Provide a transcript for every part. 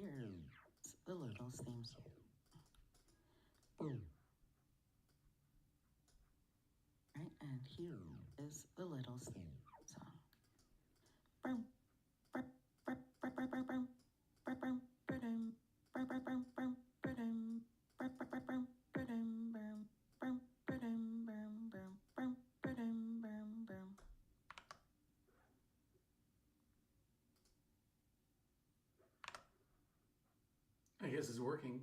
here's the little theme song. Boom. Right, and here is the little theme song. Boom. I guess it's working.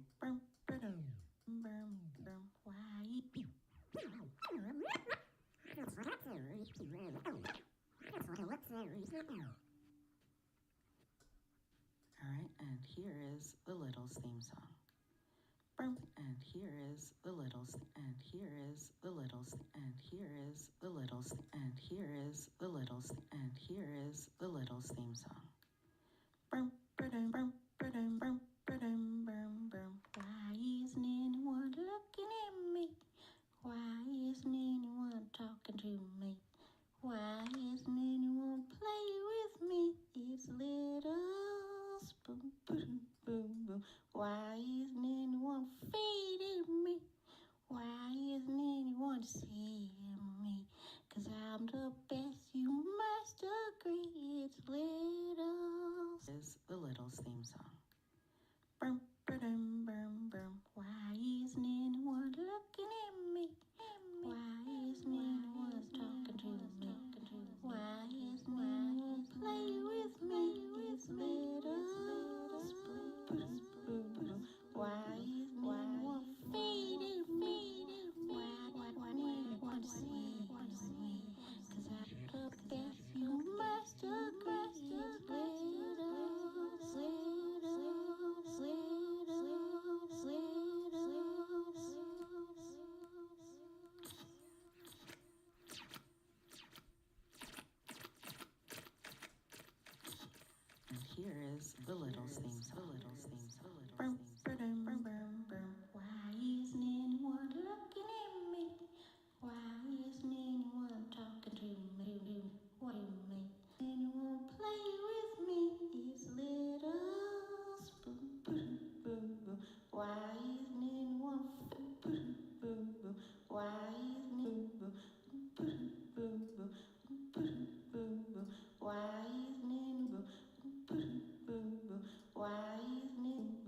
Alright, and here is the little theme song. And here is the little, and here is the little, and here is the little, and here is the little, and here is the little theme song. Why isn't anyone looking at me? Why isn't anyone talking to me? Why isn't anyone playing with me? It's little spoon, boom, boom, boom. Why isn't anyone feeding me? Why isn't anyone seeing me? 'Cause I'm the best, you must agree. It's little is the little theme song. Why isn't anyone looking at me? Why isn't anyone talking to me? Why isn't anyone playing with me? It's little spoon. Why isn't anyone feeding me? Why anyone seeing me? 'Cause I'm the best, you must agree. It's and here is the little theme song. Why isn't anyone looking at me? Why isn't anyone talking to me? What do you mean? Anyone play with me? It's little spoon. Why isn't anyone why isn't anyone why isn't anyone why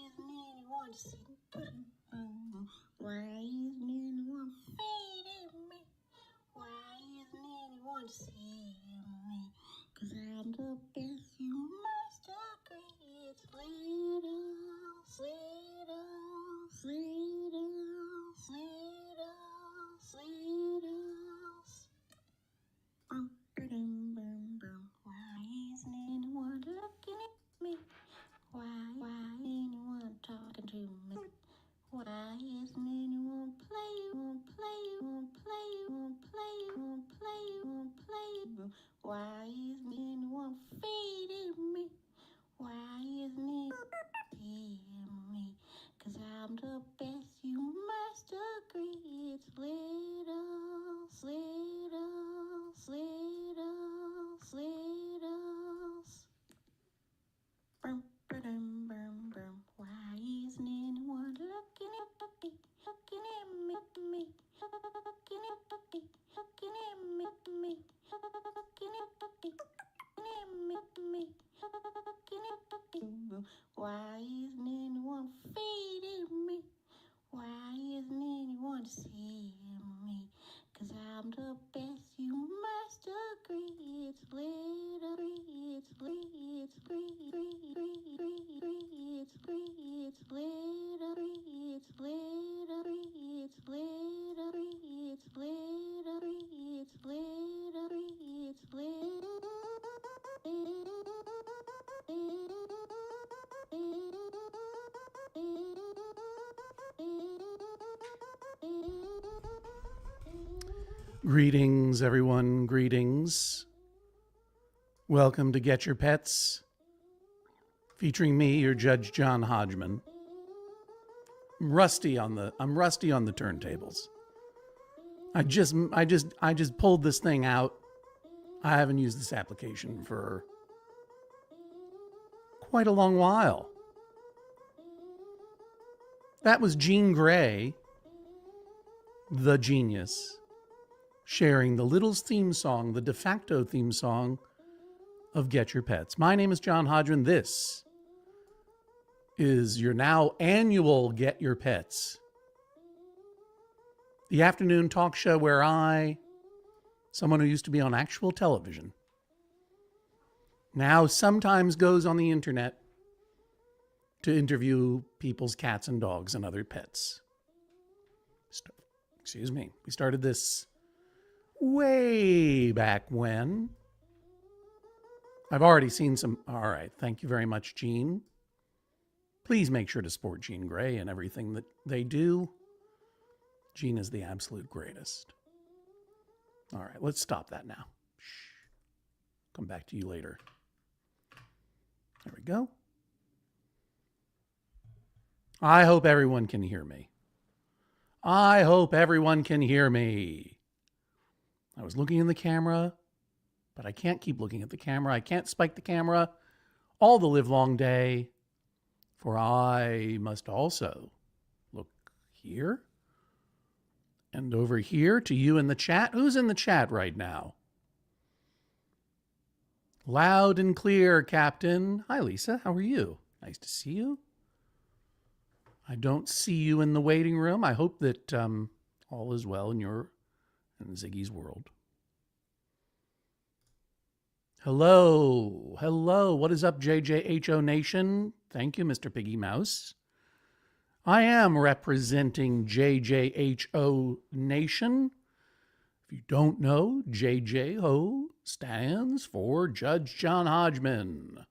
isn't anyone why isn't anyone feeding me? Why isn't anyone seeing me? 'Cause I'm the best, you must agree. It's little why isn't anyone looking at me? Why anyone talking to me? Why isn't anyone playing? Why isn't anyone feeding me? Why isn't anyone seeing me? 'Cause I'm the best, you must agree. It's little why isn't anyone looking at me? Looking at me? Looking at me? Looking at me? Looking at me? Looking at me? Greetings, everyone. Greetings. Welcome to Get Your Pets, featuring me, your Judge John Hodgman. I'm rusty on the turntables. I just pulled this thing out. I haven't used this application for quite a long while. That was Jean Grey, the genius, sharing the Littles theme song, the de facto theme song of Get Your Pets. My name is John Hodgman. This is your now annual Get Your Pets, the afternoon talk show where I, someone who used to be on actual television, now sometimes goes on the internet to interview people's cats and dogs and other pets. Excuse me. We started this way back when. I've already seen some. All right. Thank you very much, Jean. Please make sure to support Jean Grey and everything that they do. Jean is the absolute greatest. All right. Let's stop that now. Shh. Come back to you later. There we go. I hope everyone can hear me. I hope everyone can hear me. I was looking in the camera, but I can't keep looking at the camera. I can't spike the camera all the livelong day, for I must also look here and over here to you in the chat. Who's in the chat right now? Loud and clear, Captain. Hi, Lisa. How are you? Nice to see you. I don't see you in the waiting room. I hope that all is well in your and Ziggy's world. Hello. Hello. What is up, JJHO Nation? Thank you, Mr. Piggy Mouse. I am representing JJHO Nation. If you don't know, JJHO stands for Judge John Hodgman.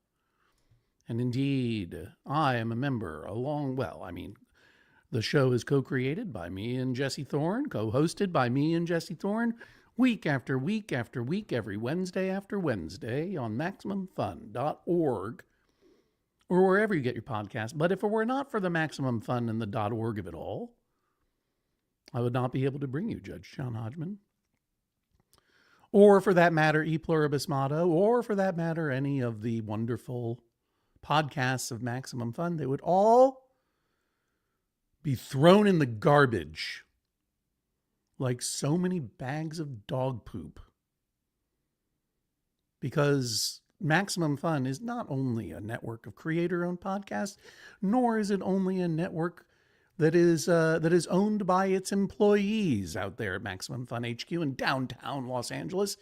And indeed, I am a member the show is co-created by me and Jesse Thorne, co-hosted by me and Jesse Thorne, week after week after week, every Wednesday after Wednesday on MaximumFun.org or wherever you get your podcast. But if it were not for the Maximum Fun and the .org of it all, I would not be able to bring you Judge John Hodgman. Or for that matter, E Pluribus Motto, or for that matter, any of the wonderful podcasts of Maximum Fun. They would all be thrown in the garbage like so many bags of dog poop. Because Maximum Fun is not only a network of creator-owned podcasts, nor is it only a network that is owned by its employees out there at Maximum Fun HQ in downtown Los Angeles,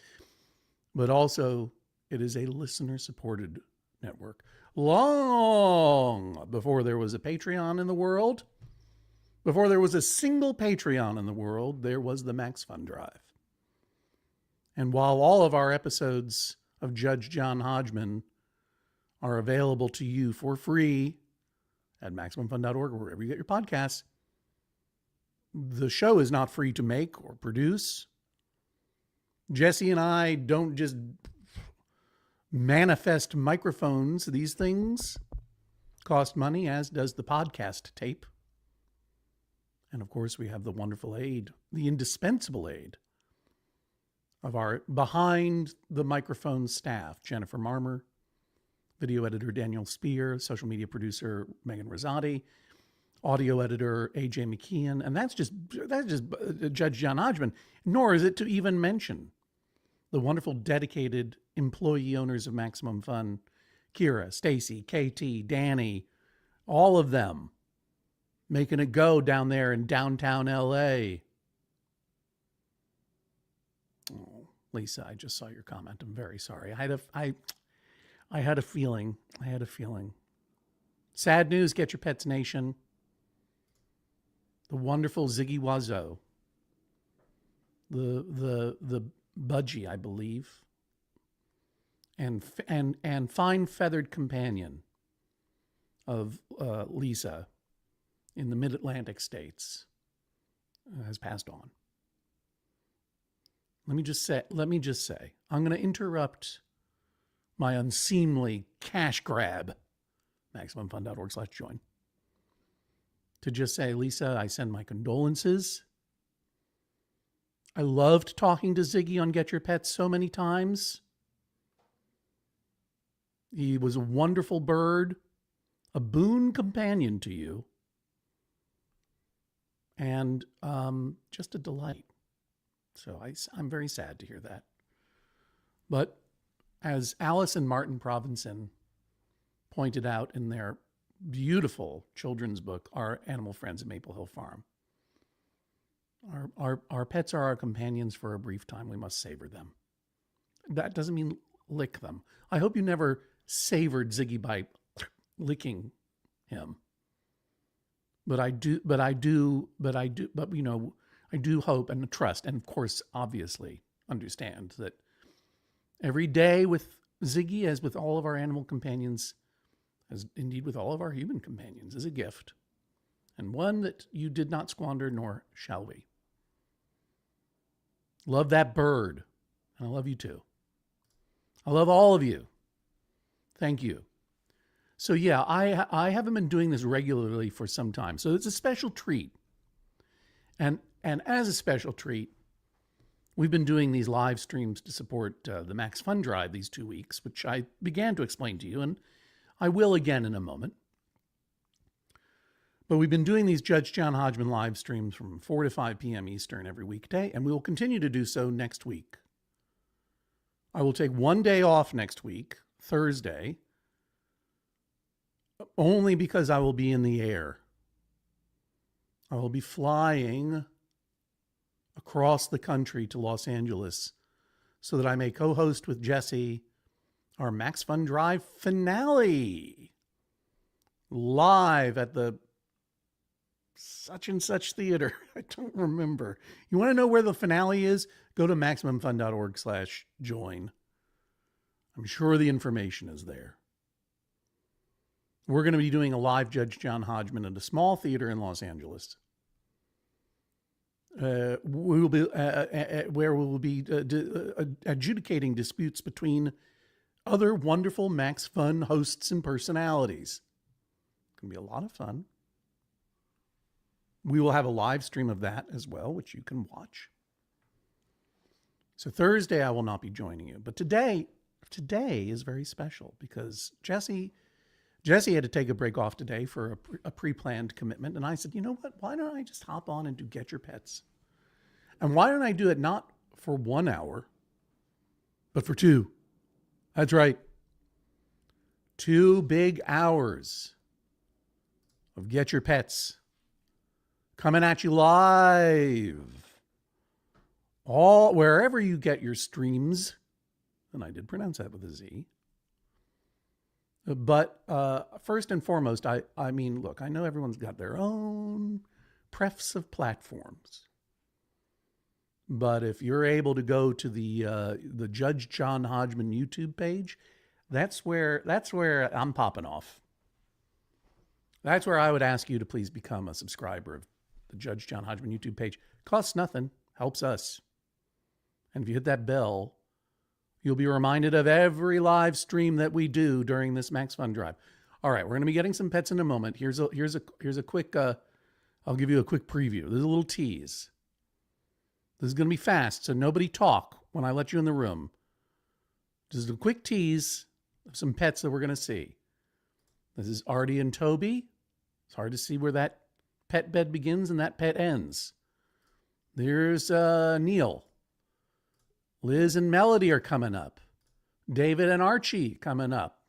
but also it is a listener-supported network. Long before there was a Patreon in the world, before there was a single Patreon in the world, there was the Max Fun Drive. And while all of our episodes of Judge John Hodgman are available to you for free at MaximumFun.org or wherever you get your podcasts, the show is not free to make or produce. Jesse and I don't just manifest microphones. These things cost money, as does the podcast tape. And of course, we have the wonderful aid, the indispensable aid of our behind the microphone staff, Jennifer Marmer, video editor Daniel Spear, social media producer Megan Rosati, audio editor AJ McKeon, and that's just Judge John Hodgman. Nor is it to even mention the wonderful dedicated employee owners of Maximum Fun, Kira, Stacy, KT, Danny, all of them making it go down there in downtown LA. Oh, Lisa, I just saw your comment. I'm very sorry. I had a feeling. Sad news, Get Your Pets Nation. The wonderful Ziggy Wazzo, the budgie, I believe, and fine feathered companion of Lisa in the Mid-Atlantic states has passed on. let me just say, I'm going to interrupt my unseemly cash grab, MaximumFun.org/join, to just say, Lisa, I send my condolences. I loved talking to Ziggy on Get Your Pets so many times. He was a wonderful bird, a boon companion to you, and just a delight. So I'm very sad to hear that. But as Alice and Martin Provenson pointed out in their beautiful children's book, Our Animal Friends at Maple Hill Farm, our pets are our companions for a brief time. We must savor them. That doesn't mean lick them. I hope you never savored Ziggy by licking him. But I do hope and trust, and of course, obviously understand that every day with Ziggy, as with all of our animal companions, as indeed with all of our human companions, is a gift, and one that you did not squander, nor shall we. Love that bird, and I love you too. I love all of you. Thank you. So yeah, I haven't been doing this regularly for some time, so it's a special treat. And as a special treat, we've been doing these live streams to support the Max Fun Drive these 2 weeks, which I began to explain to you, and I will again in a moment. But we've been doing these Judge John Hodgman live streams from 4 to 5 p.m. Eastern every weekday, and we will continue to do so next week. I will take one day off next week, Thursday, only because I will be in the air. I will be flying across the country to Los Angeles so that I may co-host with Jesse our Max Fun Drive finale live at the such and such theater. I don't remember. You want to know where the finale is? Go to MaximumFun.org/join. I'm sure the information is there. We're going to be doing a live Judge John Hodgman at a small theater in Los Angeles. We will be where we will be adjudicating disputes between other wonderful Max Fun hosts and personalities. It's going to be a lot of fun. We will have a live stream of that as well, which you can watch. So Thursday I will not be joining you, but today is very special because Jesse had to take a break off today for a pre-planned commitment. And I said, you know what? Why don't I just hop on and do Get Your Pets? And why don't I do it not for 1 hour, but for 2? That's right. 2 big hours of Get Your Pets coming at you live. All wherever you get your streams. And I did pronounce that with a Z. But first and foremost, I mean, look, I know everyone's got their own prefs of platforms. But if you're able to go to the Judge John Hodgman YouTube page, that's where I'm popping off. That's where I would ask you to please become a subscriber of the Judge John Hodgman YouTube page. Costs nothing, helps us. And if you hit that bell, you'll be reminded of every live stream that we do during this Max Fun Drive. All right, we're going to be getting some pets in a moment. Here's a quick. I'll give you a quick preview. There's a little tease. This is going to be fast, so nobody talk when I let you in the room. Just a quick tease of some pets that we're going to see. This is Artie and Toby. It's hard to see where that pet bed begins and that pet ends. There's Neil. Liz and Melody are coming up. David and Archie coming up.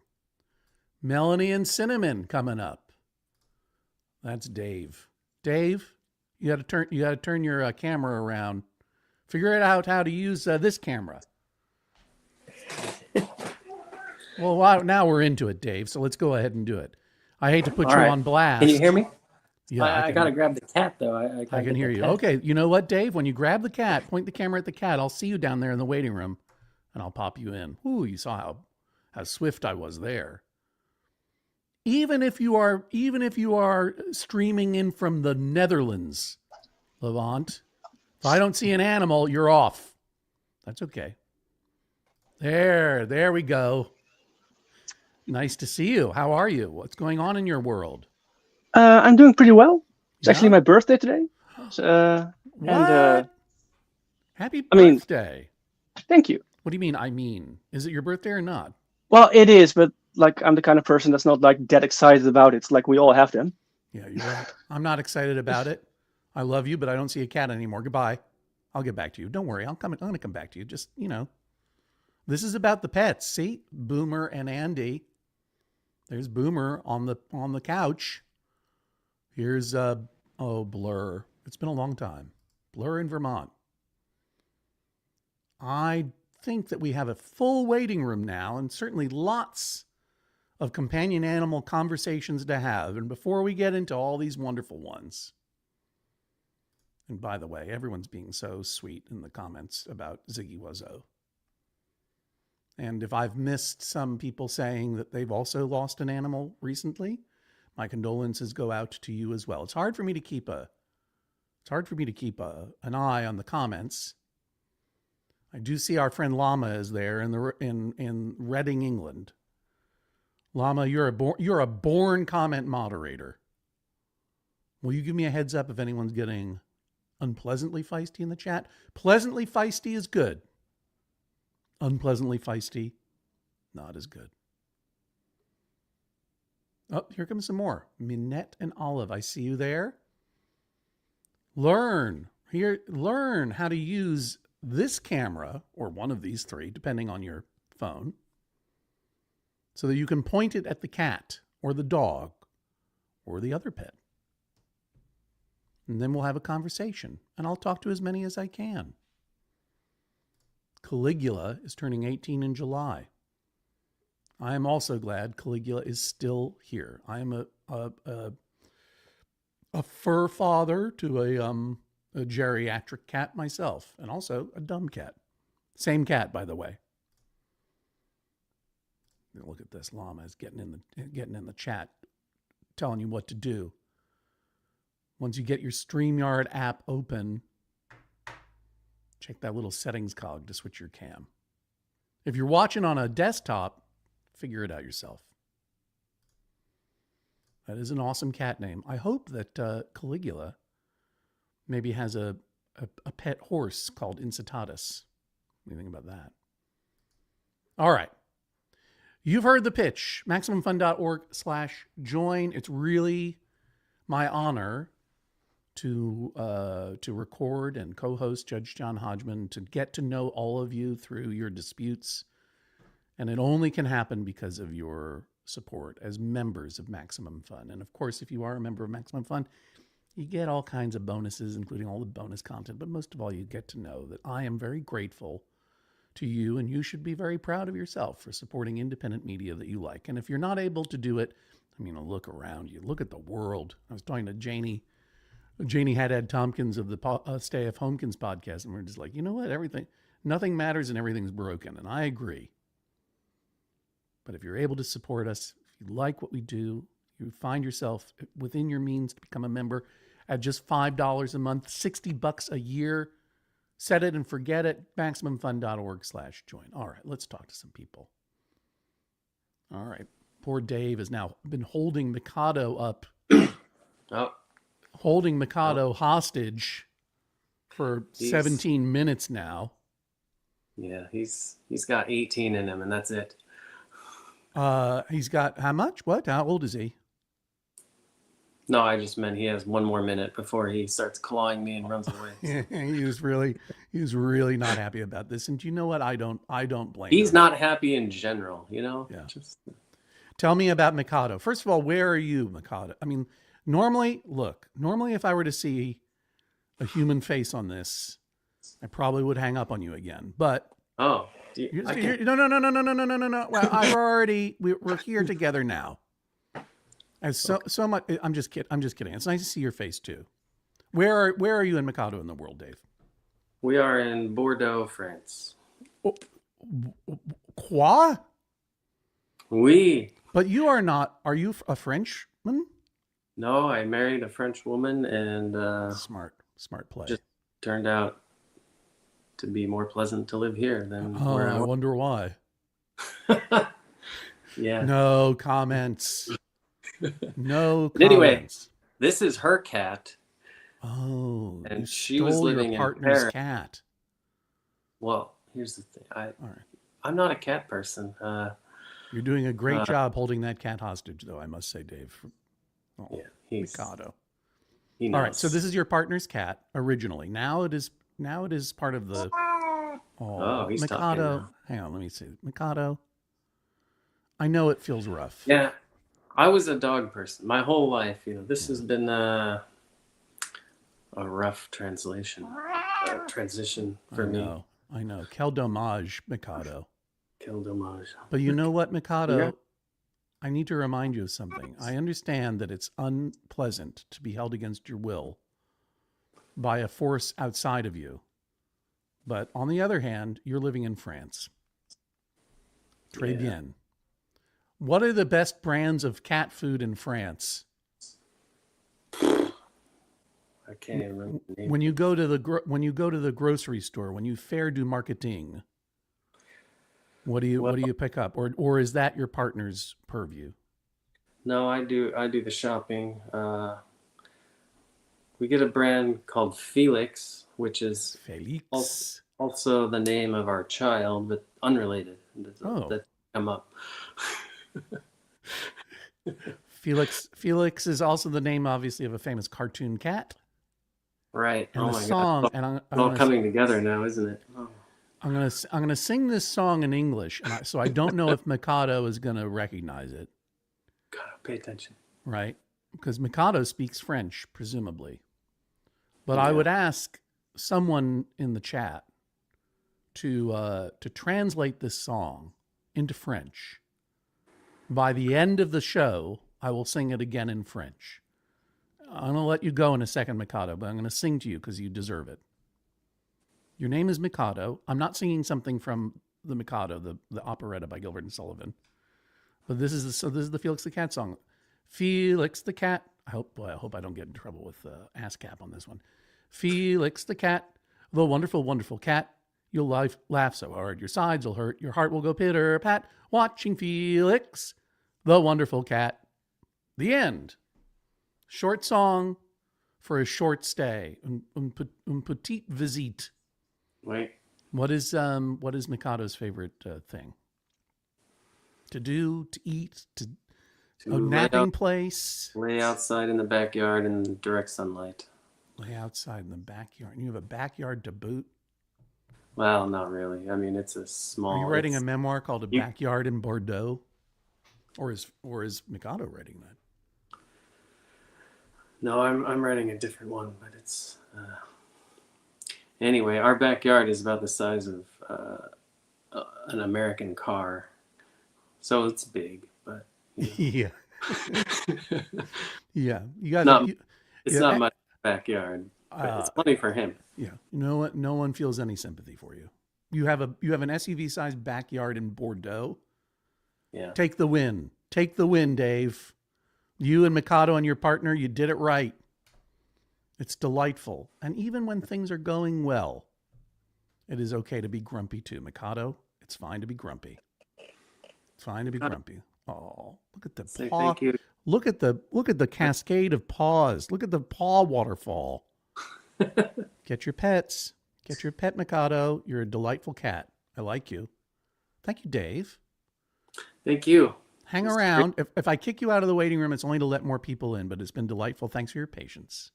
Melanie and Cinnamon coming up. That's Dave. Dave, you got to turn your camera around. Figure it out how to use this camera. Well, now we're into it, Dave. So let's go ahead and do it. I hate to put you on blast. Can you hear me? Yeah, I got to grab the cat, though. I can hear you. Okay, you know what, Dave? When you grab the cat, point the camera at the cat. I'll see you down there in the waiting room, and I'll pop you in. Ooh, you saw how swift I was there. Even if you are streaming in from the Netherlands, Levant, if I don't see an animal, you're off. That's okay. There we go. Nice to see you. How are you? What's going on in your world? I'm doing pretty well. It's actually Yeah? my birthday today. What? Happy I mean, birthday. thank you. What do you mean, I mean? Is it your birthday or not? Well, it is, but like I'm the kind of person that's not like that excited about it. It's like we all have them. Yeah, you're right. I'm not excited about it. I love you, but I don't see a cat anymore. Goodbye. I'll get back to you. Don't worry. I'm going to come back to you. Just, this is about the pets. See? Boomer and Andy. There's Boomer on the couch. Here's Blur. It's been a long time. Blur in Vermont. I think that we have a full waiting room now, and certainly lots of companion animal conversations to have. And before we get into all these wonderful ones, and by the way, everyone's being so sweet in the comments about Ziggy Wuzzo. And if I've missed some people saying that they've also lost an animal recently, my condolences go out to you as well. It's hard for me to keep an eye on the comments. I do see our friend Llama is there in Reading, England. Llama, you're a born comment moderator. Will you give me a heads up if anyone's getting unpleasantly feisty in the chat? Pleasantly feisty is good. Unpleasantly feisty, not as good. Oh, here comes some more. Minette and Olive, I see you there. Learn how to use this camera, or one of these three, depending on your phone, so that you can point it at the cat or the dog or the other pet. And then we'll have a conversation, and I'll talk to as many as I can. Caligula is turning 18 in July. I am also glad Caligula is still here. I am a fur father to a geriatric cat myself, and also a dumb cat. Same cat, by the way. Look at this. Llama is getting in the chat, telling you what to do. Once you get your StreamYard app open, check that little settings cog to switch your cam. If you're watching on a desktop, figure it out yourself. That is an awesome cat name. I hope that Caligula maybe has a pet horse called Incitatus. What do you think about that? All right. You've heard the pitch. MaximumFun.org/join. It's really my honor to record and co-host Judge John Hodgman, to get to know all of you through your disputes. And it only can happen because of your support as members of Maximum Fun. And of course, if you are a member of Maximum Fun, you get all kinds of bonuses, including all the bonus content. But most of all, you get to know that I am very grateful to you, and you should be very proud of yourself for supporting independent media that you like. And if you're not able to do it, look around you. Look at the world. I was talking to Janie Haddad Tompkins of the Stay F. Homekins podcast, and we're just like, you know what? Nothing matters and everything's broken. And I agree. But if you're able to support us, if you like what we do, you find yourself within your means to become a member at just $5 a month, $60 a year. Set it and forget it. MaximumFun.org/join. All right, let's talk to some people. All right. Poor Dave has now been holding Mikado up. Holding Mikado hostage for 17 minutes now. Yeah, he's got 18 in him, and that's it. He's got how much? What? How old is he? No, I just meant he has one more minute before he starts clawing me and runs away. He was really not happy about this. And you know what? I don't blame him. He's not happy in general, Yeah. Tell me about Mikado. First of all, where are you, Mikado? Normally if I were to see a human face on this, I probably would hang up on you again. But no. Well, we're here together now. As so much. I'm just kidding. It's nice to see your face too. Where are you in Mikado in the world, Dave? We are in Bordeaux, France. Quoi? Oui. But you are not. Are you a Frenchman? No, I married a French woman, and smart play. Just turned out to be more pleasant to live here than Oh, where I I was. wonder why. Yeah. No comments. No But anyway, comments. this is her cat, Oh, and you she was stole your living in partner's Paris. cat. Well, here's the thing. All right. I'm not a cat person. You're doing a great job holding that cat hostage, though, I must say, Dave. Oh, Yeah, he's Mikado. he knows. All right, so this is your partner's cat originally. Now it is part of the. Oh, he's talking Mikado. now. Hang on, let me see. Mikado. I know it feels rough. Yeah, I was a dog person my whole life. This has been a rough transition for me. I know. Quel dommage, Mikado. Quel dommage. But you know what, Mikado? Yeah. I need to remind you of something. I understand that it's unpleasant to be held against your will by a force outside of you. But on the other hand, you're living in France. Très bien. What are the best brands of cat food in France? I can't even remember the name. When you go to the grocery store, when you faire du marketing, what do you pick up, or is that your partner's purview? No, I do the shopping. We get a brand called Felix, which is Felix. also the name of our child, but unrelated. That come up. Felix is also the name, obviously, of a famous cartoon cat. Right. And oh the my song, God. and I'm all coming together now, isn't it? Oh. I'm gonna sing this song in English, so I don't know if Mikado is gonna recognize it. Gotta pay attention. Right, because Mikado speaks French, presumably. But I would ask someone in the chat to translate this song into French. By the end of the show, I will sing it again in French. I'm going to let you go in a second, Mikado, but I'm going to sing to you because you deserve it. Your name is Mikado. I'm not singing something from the Mikado, the operetta by Gilbert and Sullivan. But this is the Felix the Cat song. Felix the Cat. I hope I don't get in trouble with ASCAP on this one. Felix the cat, the wonderful, wonderful cat. You'll laugh so hard your sides will hurt. Your heart will go pitter-pat. Watching Felix, the wonderful cat. The end. Short song for a short stay. Un petite visite. Wait. What is Mikado's favorite thing? To do, to eat, a napping place. Lay outside in the backyard in direct sunlight. Lay outside in the backyard. You have a backyard to boot? Well, not really. I mean, it's a small. Are you writing a memoir called A Backyard in Bordeaux? Or is Mikado writing that? No, I'm writing a different one, but it's anyway. Our backyard is about the size of an American car, so it's big. But yeah, yeah. You got it's not my backyard, but it's funny for him. Yeah, you know what? No one feels any sympathy for you. You have an SUV-sized backyard in Bordeaux. Yeah. Take the win. Take the win, Dave. You and Mikado and your partner, you did it right. It's delightful. And even when things are going well, it is okay to be grumpy too. Mikado, it's fine to be grumpy. It's fine to be grumpy. Oh, look at the paw. Thank you. Look at the cascade of paws. Look at the paw waterfall. Get your pets. Get your pet, Mikado. You're a delightful cat. I like you. Thank you, Dave. Thank you. Hang around. If I kick you out of the waiting room, it's only to let more people in, but it's been delightful. Thanks for your patience.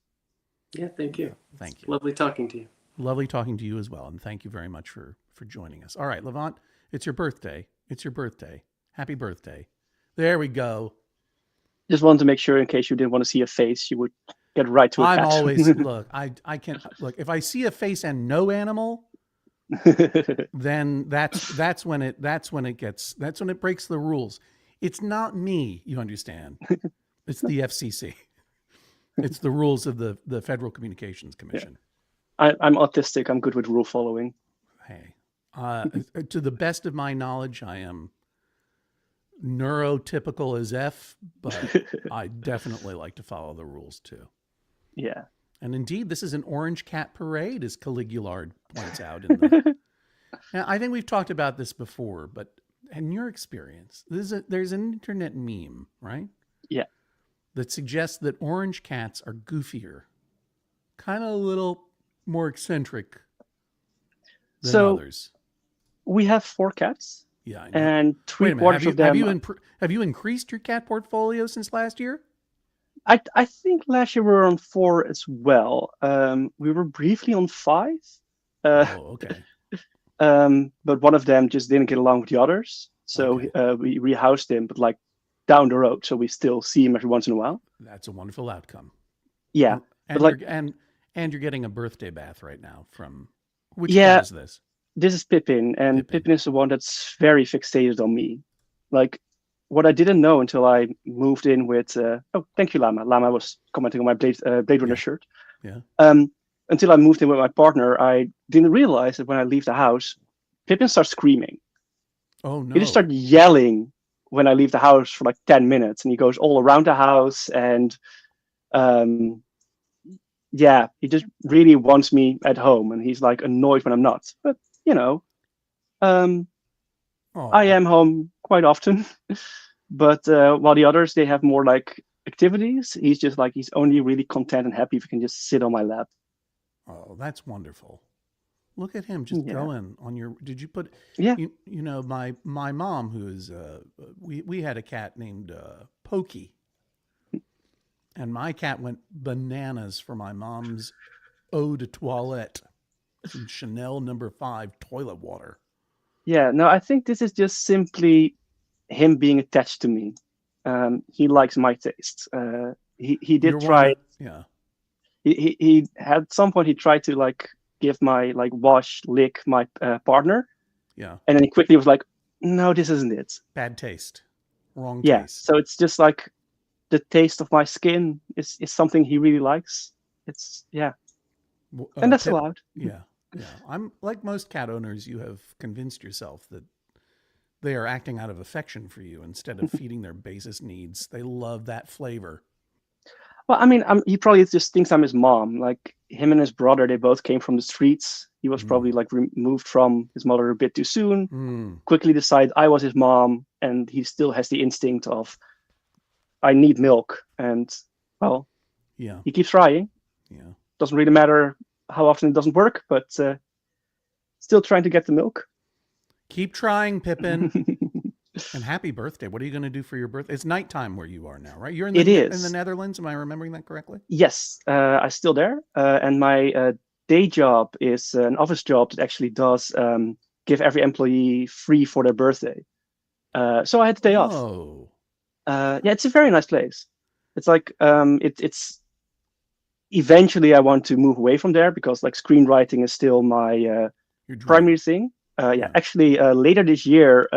Yeah, thank you. Thank you. Lovely talking to you. Lovely talking to you as well. And thank you very much for joining us. All right, Levant, it's your birthday. It's your birthday. Happy birthday. There we go. Just wanted to make sure, in case you didn't want to see a face, you would get right to a cat. I'm always, look, I can, look, if I see a face and no animal, then that's when it breaks the rules. It's not me, you understand. It's the FCC. It's the rules of the Federal Communications Commission. Yeah. I'm autistic. I'm good with rule following. Hey, to the best of my knowledge, I am neurotypical as F, but I definitely like to follow the rules too. Yeah. And indeed, this is an orange cat parade, as Caligulard points out. In the... Now, I think we've talked about this before, but in your experience, there's an internet meme, right? Yeah. That suggests that orange cats are goofier, kind of a little more eccentric than others. We have 4 cats. Yeah, I know. And Wait a minute, 3/4 of them. have you increased your cat portfolio since last year? I think last year we were on 4 as well. We were briefly on 5. Okay. But one of them just didn't get along with the others, so we rehoused him, but like down the road, so we still see him every once in a while. That's a wonderful outcome. Yeah, and you're getting a birthday bath right now from which cat is this? This is Pippin, and Pippin is the one that's very fixated on me. Like, what I didn't know until I moved in with. Oh, thank you, Lama. Lama was commenting on my Blade Runner shirt. Yeah. Until I moved in with my partner, I didn't realize that when I leave the house, Pippin starts screaming. Oh no! He just starts yelling when I leave the house for like 10 minutes, and he goes all around the house, and he just really wants me at home, and he's like annoyed when I'm not. But I am home quite often. But while the others, they have more like activities, he's just like, he's only really content and happy if he can just sit on my lap. Oh, that's wonderful. Look at him just going on your. Did you put? Yeah. You know, my mom, who is we had a cat named Pokey, and my cat went bananas for my mom's eau de toilette from Chanel No. 5 toilet water. Yeah. No, I think this is just simply him being attached to me. He likes my taste. He did try. Yeah. He had at some point he tried to like give my like lick my partner. Yeah. And then he quickly was like, no, this isn't it. Bad taste. Wrong yeah. taste. So it's just like the taste of my skin is something he really likes. It's and that's allowed. Yeah. Yeah. I'm like most cat owners, you have convinced yourself that they are acting out of affection for you instead of feeding their basest needs. They love that flavor. Well, I mean, he probably just thinks I'm his mom. Like him and his brother, they both came from the streets. He was probably like removed from his mother a bit too soon. Quickly decided I was his mom, and he still has the instinct of, I need milk, and well, he keeps trying. Yeah, doesn't really matter how often it doesn't work, but still trying to get the milk. Keep trying, Pippin. And happy birthday. What are you going to do for your birthday? It's nighttime where you are now, right? You're in the Netherlands. Am I remembering that correctly? Yes, I'm still there. And my day job is an office job that actually does give every employee free for their birthday. So I had the day off. Oh. It's a very nice place. It's like, it's eventually I want to move away from there because like screenwriting is still my primary thing. Actually, later this year,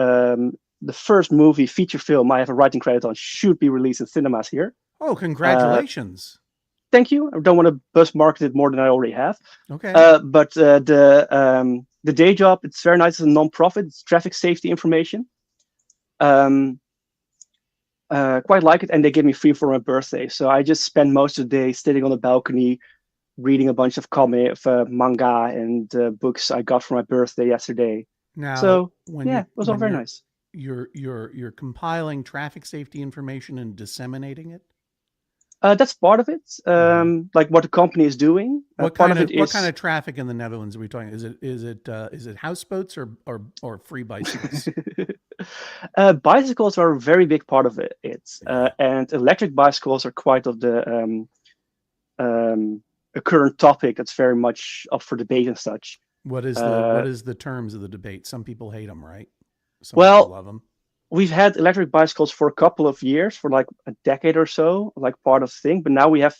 the first movie feature film I have a writing credit on should be released in cinemas here. Oh, congratulations! Thank you. I don't want to buzz market it more than I already have. Okay. But the day job, it's very nice. It's a non-profit. It's traffic safety information. Quite like it, and they give me free for my birthday. So I just spend most of the day sitting on the balcony, reading a bunch of manga and books I got for my birthday yesterday. Now, so it was all very nice. You're compiling traffic safety information and disseminating it. That's part of it. Like what the company is doing. What kind of traffic in the Netherlands are we talking? Is it houseboats or free bicycles? Bicycles are a very big part of it. And electric bicycles are quite of the a current topic that's very much up for debate and such. What is the terms of the debate? Some people hate them, right? Some people love them. We've had electric bicycles for a couple of years, for like a decade or so, like part of the thing. But now we have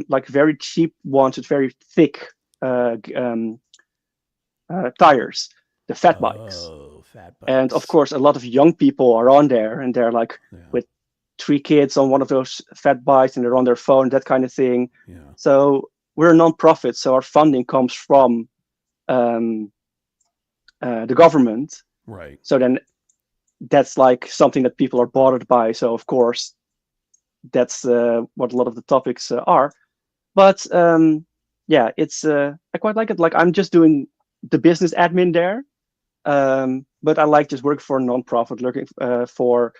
like very cheap ones with very thick tires, the fat bikes. Oh, fat bikes. And of course, a lot of young people are on there, and they're like with 3 kids on one of those fat bikes, and they're on their phone, that kind of thing. Yeah. So we're a non-profit, so our funding comes from the government. Right. So then that's like something that people are bothered by. So of course, that's what a lot of the topics are. But yeah, it's I quite like it. Like I'm just doing the business admin there, but I like just work for a nonprofit, looking for.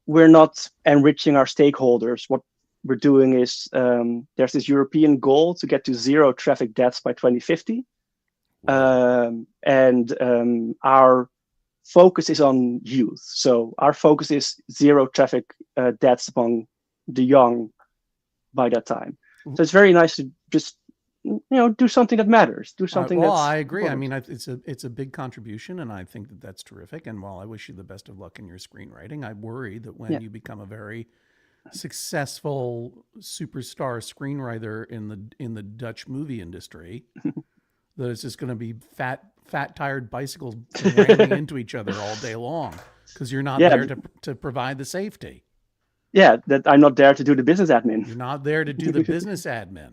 We're not enriching our stakeholders. What we're doing is there's this European goal to get to zero traffic deaths by 2050, and our focus is on youth. So our focus is zero traffic deaths among the young by that time. So it's very nice to just do something that matters. Do something well, that's I agree. important. I mean, it's a big contribution, and I think that that's terrific. And while I wish you the best of luck in your screenwriting, I worry that when you become a very successful superstar screenwriter in the Dutch movie industry, that it's just going to be fat tired bicycles ramming into each other all day long because you're not there to provide the safety. Yeah, that I'm not there to do the business admin. You're not there to do the business admin.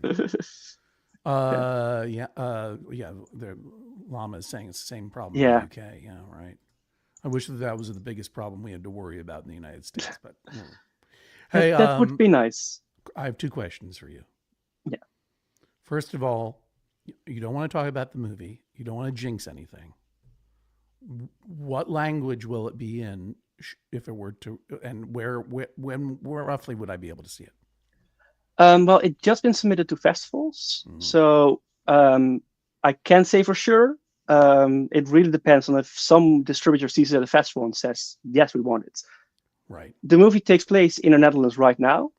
The Llama is saying it's the same problem in the UK. Yeah, right. I wish that was the biggest problem we had to worry about in the United States. But hey, that would be nice. I have two questions for you. Yeah. First of all, you don't want to talk about the movie. You don't want to jinx anything. What language will it be in if it were to, and when roughly would I be able to see it? Well, it's just been submitted to festivals, so I can't say for sure. It really depends on if some distributor sees it at a festival and says, yes, we want it. Right. The movie takes place in the Netherlands right now.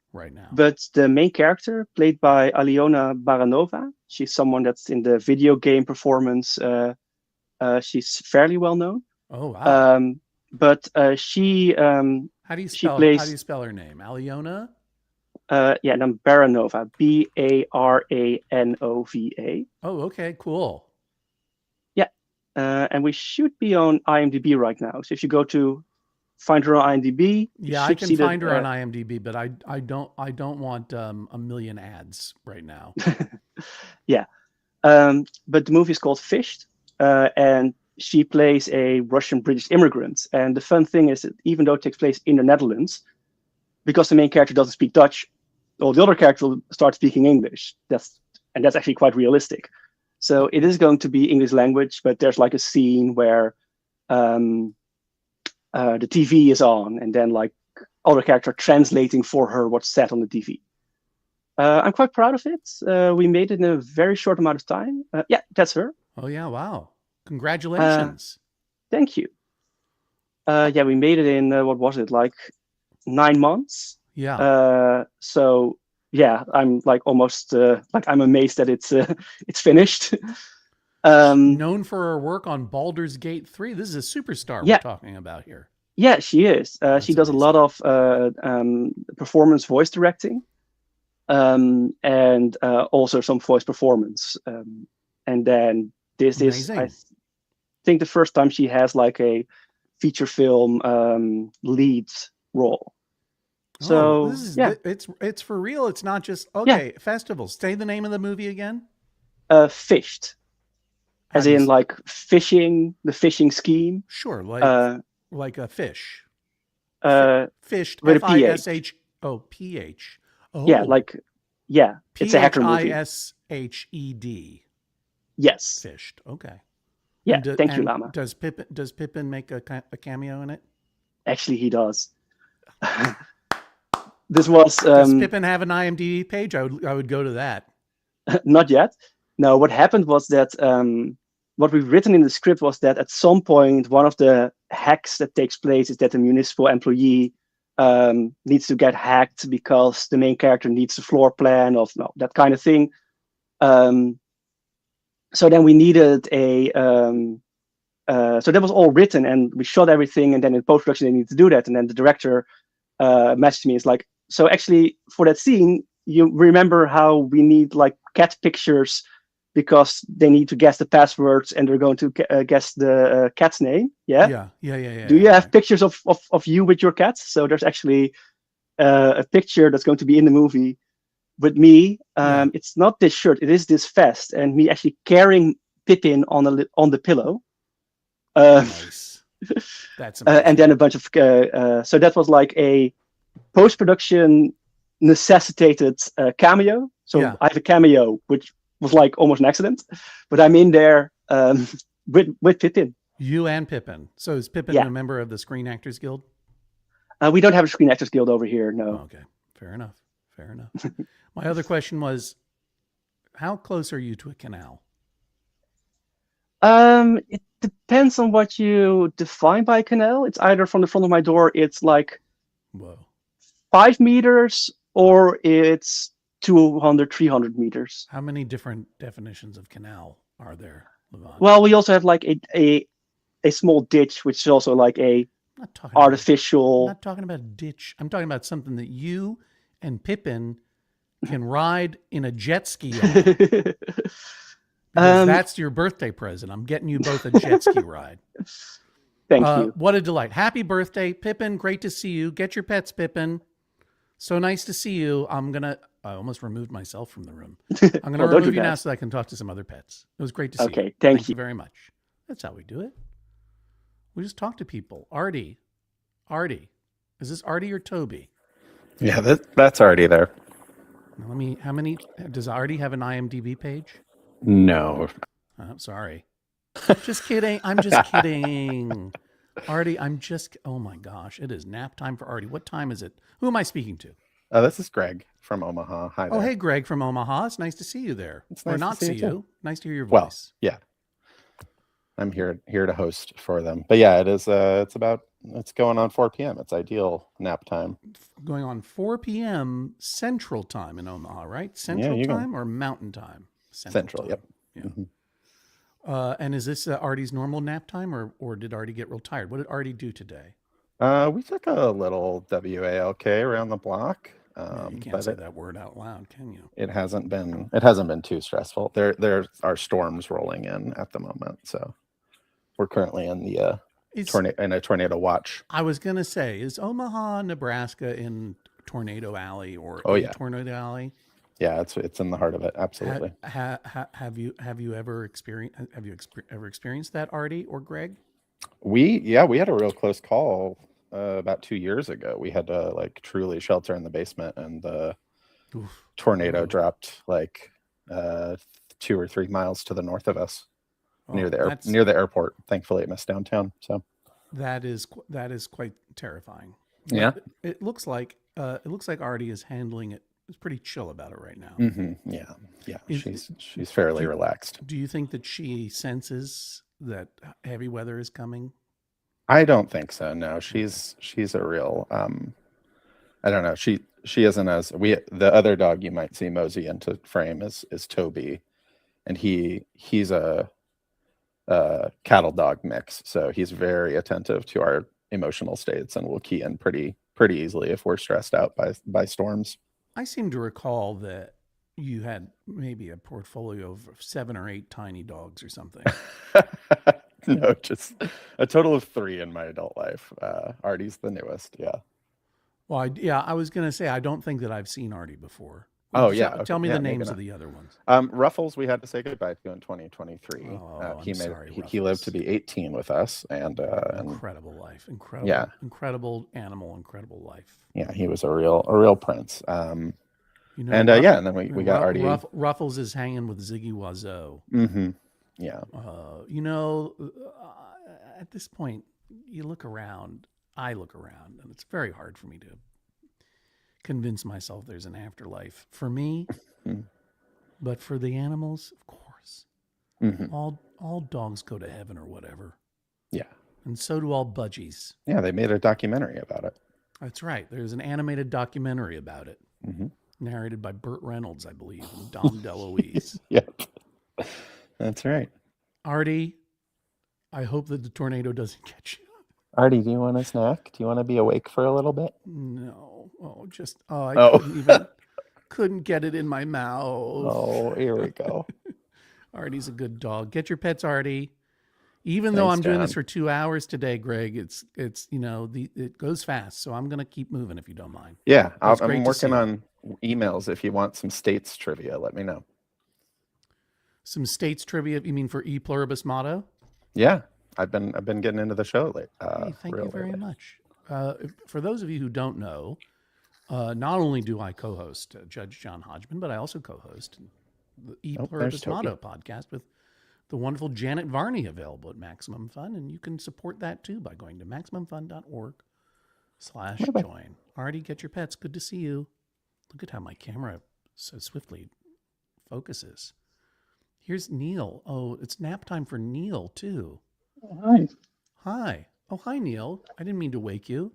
But the main character, played by Aliona Baranova, she's someone that's in the video game performance. She's fairly well known. Oh, wow. But she how do you spell her name? Aliona? Yeah, and then Baranova, Baranova. Oh, okay, cool. Yeah, and we should be on IMDb right now. So if you go to find her on IMDb, I can find her on IMDb, but I don't want a million ads right now. Yeah, but the movie is called Fished, and she plays a Russian British immigrant. And the fun thing is that even though it takes place in the Netherlands, because the main character doesn't speak Dutch, well, the other character will start speaking English. That's actually quite realistic. So it is going to be English language, but there's like a scene where the TV is on, and then like other character translating for her what's said on the TV. I'm quite proud of it. We made it in a very short amount of time. Yeah, that's her. Oh yeah, wow! Congratulations. Thank you. Yeah, we made it in what was it, like 9 months? Yeah. So yeah, I'm like almost like I'm amazed that it's finished. Known for her work on Baldur's Gate 3. This is a superstar we're talking about here. Yeah, she is. She does a lot of performance voice directing, and also some voice performance. And then this is, I think, the first time she has like a feature film lead role. So it's for real. It's not just festivals. Say the name of the movie again. Fished, as in like fishing, the fishing scheme. Sure, like a fish. Fished. With a F-I-S-H. Oh, P-H. Oh. Yeah, it's a hacker movie. P-H-I-S-H-E-D. Yes. Fished. Okay. Yeah. Thank you, Llama. Does Pippin make a cameo in it? Actually, he does. This was. Does Pippin have an IMDb page? I would go to that. Not yet. No. What happened was that what we've written in the script was that at some point one of the hacks that takes place is that a municipal employee needs to get hacked because the main character needs a floor plan of that kind of thing. So then we needed a. So that was all written, and we shot everything, and then in post-production they needed to do that, and then the director messaged me. It's like, so actually for that scene, you remember how we need like cat pictures because they need to guess the passwords and they're going to guess the cat's name. Yeah. Do you have pictures of you with your cats? So there's actually a picture that's going to be in the movie with me. It's not this shirt; it is this vest, and me actually carrying Pippin on the pillow. Nice. That's amazing. And then a bunch of so that was like a post-production necessitated cameo So Yeah. I have a cameo, which was like almost an accident, but I'm in there with Pippin. You and Pippin. So is Pippin Yeah. a member of the Screen Actors Guild? We don't have a Screen Actors Guild over here, no. Oh, okay. Fair enough. Fair enough. My other question was, how close are you to a canal? It depends on what you define by canal. It's either from the front of my door, it's like Whoa. 5 meters, or it's 200, 300 meters. How many different definitions of canal are there, Levon? Well, we also have like a small ditch, which is also like a I'm not talking I'm artificial. not talking about a ditch. I'm talking about something that you and Pippin can ride in a jet ski on. Because that's your birthday present. I'm getting you both a jet ski ride. Thank you. What a delight. Happy birthday, Pippin. Great to see you. Get your pets, Pippin. So nice to see you. I almost removed myself from the room. I'm going to remove you now so I can talk to some other pets. It was great to see you. Okay, thank you very much. That's how we do it. We just talk to people. Artie. Is this Artie or Toby? Yeah, that's already there. Now does Artie have an IMDb page? No. I'm sorry. Just kidding. I'm just kidding. Artie, oh my gosh. It is nap time for Artie. What time is it? Who am I speaking to? This is Greg from Omaha. Hi there. Oh, hey, Greg from Omaha. It's nice to see you there. It's nice or not to see you you. Nice to hear your voice. Well, yeah. I'm here to host for them. But yeah, it is it's going on 4 p.m. It's ideal nap time. Going on 4 p.m. Central Time in Omaha, right? Central Time or Mountain Time? Central time. Yep. Yeah. Mm-hmm. And is this Artie's normal nap time, or did Artie get real tired? What did Artie do today? We took a little WALK around the block. You can't say that word out loud, can you? It hasn't been too stressful. There are storms rolling in at the moment, so we're currently in the tornado watch. I was gonna say, is Omaha, Nebraska in Tornado Alley or Tornado Alley? Yeah, it's in the heart of it. Absolutely. Have you ever experienced that, Artie or Greg? We had a real close call about 2 years ago. We had to truly shelter in the basement, and the tornado dropped 2 or 3 miles to the north of us, near the airport. Thankfully, it missed downtown. So that is quite terrifying. Yeah, it looks like Artie is handling it. Is pretty chill about it right now. Mm-hmm. Yeah. She's fairly relaxed. Do you think that she senses that heavy weather is coming? I don't think so. No, she's a real. I don't know. She isn't as the other dog you might see mosey into frame is Toby, and he's a cattle dog mix, so he's very attentive to our emotional states and will key in pretty easily if we're stressed out by storms. I seem to recall that you had maybe a portfolio of 7 or 8 tiny dogs or something. No, just a total of 3 in my adult life. Artie's the newest. Yeah. Well, I was going to say, I don't think that I've seen Artie before. Oh, yeah. Okay. Tell me the names of the other ones. Ruffles, we had to say goodbye to in 2023. He lived to be 18 with us, and incredible life, incredible animal, incredible life. Yeah, he was a real prince. And then we got Artie. Ruffles is hanging with Ziggy Wazoo. Mm-hmm. Yeah. At this point, you look around. I look around, and it's very hard for me to convince myself there's an afterlife for me, but for the animals, of course. Mm-hmm. All dogs go to heaven or whatever. Yeah. And so do all budgies. Yeah, they made a documentary about it. That's right. There's an animated documentary about it. Mm-hmm. Narrated by Burt Reynolds, I believe, and Dom DeLuise. Yep. That's right. Artie, I hope that the tornado doesn't catch you. Artie, do you want a snack? Do you want to be awake for a little bit? No. I couldn't get it in my mouth. Oh, here we go. Artie's a good dog. Get your pets, Artie. Even though I'm doing this for 2 hours today, Greg, it goes fast. So I'm going to keep moving if you don't mind. Yeah, I'm working on emails. If you want some states trivia, let me know. Some states trivia? You mean for E Pluribus Motto? Yeah, I've been getting into the show lately. Thank you very much. For those of you who don't know, Not only do I co-host Judge John Hodgman, but I also co-host the E Pluribus Toby. Motto podcast with the wonderful Janet Varney, available at Maximum Fun. And you can support that too by going to MaximumFun.org/join. Artie, get your pets. Good to see you. Look at how my camera so swiftly focuses. Here's Neil. Oh, it's nap time for Neil too. Oh, hi. Hi. Oh, hi, Neil. I didn't mean to wake you.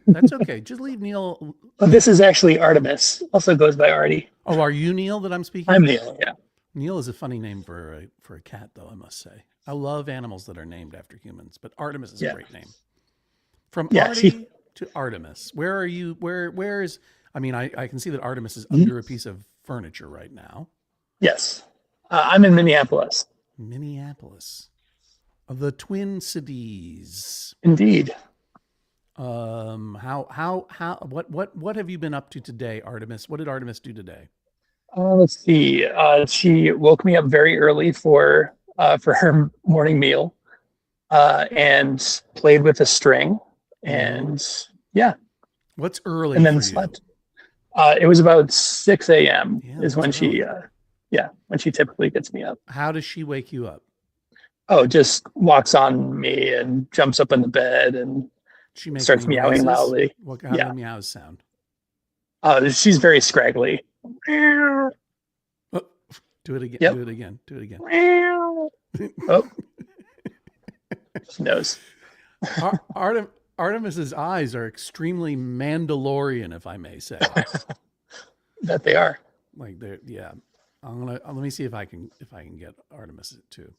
That's okay. Just leave Neil. Well, this is actually Artemis. Also goes by Artie. Oh, are you Neil that I'm speaking? I'm Neil. Yeah. Neil is a funny name for a cat, though, I must say. I love animals that are named after humans, but Artemis is a great name. From Artie to Artemis. Where are you? Where is? I mean, I can see that Artemis is under a piece of furniture right now. Yes, I'm in Minneapolis. Minneapolis, the Twin Cities. Indeed. What have you been up to today, Artemis? What did Artemis do today? Let's see. She woke me up very early for her morning meal, and played with a string, and What's early? and then for slept. It was about 6 a.m. Yeah, is when that's she when she typically gets me up. you? How does she wake you up? Oh, just walks on me and jumps up in the bed and She makes starts any meowing noises? loudly. How do Yeah. the meows sound? She's very scraggly. Oh, do it again. Yep. Do it again. Do it again. Oh, she knows. Artemis's eyes are extremely Mandalorian, if I may say. That they are. Like they're let me see if I can get Artemis too.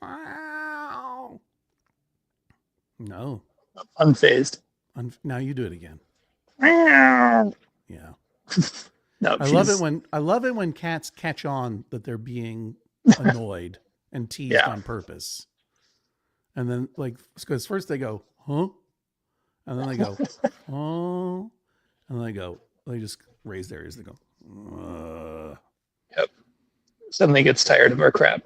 Wow. No. Unfazed. Now you do it again. No, Yeah. I love it when cats catch on that they're being annoyed and teased on purpose. And then because first they go, huh? And then they go, oh, and then they just raise their ears. They go, Yep. Suddenly gets tired of our crap.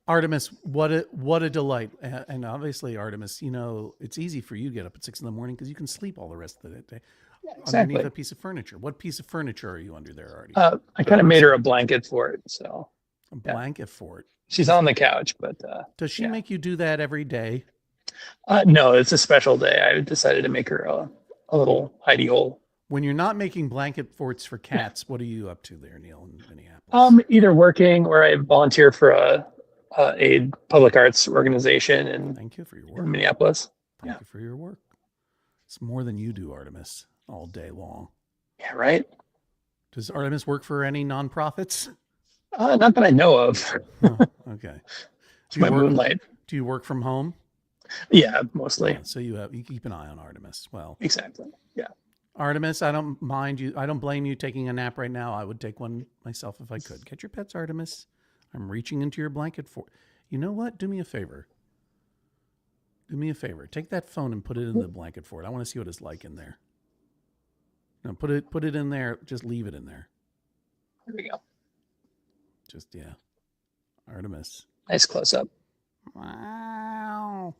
Artemis, what a delight. And obviously, Artemis, it's easy for you to get up at 6 a.m. because you can sleep all the rest of the day. Exactly. Underneath a piece of furniture. What piece of furniture are you under there, Artie? I kind of made her a blanket for it. So A blanket for it. she's on the couch, but Does she make you do that every day? no, it's a special day. I decided to make her a little hidey hole. When you're not making blanket forts for cats, what are you up to there, Neil, in Minneapolis? Either working or I volunteer for a public arts organization Thank you for your work. in Minneapolis. Thank you for your work. It's more than you do, Artemis, all day long. Yeah, right. Does Artemis work for any nonprofits? Not that I know of. Oh, okay. It's my moonlight. Do you work from home? Yeah, mostly. Yeah, so you keep an eye on Artemis. Well, Exactly. Yeah. Artemis, I don't mind you. I don't blame you taking a nap right now. I would take one myself if I could. Get your pets, Artemis. I'm reaching into your blanket for. You know what? Do me a favor. Do me a favor. Take that phone and put it in the blanket for it. I want to see what it's like in there. No, put it in there. Just leave it in there. There we go. Just Artemis. Nice close up. Wow.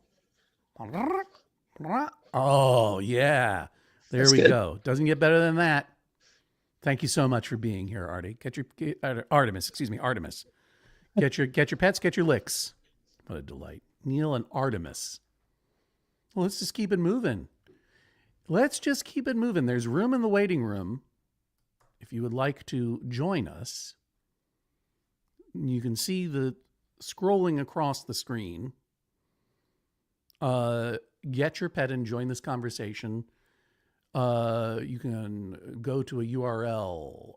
Oh yeah. There That's we good. go. Doesn't get better than that. Thank you so much for being here, Artie. Artemis. Excuse me, Artemis. Get your pets. Get your licks. What a delight, Neil and Artemis. Well, let's just keep it moving. There's room in the waiting room. If you would like to join us, you can see the scrolling across the screen. Get your pet and join this conversation. You can go to a URL,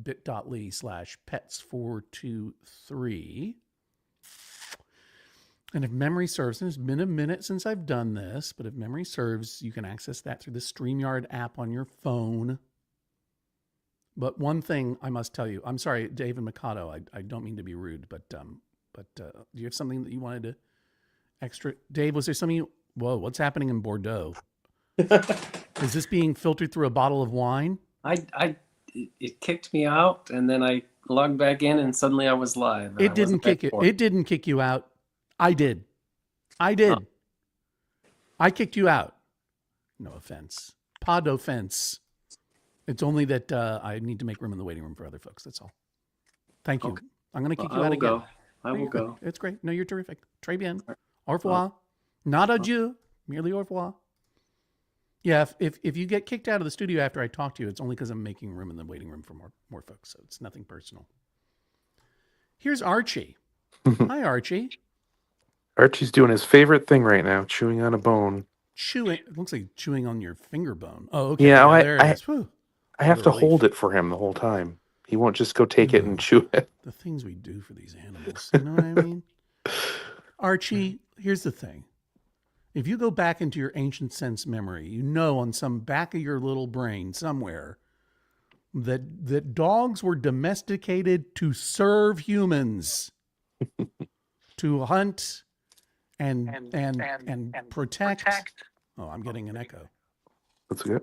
bit.ly/pets423. And if memory serves, and it's been a minute since I've done this, but if memory serves, you can access that through the StreamYard app on your phone. But one thing I must tell you, I'm sorry, David Mikado, I don't mean to be rude, but do you have something that you wanted to extra? Dave, was there something whoa, what's happening in Bordeaux? Is this being filtered through a bottle of wine? It kicked me out, and then I logged back in, and suddenly I was live. It didn't kick you. It didn't kick you out. I did. Oh. I kicked you out. No offense. pod offense. It's only that I need to make room in the waiting room for other folks. That's all. Thank you. Okay. I'm going to Well, kick you out again. Go. I will go. It's great. No, you're terrific. Très bien. Au revoir. Not adieu. Merely au revoir. Yeah, if you get kicked out of the studio after I talk to you, it's only because I'm making room in the waiting room for more folks. So it's nothing personal. Here's Archie. Hi, Archie. Archie's doing his favorite thing right now, chewing on a bone. Chewing. It looks like chewing on your finger bone. Oh, okay. Yeah, there it is. Whew. I have to Relief. hold it for him the whole time. He won't just go take it and chew it. The things we do for these animals. You know what I mean? Archie, here's the thing. If you go back into your ancient sense memory, you know on some back of your little brain somewhere that dogs were domesticated to serve humans, to hunt and protect. Oh, I'm getting an echo. That's good.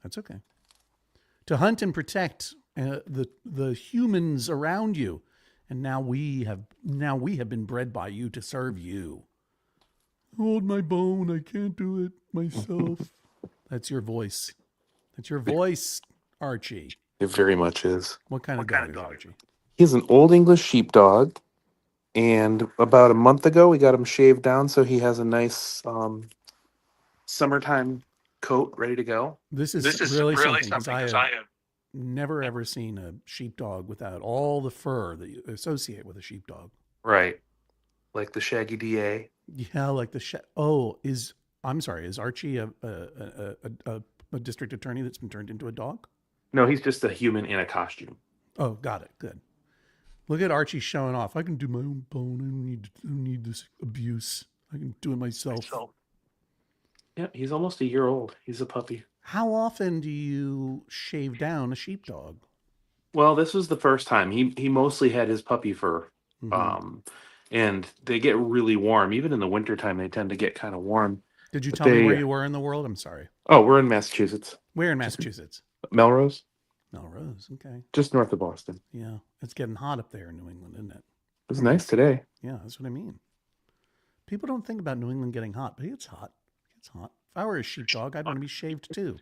That's okay. To hunt and protect the humans around you, and now we have been bred by you to serve you. Hold my bone. I can't do it myself. That's your voice. That's your voice, Archie. It very much is. What kind of dog is Archie? He's an old English sheepdog, and about a month ago we got him shaved down so he has a nice summertime coat ready to go. This is really something because I have never ever seen a sheepdog without all the fur that you associate with a sheepdog. Right. Like the Shaggy DA. Yeah, like the is Archie a district attorney that's been turned into a dog? No, he's just a human in a costume. Oh, got it. Good. Look at Archie showing off. I can do my own bone. I don't need this abuse. I can do it myself. Yeah, he's almost a year old. He's a puppy. How often do you shave down a sheepdog? Well, this was the first time. He mostly had his puppy fur. Mm-hmm. And they get really warm. Even in the wintertime, they tend to get kind of warm. Did you tell me where you were in the world? I'm sorry. Oh, we're in Massachusetts. Where in Massachusetts? Melrose. Melrose, okay. Just north of Boston. Yeah, it's getting hot up there in New England, isn't it? It was nice today. Yeah, that's what I mean. People don't think about New England getting hot, but it's hot. It's hot. If I were a sheepdog, I'd want to be shaved too.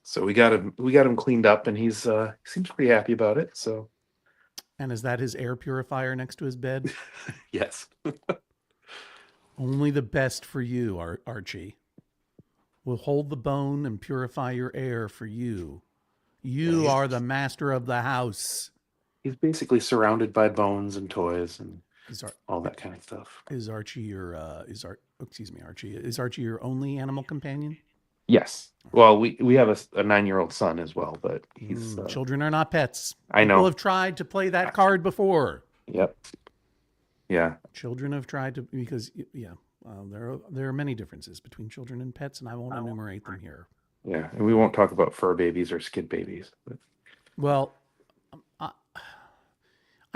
So we got him cleaned up, and he seems pretty happy about it. So. And is that his air purifier next to his bed? Yes. Only the best for you, Archie. We'll hold the bone and purify your air for you. You are the master of the house. He's basically surrounded by bones and toys and all that kind of stuff. Is Archie your Archie? Is Archie your only animal companion? Yes. Well, we have a 9-year-old son as well, but he's children are not pets. I know. People have tried to play that card before. Yep. Yeah. Children have tried to because there are many differences between children and pets, and I won't enumerate them here. Yeah, and we won't talk about fur babies or skid babies. But. Well, I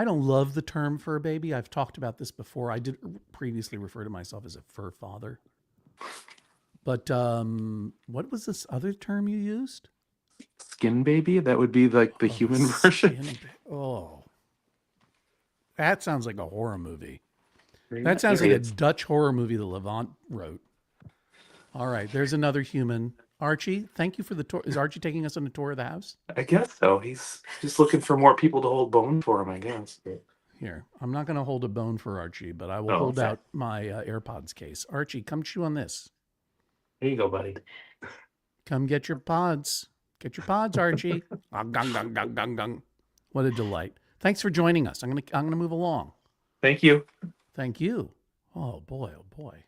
don't love the term fur baby. I've talked about this before. I did previously refer to myself as a fur father. But what was this other term you used? Skin baby? That would be like the human version. That sounds like a horror movie. That sounds like a Dutch horror movie that Levant wrote. All right, there's another human. Archie, thank you for the tour. Is Archie taking us on a tour of the house? I guess so. He's just looking for more people to hold bone for him, I guess. Here, I'm not going to hold a bone for Archie, but I will hold out my AirPods case. Archie, come chew on this. There you go, buddy. Come get your pods. Get your pods, Archie. Gung, gung, gung, gung, gung. What a delight. Thanks for joining us. I'm gonna move along. Thank you. Thank you. Oh boy, oh boy.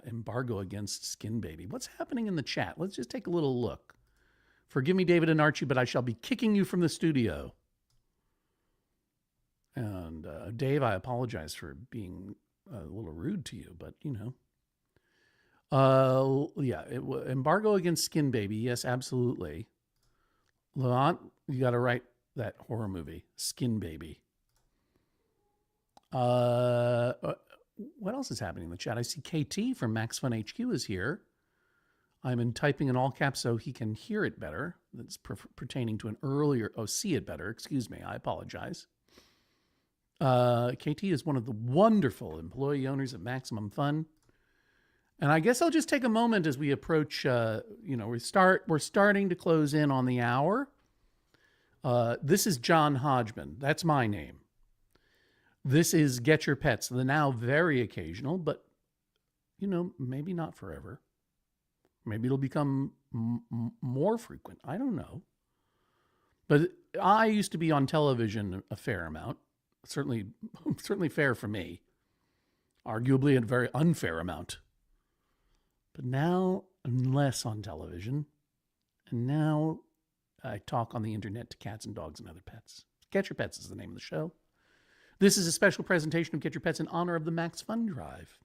Embargo against Skin Baby. What's happening in the chat? Let's just take a little look. Forgive me, David and Archie, but I shall be kicking you from the studio. And Dave, I apologize for being a little rude to you, but you know. Embargo against Skin Baby. Yes, absolutely. Levant, you got to write that horror movie, Skin Baby. What else is happening in the chat? I see KT from Max Fun HQ is here. I'm typing in all caps so he can hear it better. That's pertaining to an earlier, see it better. Excuse me. I apologize. KT is one of the wonderful employee owners of Maximum Fun. And I guess I'll just take a moment as we approach, we're starting to close in on the hour. This is John Hodgman. That's my name. This is Get Your Pets, the now very occasional, but, maybe not forever. Maybe it'll become more frequent. I don't know. But I used to be on television a fair amount. Certainly fair for me. Arguably a very unfair amount. But now I'm less on television. And now I talk on the internet to cats and dogs and other pets. Get Your Pets is the name of the show. This is a special presentation of Get Your Pets in honor of the Max Fun Drive.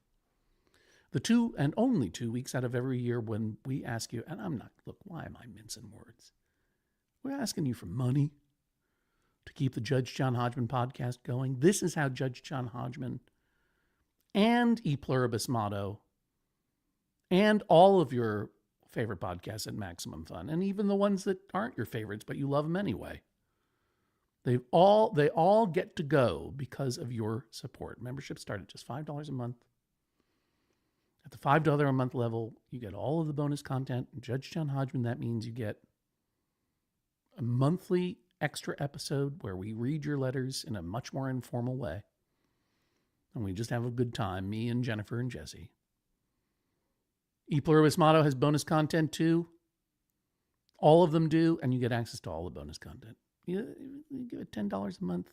The 2 and only 2 weeks out of every year when we ask you, and why am I mincing words? We're asking you for money to keep the Judge John Hodgman podcast going. This is how Judge John Hodgman and E Pluribus Motto and all of your favorite podcasts at Maximum Fun, and even the ones that aren't your favorites, but you love them anyway. They all get to go because of your support. Memberships start at just $5 a month. At the $5 a month level, you get all of the bonus content. Judge John Hodgman, that means you get a monthly extra episode where we read your letters in a much more informal way. And we just have a good time, me and Jennifer and Jesse. E Pluribus Motto has bonus content too. All of them do, and you get access to all the bonus content. You give it $10 a month.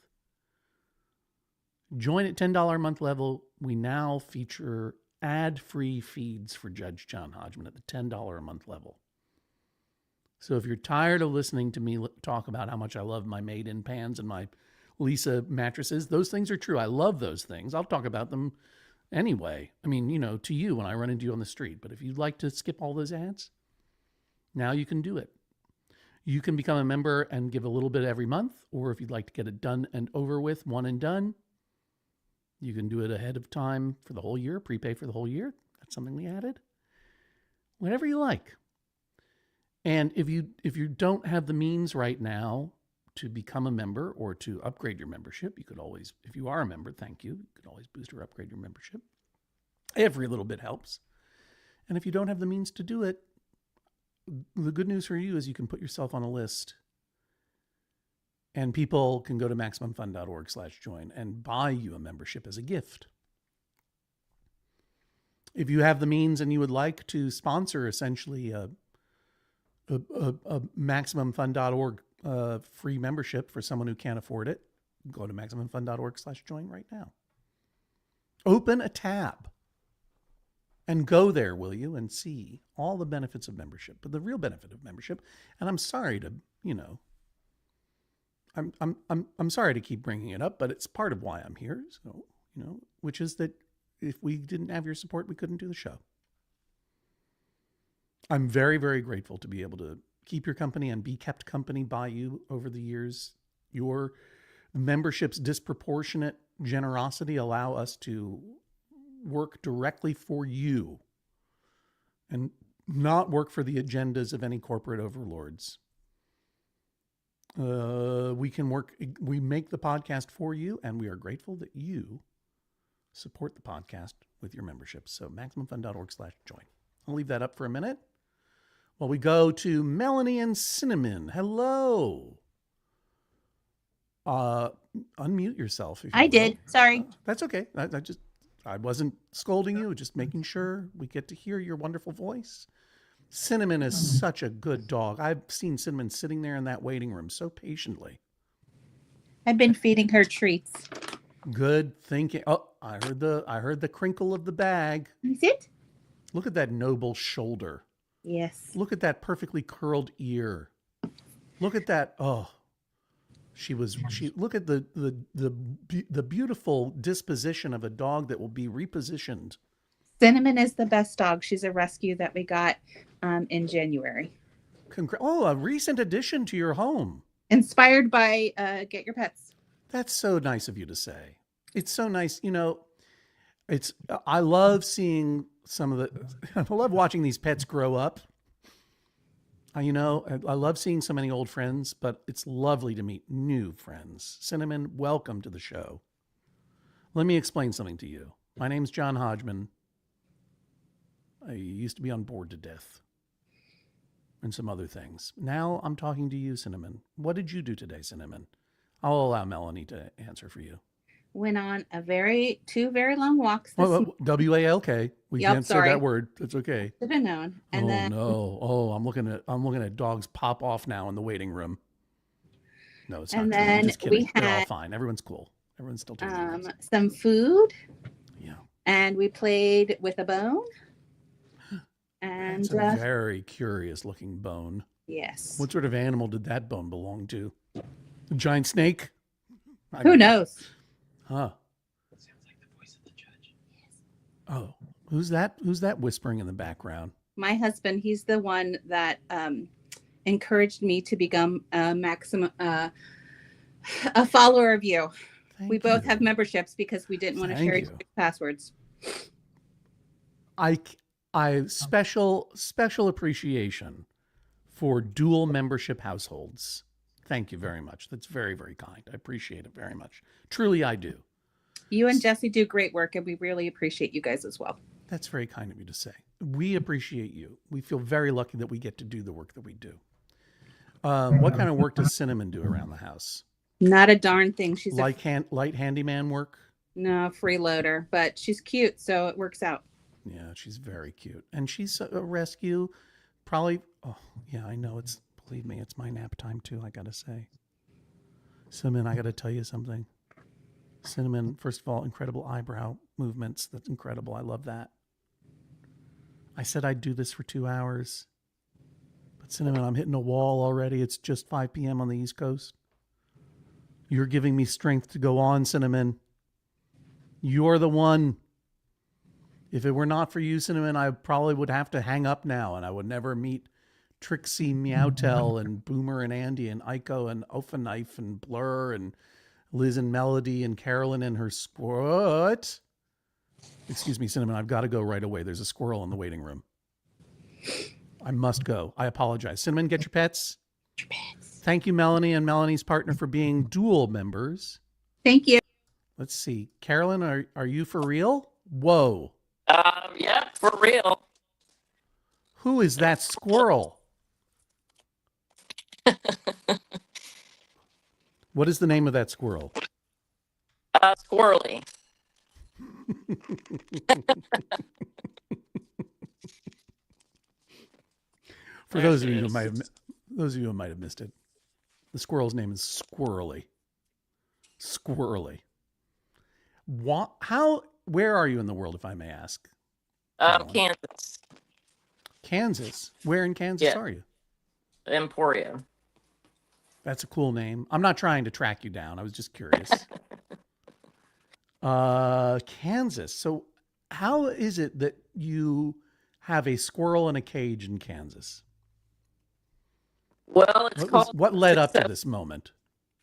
Join at $10 a month level. We now feature ad-free feeds for Judge John Hodgman at the $10 a month level. So if you're tired of listening to me talk about how much I love my made-in pans and my Lisa mattresses, those things are true. I love those things. I'll talk about them anyway. I mean, to you when I run into you on the street. But if you'd like to skip all those ads, now you can do it. You can become a member and give a little bit every month, or if you'd like to get it done and over with, one and done, you can do it ahead of time for the whole year, prepay for the whole year. That's something we added. Whatever you like. And if you don't have the means right now to become a member or to upgrade your membership, you could always, if you are a member, thank you. You could always boost or upgrade your membership. Every little bit helps. And if you don't have the means to do it, the good news for you is you can put yourself on a list and people can go to MaximumFun.org/join and buy you a membership as a gift. If you have the means and you would like to sponsor essentially a MaximumFun.org free membership for someone who can't afford it, go to MaximumFun.org/join right now. Open a tab and go there, will you, and see all the benefits of membership. But the real benefit of membership, and I'm sorry to, I'm sorry to keep bringing it up, but it's part of why I'm here. So, which is that if we didn't have your support, we couldn't do the show. I'm very, very grateful to be able to keep your company and be kept company by you over the years. Your membership's disproportionate generosity allow us to work directly for you and not work for the agendas of any corporate overlords. We make the podcast for you, and we are grateful that you support the podcast with your membership. So MaximumFun.org/join. I'll leave that up for a minute while we go to Melanie and Cinnamon. Hello. Unmute yourself. I did. Sorry. That's okay. I wasn't scolding you, just making sure we get to hear your wonderful voice. Cinnamon is such a good dog. I've seen Cinnamon sitting there in that waiting room so patiently. I've been feeding her treats. Good thinking. Oh, I heard the crinkle of the bag. Is it? Look at that noble shoulder. Yes. Look at that perfectly curled ear. Look at that. Oh, look at the beautiful disposition of a dog that will be repositioned. Cinnamon is the best dog. She's a rescue that we got in January. A recent addition to your home. Inspired by Get Your Pets. That's so nice of you to say. It's so nice. I love seeing I love watching these pets grow up. I love seeing so many old friends, but it's lovely to meet new friends. Cinnamon, welcome to the show. Let me explain something to you. My name's John Hodgman. I used to be on board to death and some other things. Now I'm talking to you, Cinnamon. What did you do today, Cinnamon? I'll allow Melanie to answer for you. Went on two very long walks this morning. WALK. We Yep, can't say sorry. that word. It's okay. Should have known. And then no. Oh, I'm looking at dogs pop off now in the waiting room. No, it's not And true. I'm then just kidding. we They're all had, fine. Everyone's cool. Everyone's still taking it. some food, Yeah. and we played with a bone. And It's a very curious looking bone. yes. What sort of animal did that bone belong to? A giant snake? Who knows? Huh. That sounds like the voice of the judge. Oh, who's that? Who's that whispering in the background? My husband, he's the one that encouraged me to become a follower of you. We both have memberships because we didn't want to share each other's passwords. I special appreciation for dual membership households. Thank you very much. That's very, very kind. I appreciate it very much. Truly, I do. You and Jesse do great work, and we really appreciate you guys as well. That's very kind of you to say. We appreciate you. We feel very lucky that we get to do the work that we do. What kind of work does Cinnamon do around the house? Not a darn thing. She's light handyman work? No, freeloader, but she's cute, so it works out. Yeah, she's very cute. And she's a rescue. Probably, oh, yeah, I know. Believe me, it's my nap time too, I got to say. Cinnamon, I got to tell you something. Cinnamon, first of all, incredible eyebrow movements. That's incredible. I love that. I said I'd do this for 2 hours. But Cinnamon, I'm hitting a wall already. It's just 5 p.m. on the East Coast. You're giving me strength to go on, Cinnamon. You're the one. If it were not for you, Cinnamon, I probably would have to hang up now, and I would never meet Trixie Meowtel and Boomer and Andy and Aiko and Ofanknife and Blur and Liz and Melody and Carolyn and her squat. Excuse me, Cinnamon, I've got to go right away. There's a squirrel in the waiting room. I must go. I apologize. Cinnamon, get your pets. Thank you, Melanie and Melanie's partner, for being dual members. Thank you. Let's see. Carolyn, are you for real? Whoa. Yeah, for real. Who is that squirrel? What is the name of that squirrel? Squirrely. For those of you who might have missed it, the squirrel's name is Squirrely. Squirrely. What? How? Where are you in the world, if I may ask? Kansas. Kansas. Where in Kansas are you? Emporia. That's a cool name. I'm not trying to track you down. I was just curious. Kansas. So how is it that you have a squirrel in a cage in Kansas? Well, what led up to this moment?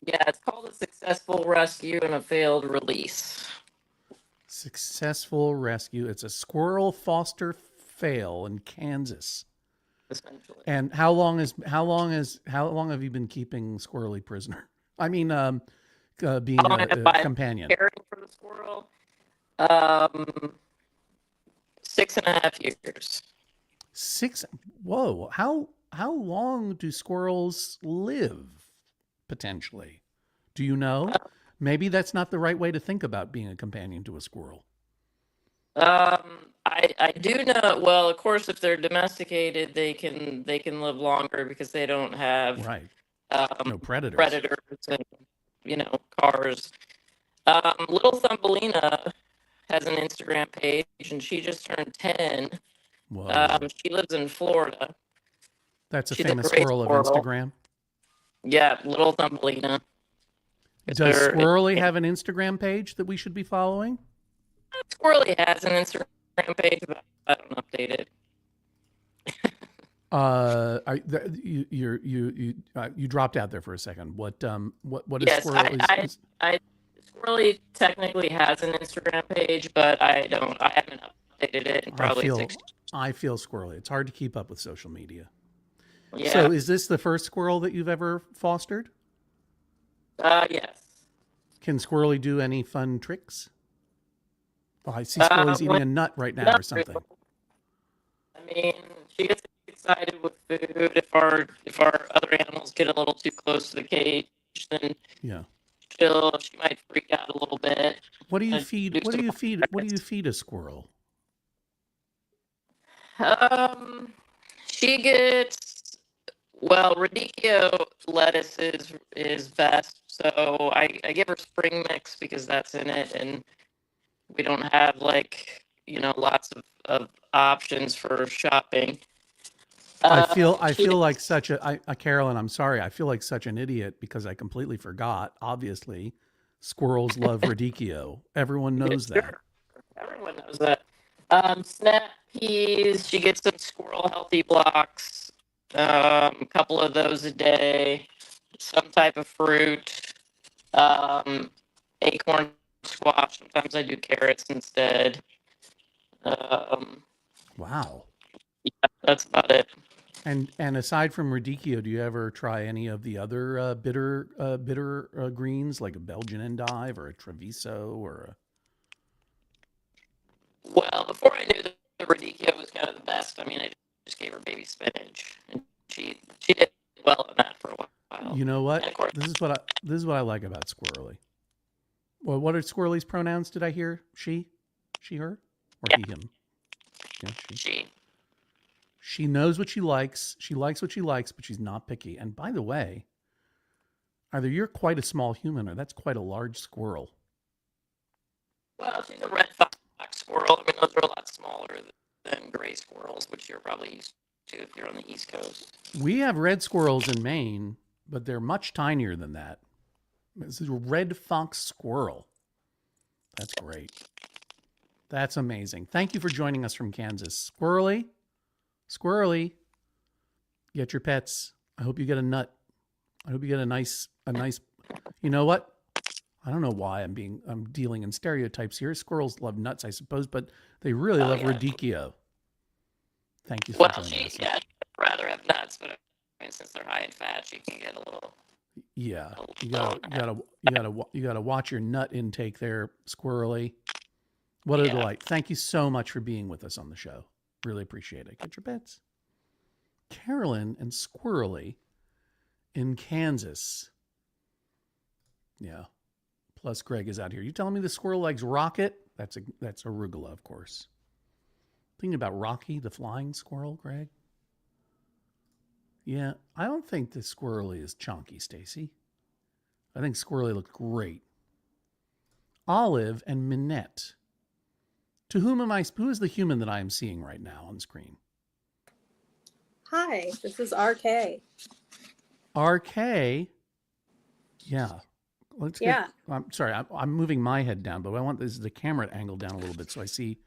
Yeah, it's called a successful rescue and a failed release. Successful rescue. It's a squirrel foster fail in Kansas. Essentially. And how long have you been keeping Squirrely prisoner? I mean, being a companion. Caring for the squirrel. 6.5 years. Whoa. How long do squirrels live, potentially? Do you know? Maybe that's not the right way to think about being a companion to a squirrel. I do know. Well, of course, if they're domesticated, they can live longer because they don't have no predators. Predators and cars. Little Thumbelina has an Instagram page, and she just turned 10. Whoa. She lives in Florida. That's She's famous squirrel of Instagram. Yeah, Little Thumbelina. Does Squirrely have an Instagram page that we should be following? Squirrely has an Instagram page, but I don't update it. You dropped out there for a second. What is yes, Squirrely? Squirrely technically has an Instagram page, but I haven't updated it in probably 6 years. I feel Squirrely. It's hard to keep up with social media. Yeah. So is this the first squirrel that you've ever fostered? Yes. Can Squirrely do any fun tricks? Oh, I see Squirrely's eating a nut right now or something. mean, she gets excited with food. If our other animals get a little too close to the cage, then Yeah. she might freak out a little bit. What do you And feed? do What do some you feed? What do you feed a squirrel? She gets, well, radicchio lettuce is best. So I give her spring mix because that's in it, and we don't have like, lots of options for shopping. I feel She like such a Carolyn, I'm sorry. I feel like such an idiot because I completely forgot. Obviously, squirrels love radicchio. Everyone knows that. Sure. Everyone knows that. Snap peas. She gets some squirrel healthy blocks. A couple of those a day. Some type of fruit. Acorn squash. Sometimes I do carrots instead. Wow. Yeah, that's about it. And aside from radicchio, do you ever try any of the other bitter greens like a Belgian endive or a Treviso or a... Well, before I knew that the radicchio was kind of the best, I mean, I just gave her baby spinach, and she did well on that for a while. You know what? And of course, This is what I like about Squirrely. Well, what are Squirrely's pronouns? Did I hear? She, her, or he, him? Yeah, she. She knows what she likes. She likes what she likes, but she's not picky. And by the way, either you're quite a small human or that's quite a large squirrel. Well, she's a red fox squirrel. I mean, those are a lot smaller than gray squirrels, which you're probably used to if you're on the East Coast. We have red squirrels in Maine, but they're much tinier than that. This is a red fox squirrel. That's great. That's amazing. Thank you for joining us from Kansas. Squirrely, get your pets. I hope you get a nut. I hope you get a nice, you know what? I don't know why I'm dealing in stereotypes here. Squirrels love nuts, I suppose, but they really love radicchio. Thank you for joining us. Yeah, I'd rather have nuts, but I mean, since they're high in fat, she can get a little. Yeah, you gotta watch your nut intake there, Squirrely. What a delight! Thank you so much for being with us on the show. Really appreciate it. Get your pets. Carolyn and Squirrely in Kansas. Yeah. Plus Greg is out here. You telling me the squirrel likes Rocket? That's arugula, of course. Thinking about Rocky, the flying squirrel, Greg? Yeah, I don't think this Squirrely is chunky, Stacy. I think Squirrely looked great. Olive and Minette. To whom am I? Who is the human that I am seeing right now on screen? Hi, this is RK. RK? Yeah. Let's get, I'm sorry, I'm moving my head down, but I want the camera angle down a little bit so I see,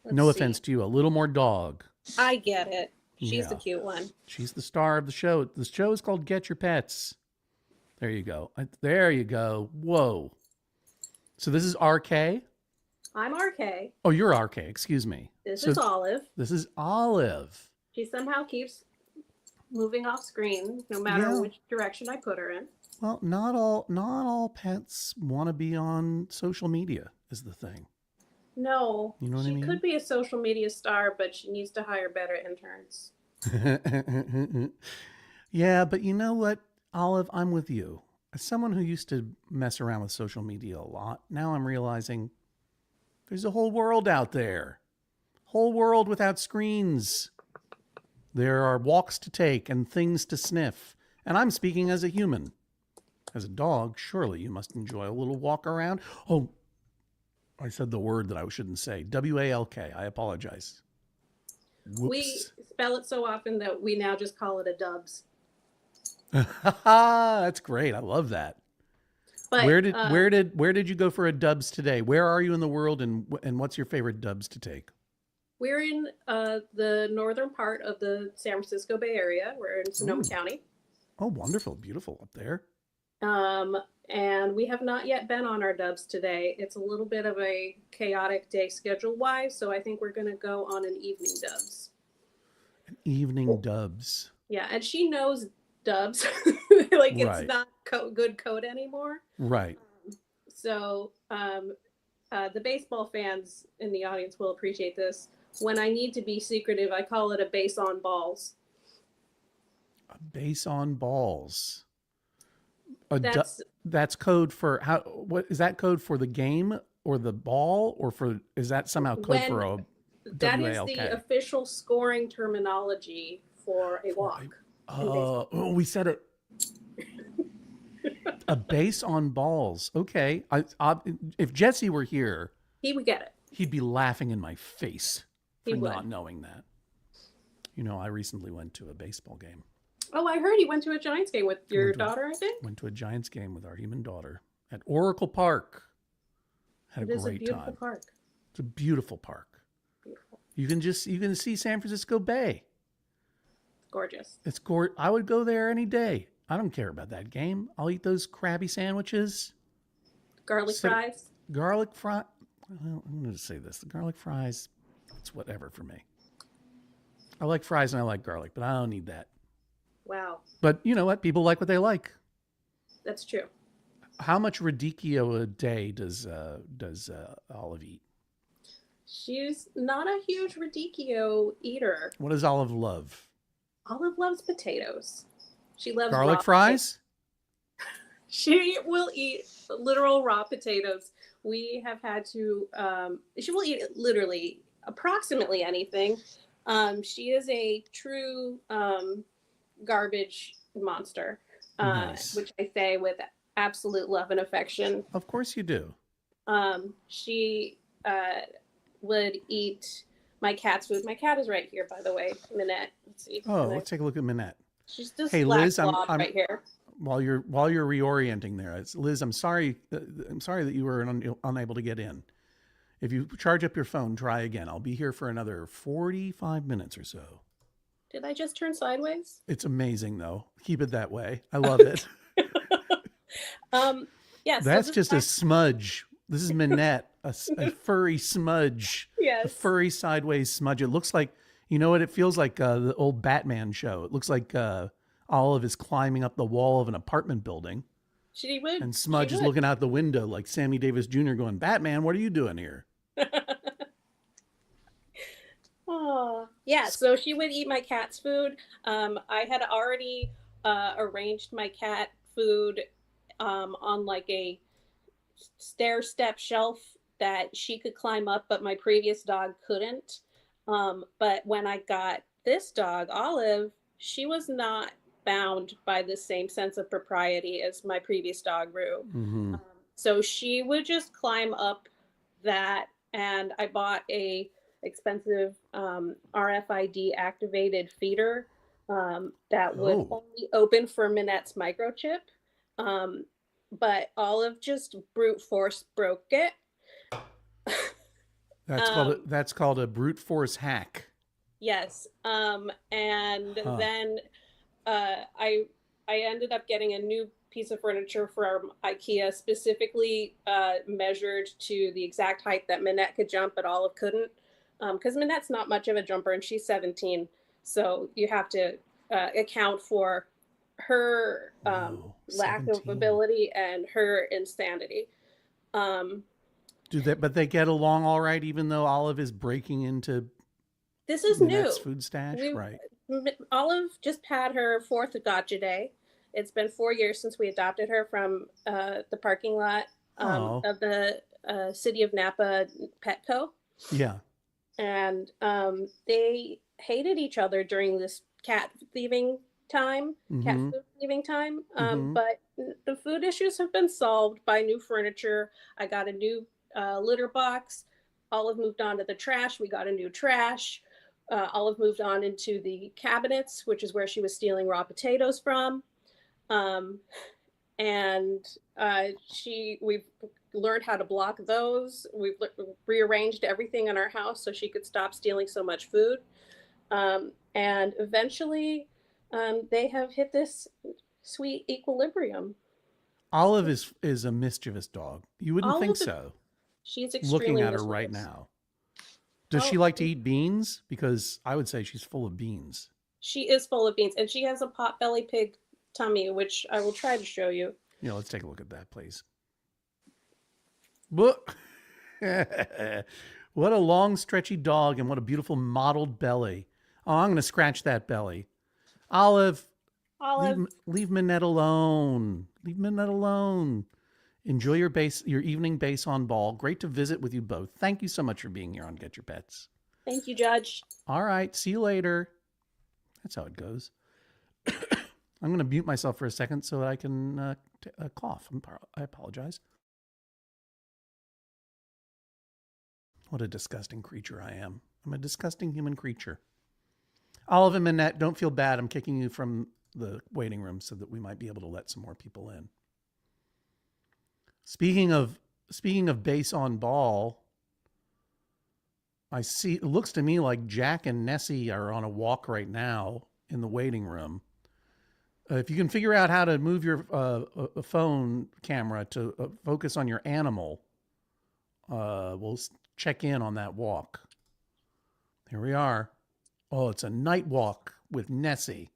no offense to you, a little more dog. I get it. She's the cute one. She's the star of the show. The show is called Get Your Pets. There you go. There you go. Whoa. So this is RK? I'm RK. Oh, you're RK. Excuse me. This is Olive. This is Olive. She somehow keeps moving off screen no matter which direction I put her in. Well, not all pets want to be on social media is the thing. No, you know what I mean? She could be a social media star, but she needs to hire better interns. Yeah, but you know what, Olive, I'm with you. As someone who used to mess around with social media a lot, now I'm realizing there's a whole world out there. Whole world without screens. There are walks to take and things to sniff. And I'm speaking as a human. As a dog, surely you must enjoy a little walk around. Oh, I said the word that I shouldn't say. W-A-L-K. I apologize. Whoops. We spell it so often that we now just call it a Dubs. That's great. I love that. But, where did you go for a Dubs today? Where are you in the world, and what's your favorite Dubs to take? We're in the northern part of the San Francisco Bay Area. We're in Sonoma County. Oh, wonderful. Beautiful up there. And we have not yet been on our Dubs today. It's a little bit of a chaotic day schedule-wise, so I think we're going to go on an evening Dubs. An evening Dubs. Yeah, and she knows Dubs. Like, it's not good code anymore. Right. So the baseball fans in the audience will appreciate this. When I need to be secretive, I call it a base on balls. A base on balls. That's code for how? What is that code for the game or the ball or for? Is that somehow code for a that is WALK? the official scoring terminology for a walk. Oh, we said it. A base on balls. Okay. If Jesse were here, he would get it. He'd be laughing in my face for He would. not knowing that. You know, I recently went to a baseball game. Oh, I heard you went to a Giants game with your daughter, I think? Went to a Giants game with our human daughter at Oracle Park. Had a great time. It is a beautiful park. It's a beautiful park. Beautiful. You can see San Francisco Bay. Gorgeous. It's gorgeous. I would go there any day. I don't care about that game. I'll eat those crabby sandwiches. Garlic fries. Garlic fry. Well, I'm going to say this. The garlic fries, it's whatever for me. I like fries and I like garlic, but I don't need that. Wow. But you know what? People like what they like. That's true. How much radicchio a day does Olive eat? She's not a huge radicchio eater. What does Olive love? Olive loves potatoes. She loves garlic fries. She will eat literal raw potatoes. We have had to. She will eat literally approximately anything. She is a true garbage monster, nice. Which I say with absolute love and affection. Of course you do. She would eat my cat's food. My cat is right here, by the way, Minette. Let's see. Oh, let's take a look at Minette. She's just hey, Liz, I'm right here. While you're reorienting there, Liz, I'm sorry that you were unable to get in. If you charge up your phone, try again. I'll be here for another 45 minutes or so. Did I just turn sideways? It's amazing, though. Keep it that way. I love it. Yeah. That's just a smudge. This is Minette, a furry smudge. Yes. A furry sideways smudge. It looks like, you know what? It feels like the old Batman show. It looks like Olive is climbing up the wall of an apartment building. She would. And Smudge is looking out the window like Sammy Davis Jr. going, Batman, what are you doing here? Oh, yeah. So she would eat my cat's food. I had already arranged my cat food on like a stair step shelf that she could climb up, but my previous dog couldn't. But when I got this dog, Olive, she was not bound by the same sense of propriety as my previous dog, Rue. Mm-hmm. So she would just climb up that, and I bought a expensive RFID activated feeder that would only open for Minette's microchip. But Olive just brute force broke it. That's called a brute force hack. Yes. Then I ended up getting a new piece of furniture from IKEA, specifically measured to the exact height that Minette could jump, but Olive couldn't. Because Minette's not much of a jumper, and she's 17. So you have to account for her lack of ability and her insanity. But they get along all right, even though Olive is breaking into this is Minette's new food stash, right? Olive just had her 4th gotcha day. It's been 4 years since we adopted her from the parking lot of the City of Napa Petco. Yeah. And they hated each other during this cat thieving time, cat food thieving time. But the food issues have been solved by new furniture. I got a new litter box. Olive moved on to the trash. We got a new trash. Olive moved on into the cabinets, which is where she was stealing raw potatoes from. We've learned how to block those. We've rearranged everything in our house so she could stop stealing so much food. And eventually they have hit this sweet equilibrium. Olive is a mischievous dog. You wouldn't think so. She's extremely looking at her mischievous. right now. Does she like to eat beans? Because I would say she's full of beans. She is full of beans, and she has a pot-belly pig tummy, which I will try to show you. Yeah, let's take a look at that, please. What a long, stretchy dog, and what a beautiful mottled belly. Oh, I'm going to scratch that belly. Olive, leave Minette alone. Leave Minette alone. Enjoy your evening base on ball. Great to visit with you both. Thank you so much for being here on Get Your Pets. Thank you, Judge. All right. See you later. That's how it goes. I'm going to mute myself for a second so that I can cough. I apologize. What a disgusting creature I am. I'm a disgusting human creature. Olive and Minette, don't feel bad. I'm kicking you from the waiting room so that we might be able to let some more people in. Speaking of base on ball, I see, it looks to me like Jack and Nessie are on a walk right now in the waiting room. If you can figure out how to move your phone camera to focus on your animal, we'll check in on that walk. Here we are. Oh, it's a night walk with Nessie.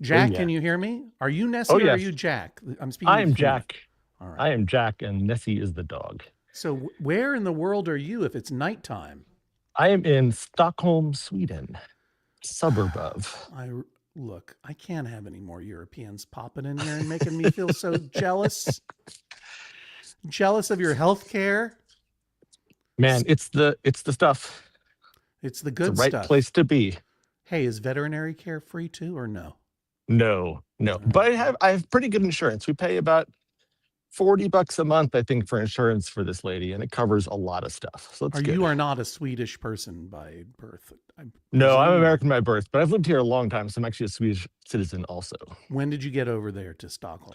Jack, Can you hear me? Are you Nessie or are you Jack? I'm speaking. I am Jack. All right. I am Jack, and Nessie is the dog. So where in the world are you if it's nighttime? I am in Stockholm, Sweden, suburb of. Look, I can't have any more Europeans popping in here and making me feel so jealous. Jealous of your health care. Man, it's the stuff. It's the good it's the right stuff. Place to be. Hey, is veterinary care free too or no? No. But I have pretty good insurance. We pay about $40 a month, I think, for insurance for this lady, and it covers a lot of stuff. So it's good. You are not a Swedish person by birth. No, I'm American by birth, but I've lived here a long time, so I'm actually a Swedish citizen also. When did you get over there to Stockholm?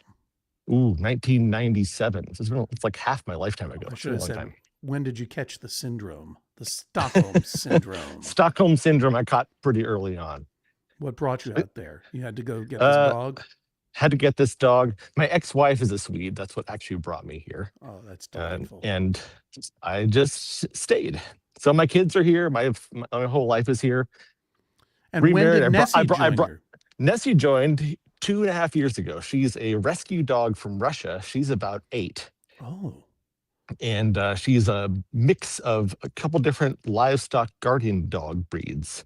Ooh, 1997. It's like half my lifetime ago. I should have said, when did you catch the syndrome? The Stockholm syndrome. Stockholm syndrome I caught pretty early on. What brought you out there? You had to go get this dog? Had to get this dog. My ex-wife is a Swede. That's what actually brought me here. Oh, that's delightful. And I just stayed. So my kids are here. My whole life is here. And remarried. When did Nessie join? Nessie joined 2.5 years ago. She's a rescue dog from Russia. She's about 8. Oh. And she's a mix of a couple different livestock guardian dog breeds.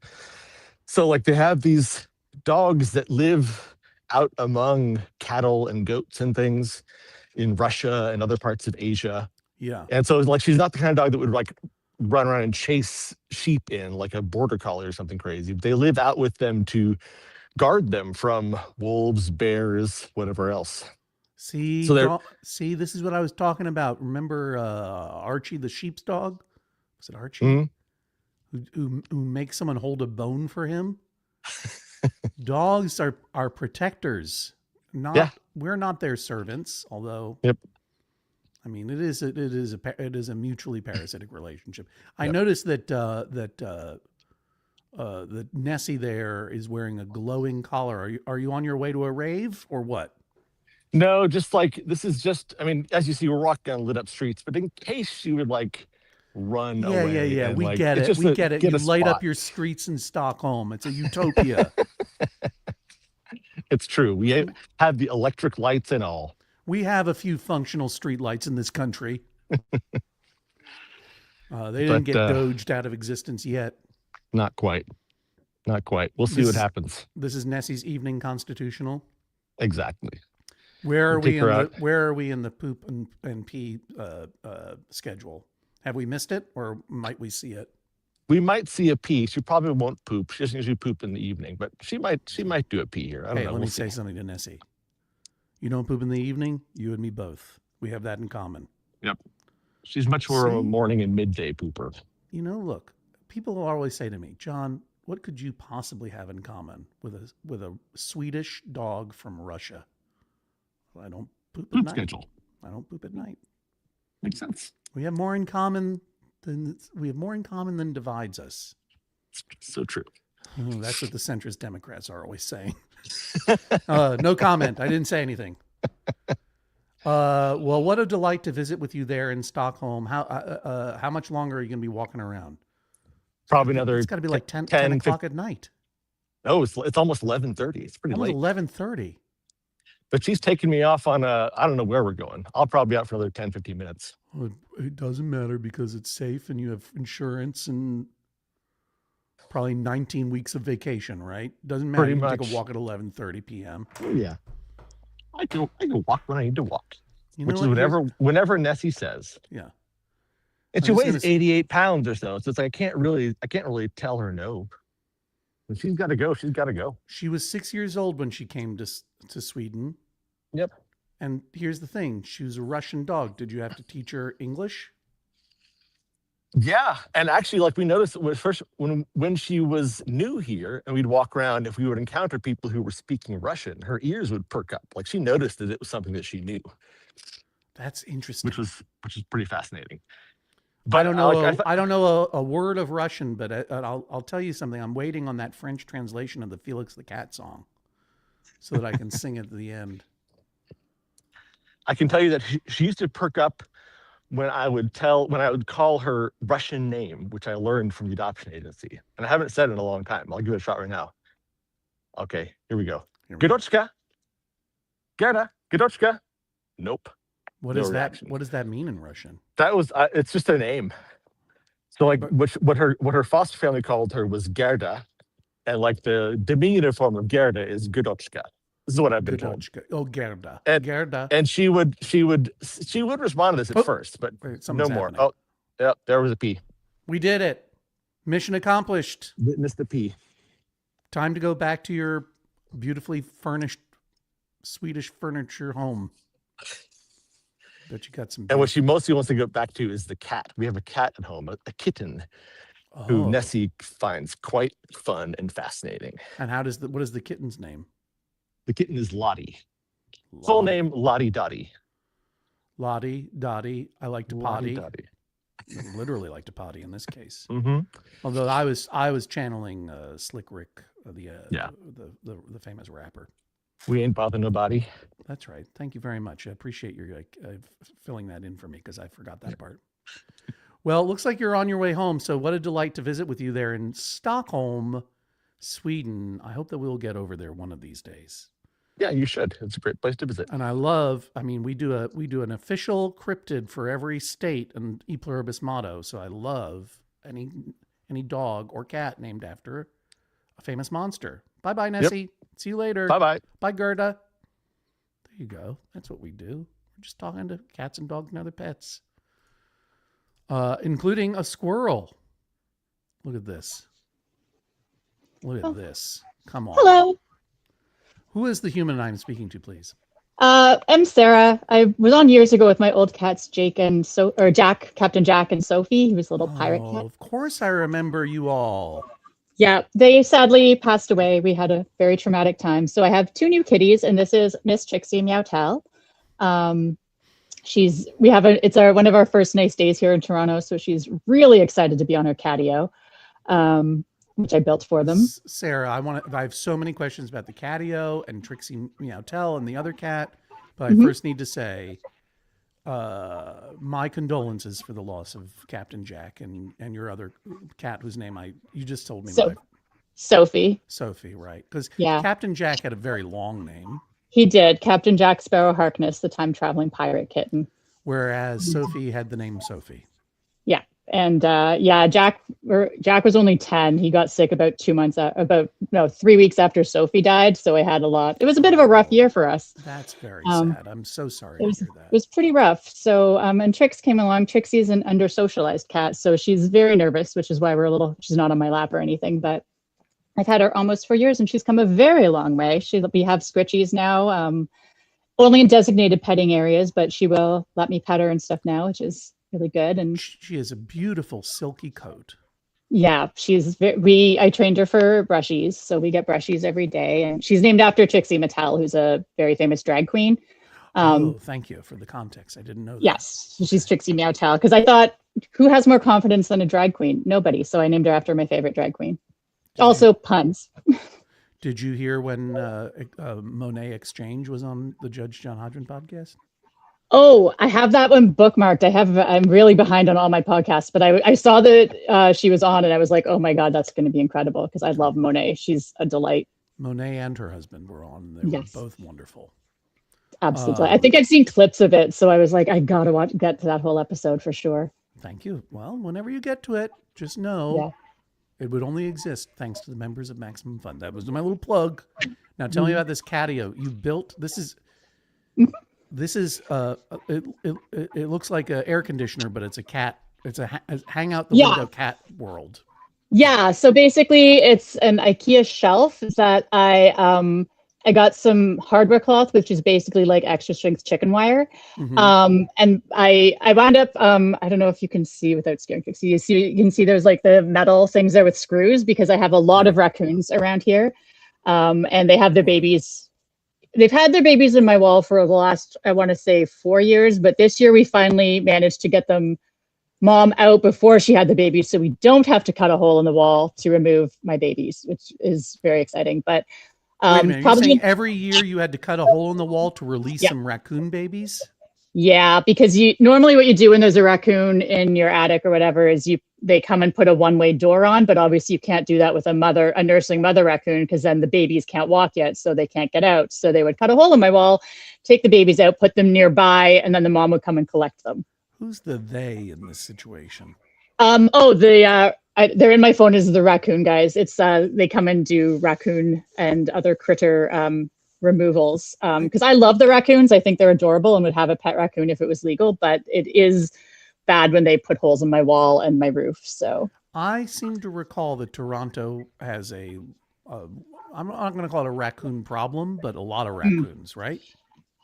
So like they have these dogs that live out among cattle and goats and things in Russia and other parts of Asia. Yeah. And so like she's not the kind of dog that would like run around and chase sheep in like a border collie or something crazy. They live out with them to guard them from wolves, bears, whatever else. See, this is what I was talking about. Remember Archie the sheep's dog? Was it Archie? Mm-hmm. Who makes someone hold a bone for him? Dogs are protectors. We're not their servants, although I mean it is a mutually parasitic relationship. I noticed that Nessie there is wearing a glowing collar. Are you on your way to a rave or what? No, just like this is just. I mean, as you see, we're walking on lit up streets, but in case she would like run away. Yeah. And, we like, get it. We get it. You light up your streets in Stockholm. It's a utopia. It's true. We have the electric lights and all. We have a few functional street lights in this country. They didn't get doged out of existence yet. Not quite. We'll see what happens. This is Nessie's evening constitutional. Exactly. Where are we in the poop and pee schedule? Have we missed it, or might we see it? We might see a pee. She probably won't poop. She doesn't usually poop in the evening, but she might do a pee here. I don't know. Let me say something to Nessie. You don't poop in the evening? You and me both. We have that in common. Yep. She's much more of a morning and midday pooper. You know, look, people always say to me, John, what could you possibly have in common with a Swedish dog from Russia? I don't poop at night. Schedule. I don't poop at night. Makes sense. We have more in common than divides us. So true. Oh, that's what the centrist Democrats are always saying. No comment. I didn't say anything. Well, what a delight to visit with you there in Stockholm. How much longer are you going to be walking around? Probably another. It's got to be like 10 o'clock at night. Oh, it's almost 11:30. It's pretty late. Almost 11:30. But she's taking me off on I don't know where we're going. I'll probably be out for another 10, 15 minutes. Well, it doesn't matter because it's safe and you have insurance and probably 19 weeks of vacation, right? Doesn't matter. Pretty You can take much. a walk at 11:30 p.m. Yeah. I can walk when I need to walk. You know Which is whenever Nessie says. Yeah. And she weighs 88 pounds or so. So it's like I can't really tell her no. When she's got to go, she's got to go. She was 6 years old when she came to Sweden. Yep. And here's the thing. She was a Russian dog. Did you have to teach her English? Yeah. And actually, like we noticed when she was new here and we'd walk around, if we would encounter people who were speaking Russian, her ears would perk up. Like she noticed that it was something that she knew. That's interesting. Which was pretty fascinating. But I don't know. I don't know a word of Russian, but I'll tell you something. I'm waiting on that French translation of the Felix the Cat song, so that I can sing it at the end. I can tell you that she used to perk up when I would call her Russian name, which I learned from the adoption agency, and I haven't said it in a long time. I'll give it a shot right now. Okay, here we go. Gadochka, Gerda, Gadochka. Nope. What is that? What does that mean in Russian? That was it's just a name. So like what her foster family called her was Gerda, and like the diminutive form of Gerda is Gadochka. This is what I've been told. Oh, Gerda. Gerda. And she would respond to this at first, but no more. Happening. Oh, yeah, there was a P. We did it. Mission accomplished. Witness the P. Time to go back to your beautifully furnished Swedish furniture home. Bet you got some. And what she mostly wants to go back to is the cat. We have a cat at home, a kitten, who Nessie finds quite fun and fascinating. And what is the kitten's name? The kitten is Lottie. Full name Lottie Dottie. Lottie Dottie. I like to potty. Dottie. I literally like to potty in this case. Mm-hmm. Although I was channeling Slick Rick, the famous rapper. We ain't bother nobody. That's right. Thank you very much. I appreciate your filling that in for me because I forgot that part. Well, it looks like you're on your way home. So what a delight to visit with you there in Stockholm, Sweden. I hope that we'll get over there one of these days. Yeah, you should. It's a great place to visit. And we do an official cryptid for every state and E pluribus motto. So I love any dog or cat named after a famous monster. Bye-bye, Nessie. Yep. See you later. Bye-bye. Bye, Gerda. There you go. That's what we do. We're just talking to cats and dogs and other pets, including a squirrel. Look at this. Look at this. Come on. Hello. Who is the human I'm speaking to, please? I'm Sarah. I was on years ago with my old cats, Captain Jack and Sophie. He was a little pirate cat. Of course I remember you all. Yeah, they sadly passed away. We had a very traumatic time. So I have two new kitties, and this is Miss Trixie Meowtel. It's one of our first nice days here in Toronto, so she's really excited to be on her catio, which I built for them. Sarah, I have so many questions about the catio and Trixie Meowtel and the other cat, but I first need to say my condolences for the loss of Captain Jack and your other cat whose name you just told me. Sophie. Sophie, right? Because Captain Jack had a very long name. He did. Captain Jack Sparrow Harkness, the time-traveling pirate kitten. Whereas Sophie had the name Sophie. Yeah. And Jack was only 10. He got sick about 3 weeks after Sophie died. So it was a bit of a rough year for us. That's very sad. I'm so sorry to hear that. It was pretty rough. So, and Trix came along. Trixie's an under-socialized cat. So she's very nervous, which is why she's not on my lap or anything. But I've had her almost 4 years and she's come a very long way. We have scritchies now, only in designated petting areas, but she will let me pet her and stuff now, which is really good. And she has a beautiful silky coat. Yeah, I trained her for brushies, so we get brushies every day, and she's named after Trixie Mattel, who's a very famous drag queen. Thank you for the context. I didn't know that. Yes, she's Trixie Meowtel, because I thought, who has more confidence than a drag queen? Nobody. So I named her after my favorite drag queen. Also puns. Did you hear when Monet Exchange was on the Judge John Hodgman podcast? Oh, I have that one bookmarked. I'm really behind on all my podcasts, but I saw that she was on and I was like, oh my God, that's going to be incredible because I love Monet. She's a delight. Monet and her husband were on. They were both wonderful. Absolutely. I think I've seen clips of it, so I was like, I gotta get to that whole episode for sure. Thank you. Well, whenever you get to it, just know it would only exist thanks to the members of Maximum Fun. That was my little plug. Now tell me about this catio you built. This is it looks like an air conditioner, but it's a cat. It's a hang out the window cat world. Yeah. So basically, it's an IKEA shelf that I got some hardware cloth, which is basically like extra strength chicken wire. And I wound up, I don't know if you can see without scaring Trixie, you can see there's like the metal things there with screws, because I have a lot of raccoons around here. And they have their babies. They've had their babies in my wall for the last, I want to say 4 years, but this year we finally managed to get mom out before she had the baby, so we don't have to cut a hole in the wall to remove my babies, which is very exciting. But wait a minute, you're saying every year you had to cut a hole in the wall to release some raccoon babies? Yeah, because normally what you do when there's a raccoon in your attic or whatever is they come and put a one-way door on, but obviously you can't do that with a nursing mother raccoon, because then the babies can't walk yet, so they can't get out. So they would cut a hole in my wall, take the babies out, put them nearby, and then the mom would come and collect them. Who's the they in this situation? They're in my phone as the raccoon guys. It's they come and do raccoon and other critter removals, because I love the raccoons. I think they're adorable and would have a pet raccoon if it was legal, but it is bad when they put holes in my wall and my roof. So I seem to recall that Toronto has I'm not going to call it a raccoon problem, but a lot of raccoons, right?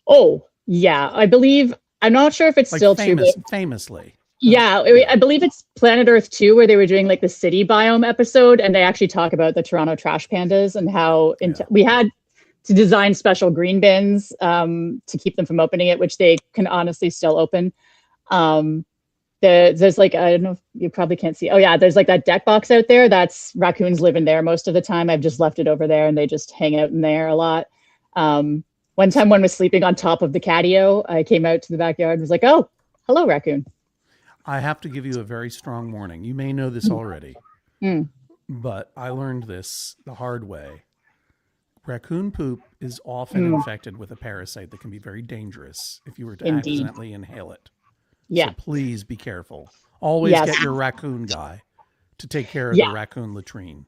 Oh yeah, I believe. I'm not sure if it's still true. But famously. Yeah, I believe it's Planet Earth 2, where they were doing like the city biome episode, and they actually talk about the Toronto trash pandas and how we had to design special green bins to keep them from opening it, which they can honestly still open. There's like, I don't know if you probably can't see. Oh yeah, there's like that deck box out there. That's raccoons live in there most of the time. I've just left it over there and they just hang out in there a lot. One time one was sleeping on top of the catio. I came out to the backyard and was like, oh, hello, raccoon. I have to give you a very strong warning. You may know this already, but I learned this the hard way. Raccoon poop is often infected with a parasite that can be very dangerous if you were to accidentally inhale it. Yeah. So please be careful. Always get your raccoon guy to take care of the raccoon latrine.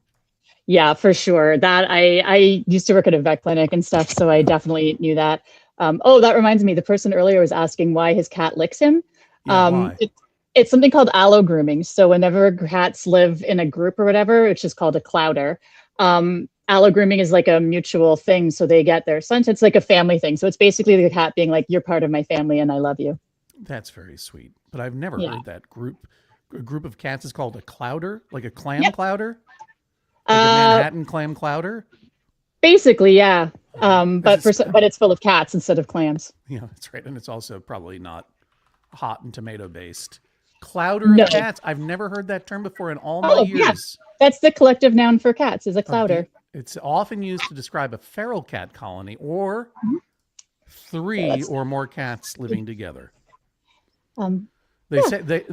Yeah, for sure. That I used to work at a vet clinic and stuff, so I definitely knew that. That reminds me, the person earlier was asking why his cat licks him. Why? It's something called allo grooming. So whenever cats live in a group or whatever, which is called a clouder, allo grooming is like a mutual thing. So they get their sense. It's like a family thing. So it's basically the cat being like, you're part of my family and I love you. That's very sweet. But I've never heard that a group of cats is called a clouder, like a clam clouder? Like a Manhattan clam clouder? Basically, yeah. But it's full of cats instead of clams. Yeah, that's right. And it's also probably not hot and tomato based. Clouder of cats. I've never heard that term before in all my years. Yeah. That's the collective noun for cats, is a clouder. It's often used to describe a feral cat colony or three or more cats living together. They say that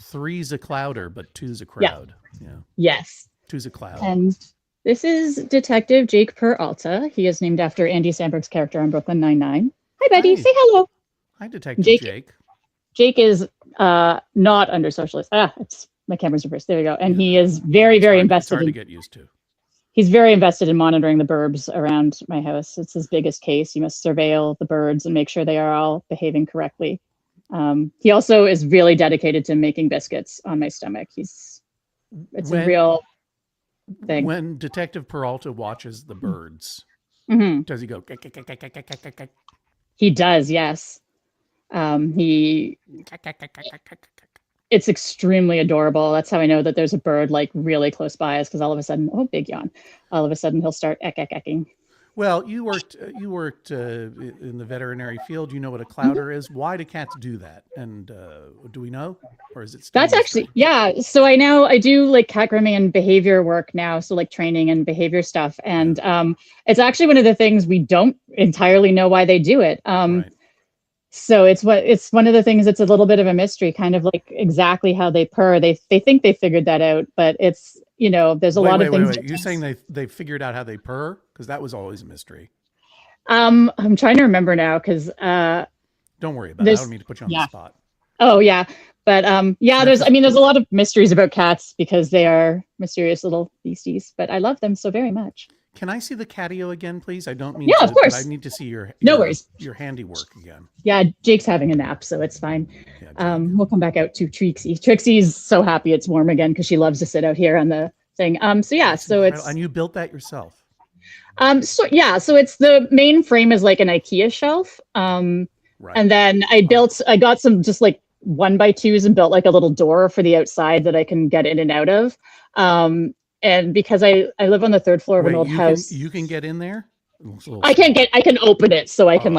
three's a clouder, but two's a crowd. Yeah. Yes. Two's a cloud. And this is Detective Jake Peralta. He is named after Andy Samberg's character on Brooklyn Nine-Nine. Hi, buddy. Say hello. Hi, Detective Jake. Jake is not under socialist. My camera's reversed. There you go. And he is very, very invested. It's hard to get used to. He's very invested in monitoring the burbs around my house. It's his biggest case. He must surveil the birds and make sure they are all behaving correctly. He also is really dedicated to making biscuits on my stomach. It's a real thing. When Detective Peralta watches the birds, does he go? He does, yes. It's extremely adorable. That's how I know that there's a bird like really close by us, because all of a sudden, big yawn. All of a sudden he'll start ecking. Well, you worked in the veterinary field. You know what a clouder is. Why do cats do that? And do we know, or is it still That's actually So I do like cat grooming and behavior work now. So like training and behavior stuff. And it's actually one of the things we don't entirely know why they do it. Right. So it's one of the things that's a little bit of a mystery, kind of like exactly how they purr. They think they figured that out, but it's, there's a lot of things. You're saying they figured out how they purr? Because that was always a mystery. I'm trying to remember now because Don't worry about it. I don't mean to put you on the spot. Oh yeah. But there's a lot of mysteries about cats because they are mysterious little beasties, but I love them so very much. Can I see the catio again, please? I don't mean of course. But I need to see your worries. Your handiwork again. Yeah, Jake's having a nap, so it's fine. Yeah, we'll come back out to Trixie. Trixie's so happy it's warm again because she loves to sit out here on the thing. So it's and you built that yourself. So it's the main frame is like an IKEA shelf. Right. And then I got some just like 1x2s and built like a little door for the outside that I can get in and out of. And because I live on the third floor of an old house. You can get in there? I can open it so I can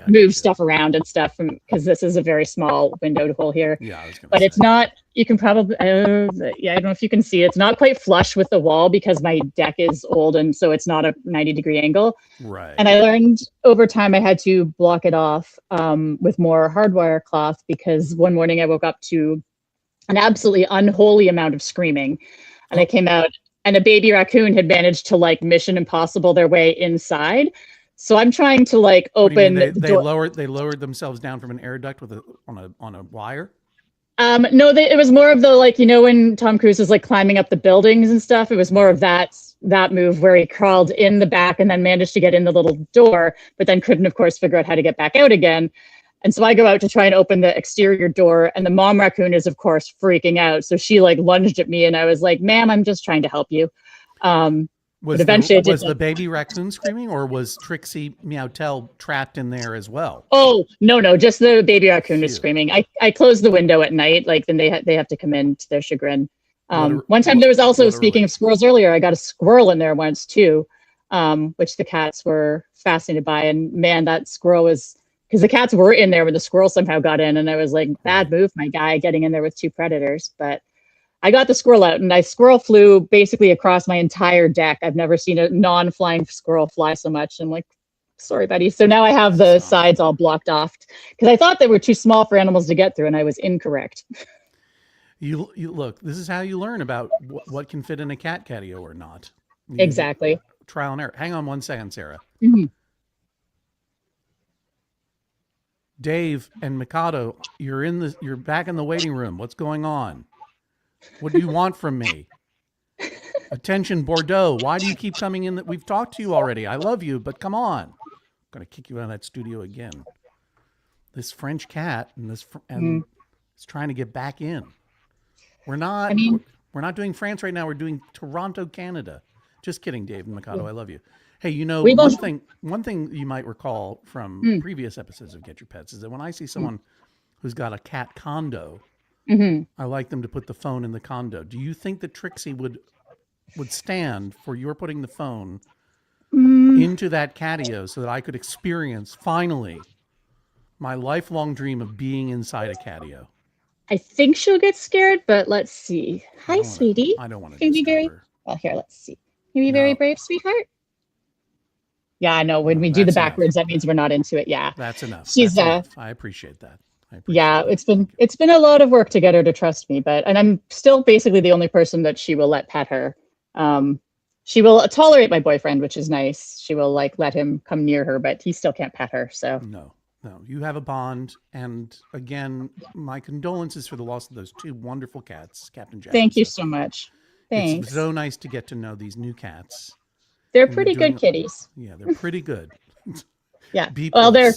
move stuff around and stuff because this is a very small windowed hole here. Yeah, I was gonna but say. It's not, you can probably, I don't know if you can see, it's not quite flush with the wall because my deck is old and so it's not a 90-degree angle. Right. And I learned over time I had to block it off with more hardwire cloth because one morning I woke up to an absolutely unholy amount of screaming and I came out and a baby raccoon had managed to Mission Impossible their way inside. So I'm trying to open. They lowered themselves down from an air duct on a wire. No, it was more of the when Tom Cruise is climbing up the buildings and stuff. It was more of that move where he crawled in the back and then managed to get in the little door, but then couldn't, of course, figure out how to get back out again. And so I go out to try and open the exterior door, and the mom raccoon is, of course, freaking out. So she lunged at me, and I was like, "Ma'am, I'm just trying to help you." Was the baby raccoon screaming, or was Trixie Meowtel trapped in there as well? Oh no, just the baby raccoon is screaming. I closed the window at night, then they have to come in to their chagrin. One time there was also, speaking of squirrels earlier, I got a squirrel in there once too, which the cats were fascinated by, and man, that squirrel was. Because the cats were in there when the squirrel somehow got in, and I was like, bad move, my guy, getting in there with two predators. But I got the squirrel out, and squirrel flew basically across my entire deck. I've never seen a non-flying squirrel fly so much. I'm like, sorry, buddy. So now I have the sides all blocked off because I thought they were too small for animals to get through, and I was incorrect. You look. This is how you learn about what can fit in a cat catio or not. Exactly. Trial and error. Hang on 1 second, Sarah. Mm-hmm. Dave and Mikado, you're back in the waiting room. What's going on? What do you want from me? Attention, Bordeaux. Why do you keep coming in? We've talked to you already. I love you, but come on. I'm going to kick you out of that studio again. This French cat is trying to get back in. We're not doing France right now. We're doing Toronto, Canada. Just kidding, Dave and Mikado. I love you. Hey, one thing you might recall from previous episodes of Get Your Pets is that when I see someone who's got a cat condo, I like them to put the phone in the condo. Do you think that Trixie would stand for your putting the phone into that catio so that I could experience finally my lifelong dream of being inside a catio? I think she'll get scared, but let's see. Hi, sweetie. I don't want to Can you be very well? Here, let's see. Can you be very brave, sweetheart? Yeah, I know. When we do the backwards, that means we're not into it. Yeah, that's enough. She's enough. I appreciate that. It's been a lot of work to get her to trust me, and I'm still basically the only person that she will let pet her. She will tolerate my boyfriend, which is nice. She will let him come near her, but he still can't pet her. So no, you have a bond. And again, my condolences for the loss of those two wonderful cats, Captain Jack. Thank you so much. Thanks. It's so nice to get to know these new cats. They're pretty good kitties. Yeah, they're pretty good. Yeah. Well, they're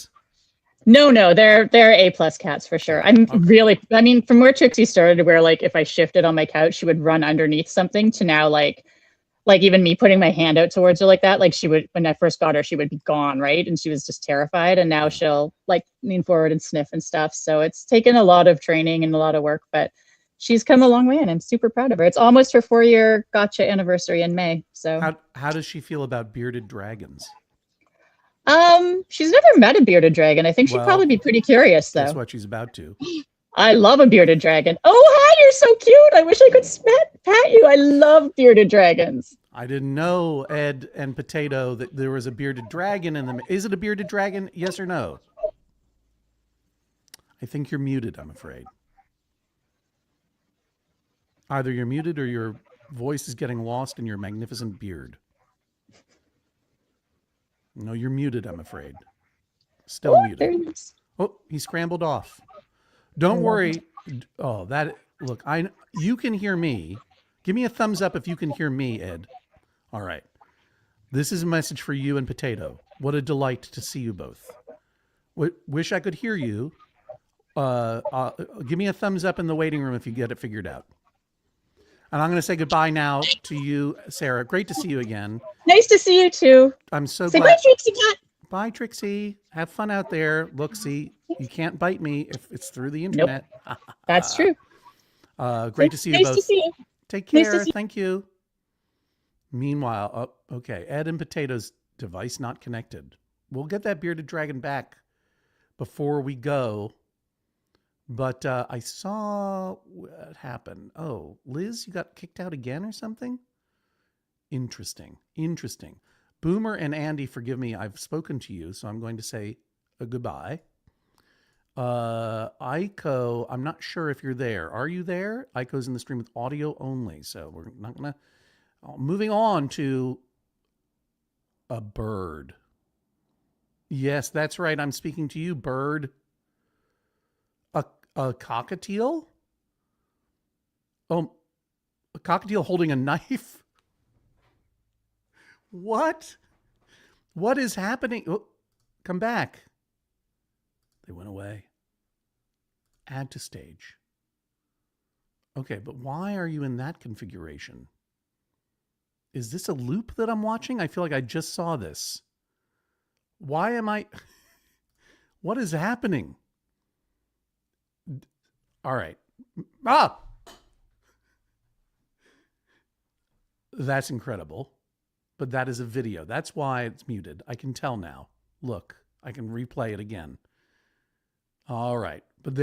A+ cats for sure. From where Trixie started, where if I shifted on my couch, she would run underneath something to now even me putting my hand out towards her like that, she would, when I first got her, she would be gone, right? And she was just terrified. And now she'll lean forward and sniff and stuff. So it's taken a lot of training and a lot of work, but she's come a long way, and I'm super proud of her. It's almost her 4-year gotcha anniversary in May. So how does she feel about bearded dragons? She's never met a bearded dragon. I think she'd probably be pretty curious, though. That's what she's about to. I love a bearded dragon. Oh, hi, you're so cute. I wish I could pat you. I love bearded dragons. I didn't know, Ed and Potato, that there was a bearded dragon in them. Is it a bearded dragon? Yes or no? I think you're muted, I'm afraid. Either you're muted or your voice is getting lost in your magnificent beard. No, you're muted, I'm afraid. Still There muted. he is. Oh, he scrambled off. Don't worry. Oh, look, you can hear me. Give me a thumbs up if you can hear me, Ed. All right. This is a message for you and Potato. What a delight to see you both. Wish I could hear you. Give me a thumbs up in the waiting room if you get it figured out. And I'm going to say goodbye now to you, Sarah. Great to see you again. Nice to see you too. I'm so Say glad. bye, Trixie Cat. Bye, Trixie. Have fun out there. Look, see, you can't bite me if it's through the internet. Nope. That's true. Great to see you nice both. To see you. Take Nice to care. see you. Thank you. Meanwhile, okay, Ed and Potato's device not connected. We'll get that bearded dragon back before we go. But I saw what happened. Oh, Liz, you got kicked out again or something? Interesting. Boomer and Andy, forgive me. I've spoken to you, so I'm going to say a goodbye. Aiko, I'm not sure if you're there. Are you there? Aiko's in the stream with audio only, so we're not going to... Moving on to a bird. Yes, that's right. I'm speaking to you, bird. A cockatiel? Oh, a cockatiel holding a knife? What? What is happening? Oh, come back. They went away. Add to stage. Okay, but why are you in that configuration? Is this a loop that I'm watching? I feel like I just saw this. Why am I... What is happening? All right. Ah! That's incredible. But that is a video. That's why it's muted. I can tell now. Look, I can replay it again. All right. But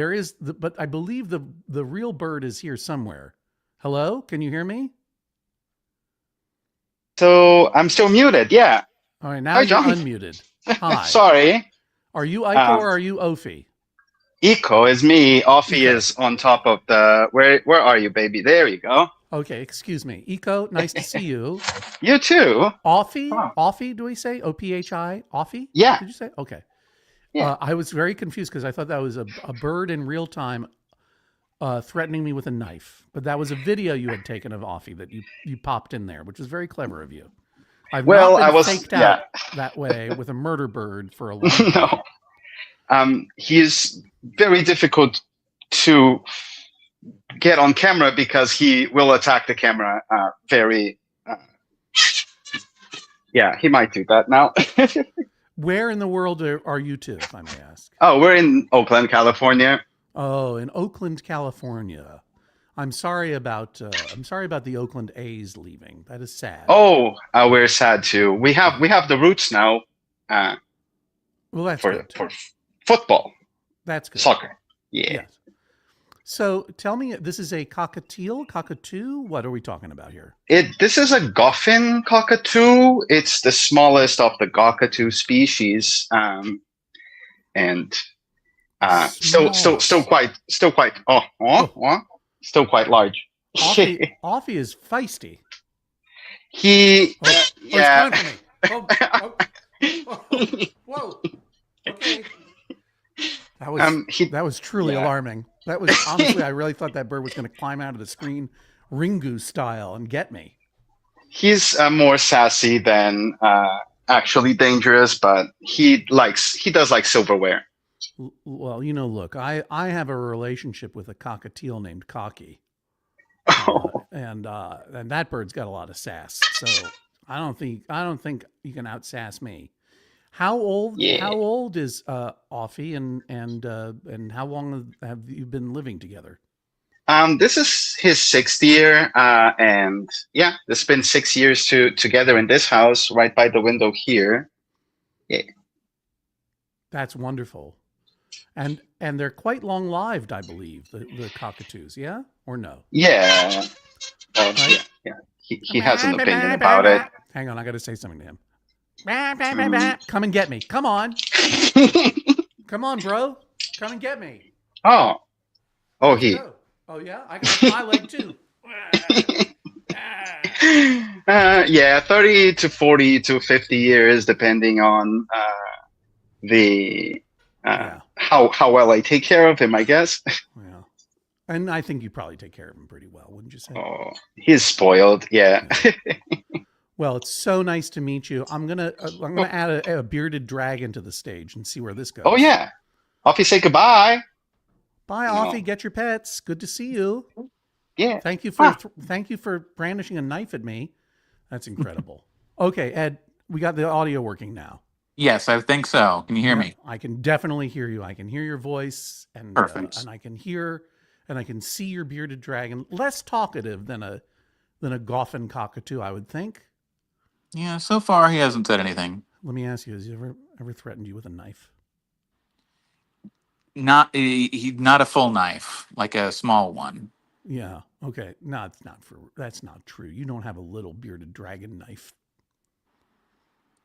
but I believe the real bird is here somewhere. Hello? Can you hear me? So I'm still muted. Yeah. All right. Now Hi, you're John. unmuted. Hi. Sorry. Are you Aiko or are you Ophi? Eco is me. Offie Eco. is on top of the. Where are you, baby? There you go. Okay, excuse me. Eco, nice to see you. You too. Offie? Oh. Offie, do we say? O-P-H-I? Offie? Yeah. Did you say? Okay. Yeah. I was very confused because I thought that was a bird in real time threatening me with a knife. But that was a video you had taken of Offie that you popped in there, which was very clever of you. I've not been faked out that way with a murder bird for a long time. No. He is very difficult to get on camera because he will attack the camera very... yeah, he might do that now. Where in the world are you two, if I may ask? Oh, we're in Oakland, California. Oh, in Oakland, California. I'm sorry about the Oakland A's leaving. That is sad. Oh, we're sad too. We have the roots now. Well, that's good. For football. That's good. Soccer. Yeah. Yes. So tell me, this is a cockatoo? What are we talking about here? This is a Goffin cockatoo. It's the smallest of the cockatoo species, and still quite large. Offie is feisty. Yeah. He's coming for me. Whoa. Okay. That was truly alarming. That was honestly, I really thought that bird was going to climb out of the screen, Ringu style, and get me. He's more sassy than actually dangerous, but he does like silverware. Well, look, I have a relationship with a cockatiel named Cocky, and that bird's got a lot of sass. So I don't think you can outsass me. How old is Offie, and how long have you been living together? This is his 6th year, and yeah, it's been 6 years together in this house right by the window here. Yeah. That's wonderful. And they're quite long-lived, I believe, the cockatoos, yeah? Or no? Yeah. Right? Yeah. He has an opinion about it. Hang on, I got to say something to him. Come and get me. Come on. Come on, bro. Come and get me. Oh, he. Oh, yeah? I got my leg, too. Yeah, 30 to 40 to 50 years, depending on the how well I take care of him, I guess. Yeah. And I think you probably take care of him pretty well, wouldn't you say? Oh, he's spoiled. Yeah. Well, it's so nice to meet you. I'm gonna add a bearded dragon to the stage and see where this goes. Oh yeah. Offie, say goodbye. Bye, Offie. Get your pets. Good to see you. Yeah. Thank you for brandishing a knife at me. That's incredible. Okay, Ed, we got the audio working now. Yes, I think so. Can you hear me? I can definitely hear you. I can hear your voice, and Perfect. And I can hear and I can see your bearded dragon. Less talkative than a Goffin cockatoo, I would think. Yeah, so far he hasn't said anything. Let me ask you: has he ever threatened you with a knife? Not a full knife, like a small one. Yeah. Okay. No, that's not true. You don't have a little bearded dragon knife.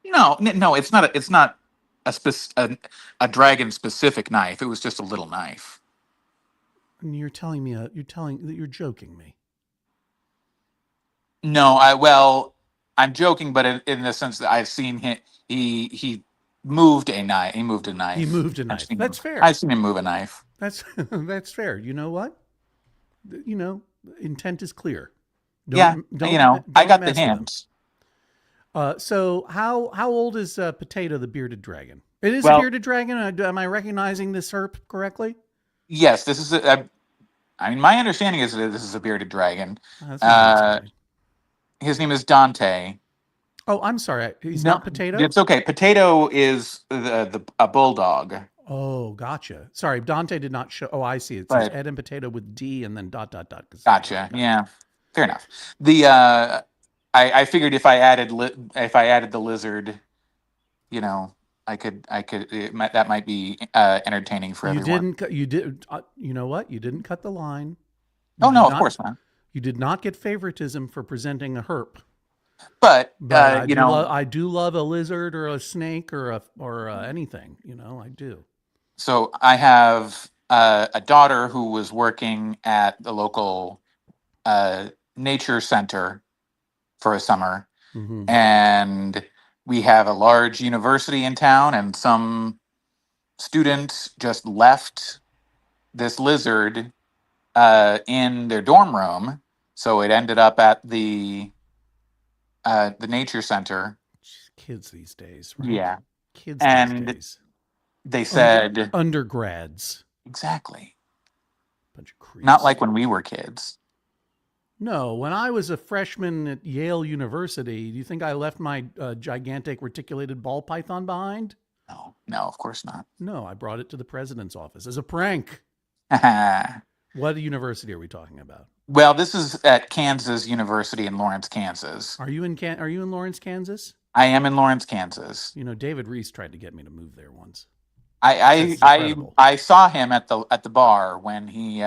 No, it's not. It's not a dragon specific knife. It was just a little knife. And you're telling that you're joking me. No, I'm joking, but in the sense that I've seen him. He moved a knife. He moved a knife. That's fair. I've seen him move a knife. That's fair. You know what? Intent is clear. I got the hint. So how old is Potato the bearded dragon? It is a bearded dragon. Am I recognizing this herp correctly? Yes, this is my understanding is that this is a bearded dragon. His name is Dante. Oh, I'm sorry. He's not Potato? It's okay. Potato is a bulldog. Oh, gotcha. Sorry, Dante did not show. Oh, I see. It says Ed and Potato with D and then ... Gotcha. Yeah, fair enough. I figured if I added the lizard, that might be entertaining for everyone. You know what? You didn't cut the line. Of course not. You did not get favoritism for presenting a herp. But I do love a lizard or a snake or anything. I do. So I have a daughter who was working at the local nature center for a summer, and we have a large university in town, and some students just left this lizard in their dorm room, so it ended up at the nature center. Kids these days, right? Yeah, kids and these days. They said undergrads. Exactly. Bunch of creeps. Not like when we were kids. No, when I was a freshman at Yale University, do you think I left my gigantic reticulated ball python behind? No, of course not. No, I brought it to the president's office as a prank. What university are we talking about? Well, this is at Kansas University in Lawrence, Kansas. Are you in Lawrence, Kansas? I am in Lawrence, Kansas. David Reese tried to get me to move there once. I saw him at the bar when he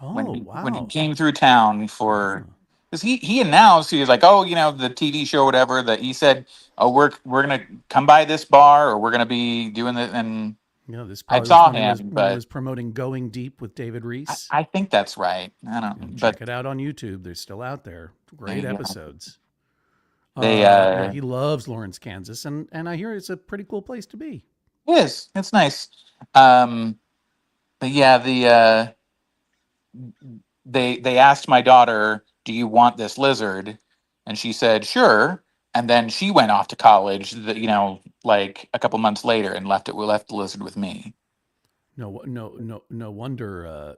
when he came through town for, because he announced, he was like, the TV show or whatever, that he said, we're gonna come by this bar, or we're gonna be doing it. And this I saw him, when he was promoting Going Deep with David Reese. I think that's right. I don't. Check it out on YouTube. They're still out there. Great episodes. He loves Lawrence, Kansas, and I hear it's a pretty cool place to be. It is. It's nice. But yeah, they asked my daughter, "Do you want this lizard?" And she said, "Sure." And then she went off to college, like a couple months later, and left the lizard with me. No wonder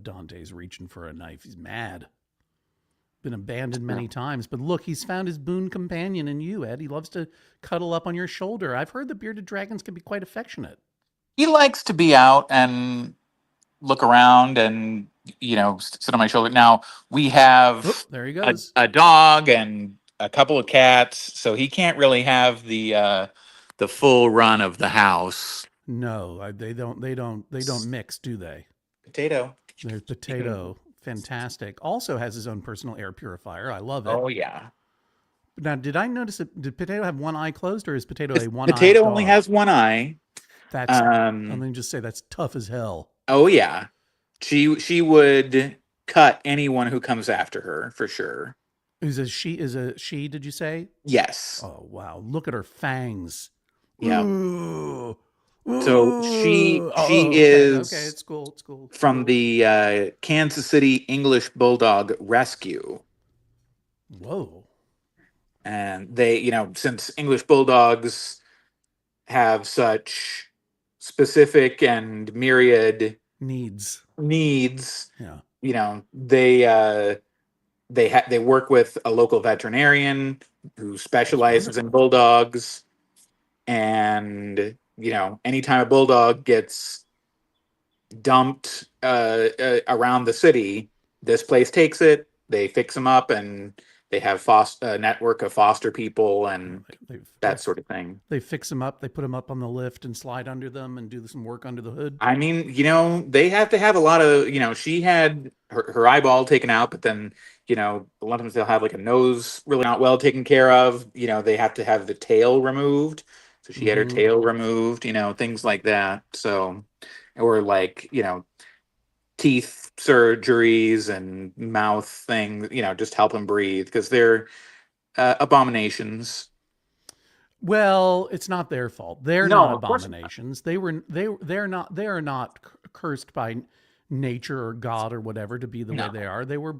Dante's reaching for a knife. He's mad. Been abandoned many times, but look, he's found his boon companion in you, Ed. He loves to cuddle up on your shoulder. I've heard the bearded dragons can be quite affectionate. He likes to be out and look around and sit on my shoulder. Now we have there he goes. A dog and a couple of cats, so he can't really have the full run of the house. No, they don't mix, do they? Potato. There's Potato. Fantastic. Also has his own personal air purifier. I love it. Oh yeah. Now, did I notice did Potato have one eye closed, or is Potato a one eye? Potato only has one eye. That's let me just say that's tough as hell. Oh yeah. She would cut anyone who comes after her, for sure. Is a she, did you say? Yes. Oh, wow. Look at her fangs. Yeah. Ooh. So she Okay. is It's cool. It's cool. from the Kansas City English Bulldog Rescue. Whoa. And they, since English Bulldogs have such specific and myriad needs, yeah, they work with a local veterinarian who specializes in bulldogs, and anytime a bulldog gets dumped around the city, this place takes it, they fix them up, and they have a network of foster people and that sort of thing. They fix them up, they put them up on the lift and slide under them and do some work under the hood. I mean, they have to have a lot of, she had her eyeball taken out, but then, a lot of times they'll have like a nose really not well taken care of. They have to have the tail removed. So she had her tail removed, things like that. So, or like, teeth surgeries and mouth things, just help them breathe because they're abominations. Well, it's not their fault. They're not abominations. They are not cursed by nature or God or whatever to be the way they are. They were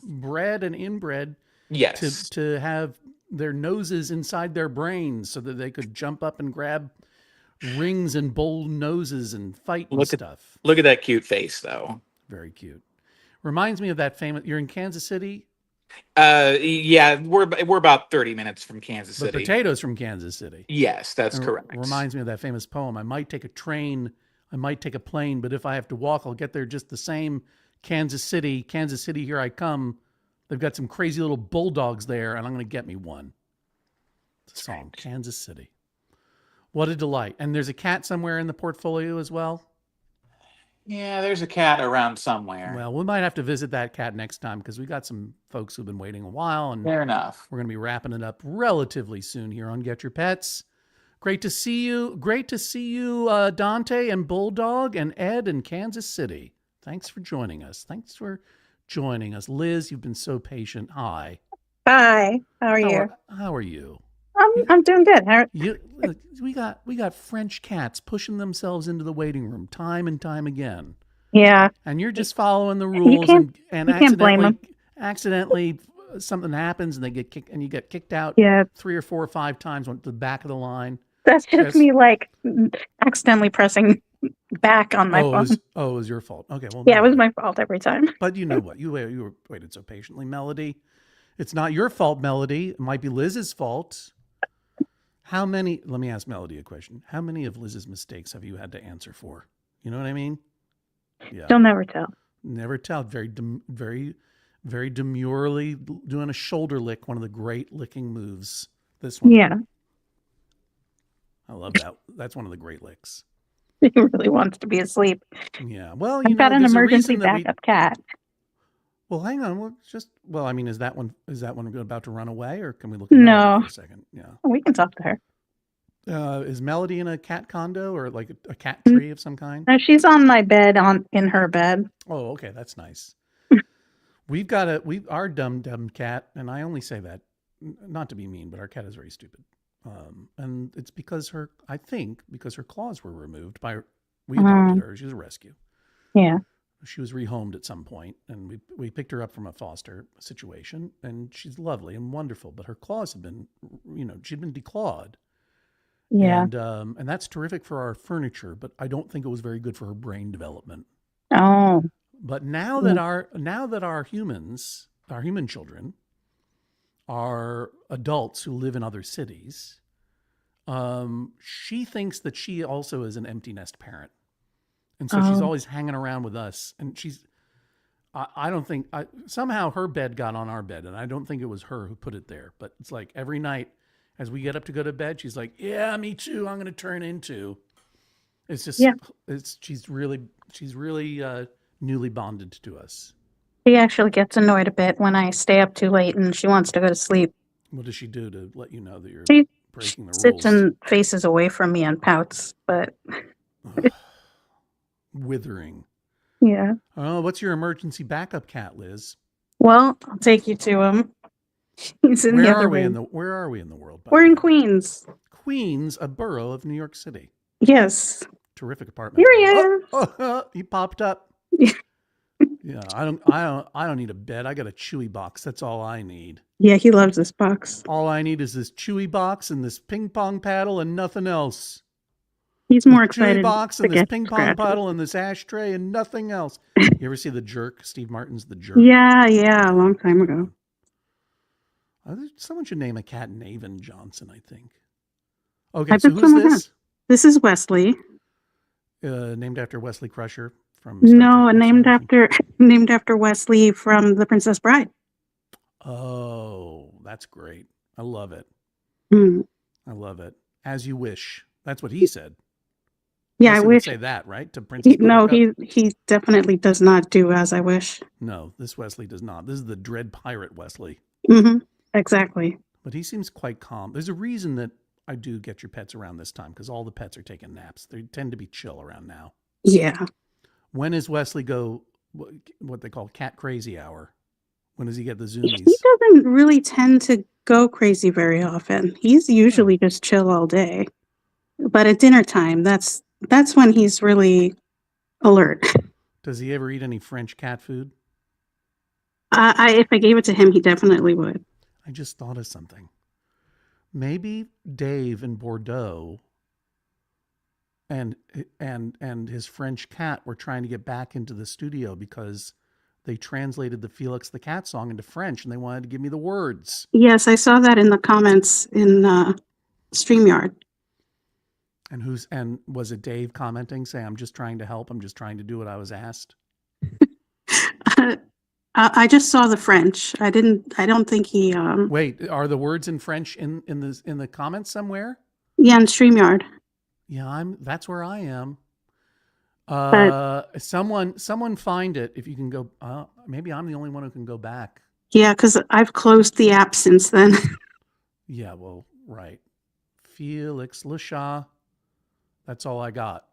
bred and inbred to have their noses inside their brains so that they could jump up and grab rings and bold noses and fight and stuff. Look at that cute face, though. Very cute. Reminds me of that famous. You're in Kansas City. Yeah, we're about 30 minutes from Kansas City. But Potato's from Kansas City. Yes, that's correct. Reminds me of that famous poem. I might take a train, I might take a plane, but if I have to walk, I'll get there just the same. Kansas City, here I come. They've got some crazy little bulldogs there, and I'm going to get me one. It's a song, Kansas City. What a delight. And there's a cat somewhere in the portfolio as well? Yeah, there's a cat around somewhere. Well, we might have to visit that cat next time because we got some folks who've been waiting a while. And fair enough. We're going to be wrapping it up relatively soon here on Get Your Pets. Great to see you. Great to see you, Dante and Bulldog and Ed in Kansas City. Thanks for joining us. Liz, you've been so patient. Hi. Hi. How are you? How are you? I'm doing good. We got French cats pushing themselves into the waiting room time and time again. Yeah. And you're just following the rules, and accidentally something happens and they get kicked, and you get kicked out 3 or 4 or 5 times on the back of the line. That's just me accidentally pressing back on my phone. It was your fault. Okay, well, yeah, it was my fault every time. But you know what? You waited so patiently, Melody. It's not your fault, Melody. It might be Liz's fault. Let me ask Melody a question. How many of Liz's mistakes have you had to answer for? You know what I mean? Yeah. You'll never tell. Never tell. Very, very demurely doing a shoulder lick, one of the great licking moves. This one. Yeah. I love that. That's one of the great licks. He really wants to be asleep. Yeah. Well, I've got an emergency backup cat. Well, hang on. Is that one about to run away, or can we look at Melody for a second? Yeah. We can talk to her. Is Melody in a cat condo or like a cat tree of some kind? No, she's on my bed, in her bed. Oh, okay. That's nice. We've got our dumb cat, and I only say that not to be mean, but our cat is very stupid. And it's because her claws were removed we adopted her. She was a rescue. Yeah. She was rehomed at some point, and we picked her up from a foster situation, and she's lovely and wonderful, but her claws have been, she'd been declawed. Yeah. And that's terrific for our furniture, but I don't think it was very good for her brain development. Oh. But now that our human children are adults who live in other cities, she thinks that she also is an empty nest parent. And so she's always hanging around with us. And somehow her bed got on our bed, and I don't think it was her who put it there. But it's like every night as we get up to go to bed, she's like, yeah, me too. I'm going to turn into. It's just, she's really newly bonded to us. She actually gets annoyed a bit when I stay up too late and she wants to go to sleep. What does she do to let you know that you're breaking the rules? She sits and faces away from me and pouts, but... Withering. Yeah. Oh, what's your emergency backup cat, Liz? Well, I'll take you to him. He's in the Where other are we in room. where are we in the world? We're in Queens. Queens, a borough of New York City. Yes. Terrific apartment. Here he building. is. He popped up. Yeah, I don't need a bed. I got a Chewy box. That's all I need. Yeah, he loves this box. All I need is this Chewy box and this ping pong paddle and nothing else. He's more excited. Chewy box and to this get ping pong scratches. paddle and this ashtray and nothing else. You ever see The Jerk? Steve Martin's The Jerk. Yeah, a long time ago. Someone should name a cat Naven Johnson, I think. Okay, I so bet who's someone this? has. This is Wesley. Named after Wesley Crusher from No, named after Wesley from The Princess Bride. Oh, that's great. I love it. Mm. I love it. As you wish. That's what he said. Yeah, Wesley I would wish. say that, right? To Princess No, Buttercup? he definitely does not do As I Wish. No, this Wesley does not. This is the Dread Pirate Wesley. Mm-hmm. Exactly. But he seems quite calm. There's a reason that I do Get Your Pets around this time, because all the pets are taking naps. They tend to be chill around now. Yeah. When does Wesley go what they call cat crazy hour? When does he get the zoomies? He doesn't really tend to go crazy very often. He's usually just chill all day. But at dinner time, that's when he's really alert. Does he ever eat any French cat food? If I gave it to him, he definitely would. I just thought of something. Maybe Dave in Bordeaux and his French cat were trying to get back into the studio because they translated the Felix the Cat song into French and they wanted to give me the words. Yes, I saw that in the comments in StreamYard. And was it Dave commenting saying, "I'm just trying to help. I'm just trying to do what I was asked"? I just saw the French. I don't think he. Wait, are the words in French in the comments somewhere? Yeah, in StreamYard. Yeah, that's where I am. But someone find it if you can go. Maybe I'm the only one who can go back. yeah, because I've closed the app since then. Yeah, well, right. Felix Le Chat. That's all I got.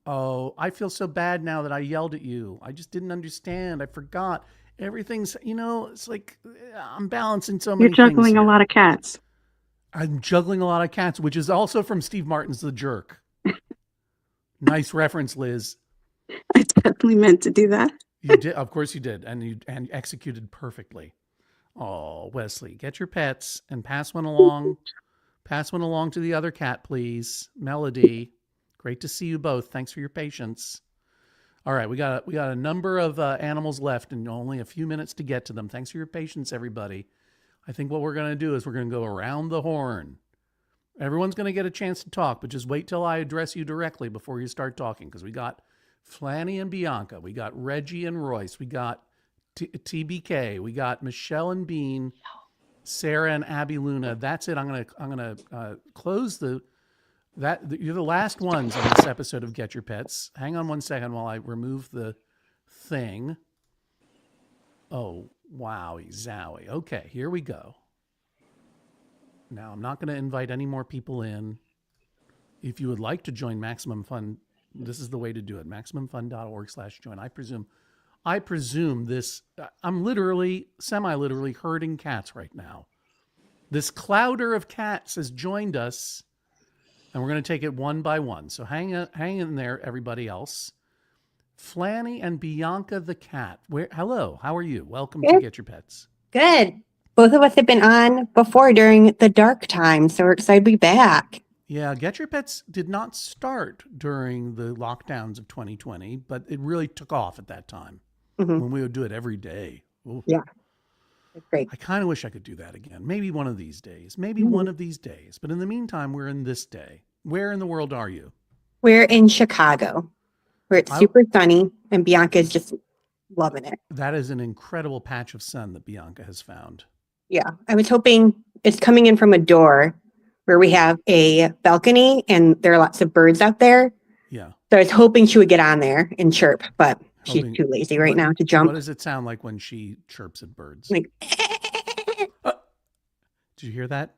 Oh, I feel so bad now that I yelled at you. I just didn't understand. I forgot. Everything's, it's like I'm balancing so many You're juggling things a lot of cats. I'm juggling a lot of cats, which is also from Steve Martin's The Jerk. Nice reference, Liz. I definitely meant to do that. You did, of course you did, and you executed perfectly. Oh, Wesley, get your pets and pass one along. Pass one along to the other cat, please. Melody, great to see you both. Thanks for your patience. All right, we got a number of animals left and only a few minutes to get to them. Thanks for your patience, everybody. I think what we're going to do is we're going to go around the horn. Everyone's going to get a chance to talk, but just wait till I address you directly before you start talking, because we got Flanny and Bianca, we got Reggie and Royce, we got TBK, we got Michelle and Bean, Sarah and Abby Luna. That's it. I'm gonna close you're the last ones on this episode of Get Your Pets. Hang on one second while I remove the thing. Oh, wowie zowie. Okay, here we go. Now, I'm not going to invite any more people in. If you would like to join Maximum Fun, this is the way to do it. MaximumFun.org/join. I presume this, I'm literally, semi-literally herding cats right now. This clouder of cats has joined us, and we're going to take it one by one. So hang in there, everybody else. Flanny and Bianca the cat. Hello, how are you? Welcome to Get Your Pets. Good. Both of us have been on before during the dark time, so we're excited to be back. Yeah, Get Your Pets did not start during the lockdowns of 2020, but it really took off at that time when we would do it every day. Ooh. Yeah, it's great. I kind of wish I could do that again. Maybe one of these days. Maybe one of these days. But in the meantime, we're in this day. Where in the world are you? We're in Chicago, where it's super sunny, and Bianca's just loving it. That is an incredible patch of sun that Bianca has found. Yeah, I was hoping it's coming in from a door where we have a balcony and there are lots of birds out there. Yeah. So I was hoping she would get on there and chirp, but she's too lazy right now to jump. What does it sound like when she chirps at birds? Like, did you hear that?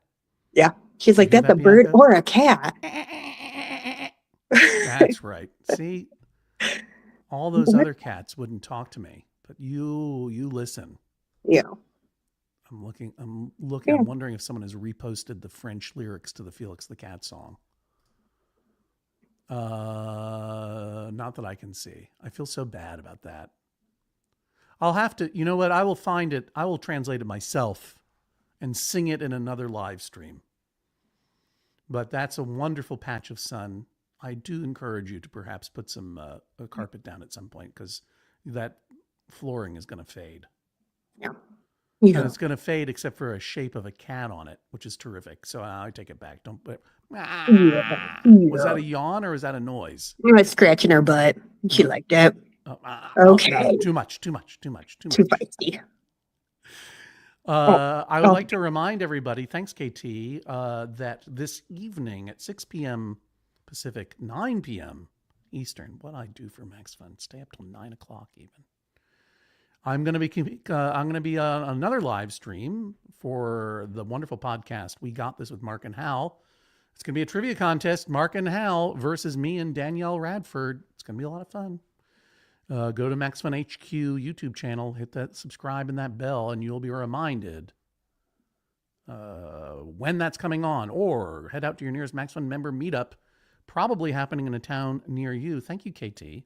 Yeah. She's like, that's a bird or a cat. That's right. See, all those other cats wouldn't talk to me, but you listen. Yeah. I'm Yeah. wondering if someone has reposted the French lyrics to the Felix the Cat song. Not that I can see. I feel so bad about that. I'll have to, you know what? I will find it. I will translate it myself and sing it in another live stream. But that's a wonderful patch of sun. I do encourage you to perhaps put some a carpet down at some point, because that flooring is going to fade. Yeah. And it's going to fade except for a shape of a cat on it, which is terrific. So I take it back. Don't put. Was that a yawn or was that a noise? We were scratching her butt. She liked it. Okay. No, too much. Too feisty. I would like to remind everybody, thanks KT, that this evening at 6 p.m. Pacific, 9 p.m. Eastern, what I do for Max Fun, stay up till 9 o'clock even. I'm going to be on another live stream for the wonderful podcast We Got This with Mark and Hal. It's going to be a trivia contest, Mark and Hal versus me and Danielle Radford. It's going to be a lot of fun. Go to Max Fun HQ YouTube channel, hit that subscribe and that bell, and you'll be reminded when that's coming on. Or head out to your nearest Max Fun member meetup, probably happening in a town near you. Thank you, KT.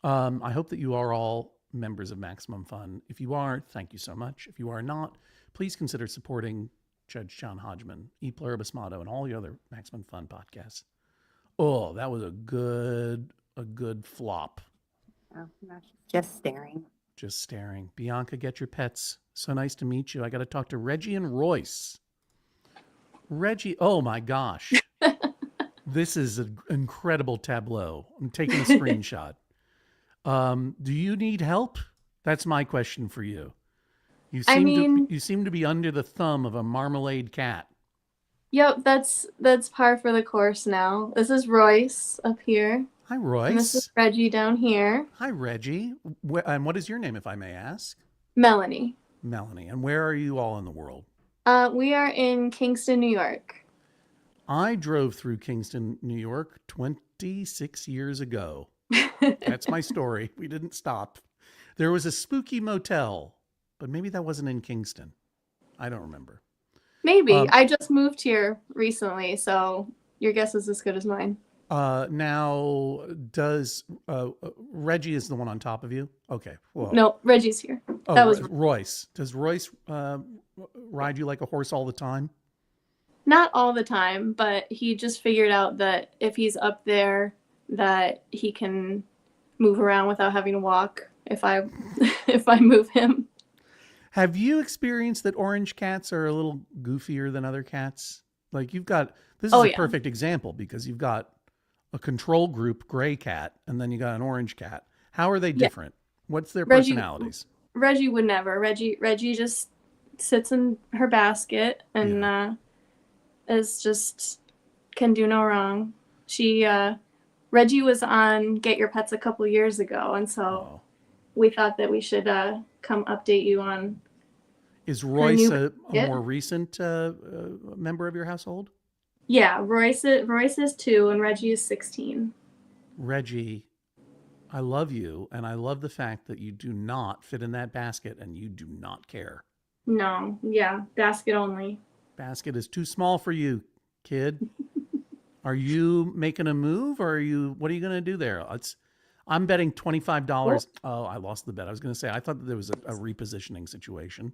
I hope that you are all members of Maximum Fun. If you are, thank you so much. If you are not, please consider supporting Judge John Hodgman, E Pluribus Motto, and all the other Maximum Fun podcasts. Oh, that was a good flop. Oh, no, just staring. Just staring. Bianca, get your pets. So nice to meet you. I got to talk to Reggie and Royce. Reggie, oh my gosh. This is an incredible tableau. I'm taking a screenshot. Do you need help? That's my question for you. You seem to be under the thumb of a marmalade cat. Yep, that's par for the course now. This is Royce up here. Hi, Royce. And this is Reggie down here. Hi, Reggie. And what is your name, if I may ask? Melanie. Melanie. And where are you all in the world? We are in Kingston, New York. I drove through Kingston, New York 26 years ago. That's my story. We didn't stop. There was a spooky motel, but maybe that wasn't in Kingston. I don't remember. Maybe. I just moved here recently, so your guess is as good as mine. Now, does Reggie is the one on top of you? Okay. Well, no, Reggie's here. Oh, that was Royce. Does Royce ride you like a horse all the time? Not all the time, but he just figured out that if he's up there, that he can move around without having to walk if I move him. Have you experienced that orange cats are a little goofier than other cats? Like this is a perfect example, because you've got a control group gray cat and then you got an orange cat. How are they different? What's their personalities? Reggie would never. Reggie just sits in her basket and is just can do no wrong. Reggie was on Get Your Pets a couple years ago, and so we thought that we should come update you on. Is Royce a more recent member of your household? Yeah, Royce is 2 and Reggie is 16. Reggie, I love you, and I love the fact that you do not fit in that basket and you do not care. No, yeah, basket only. Basket is too small for you, kid. Are you making a move, or what are you going to do there? I'm betting $25. Oh, I lost the bet. I was going to say, I thought that there was a repositioning situation.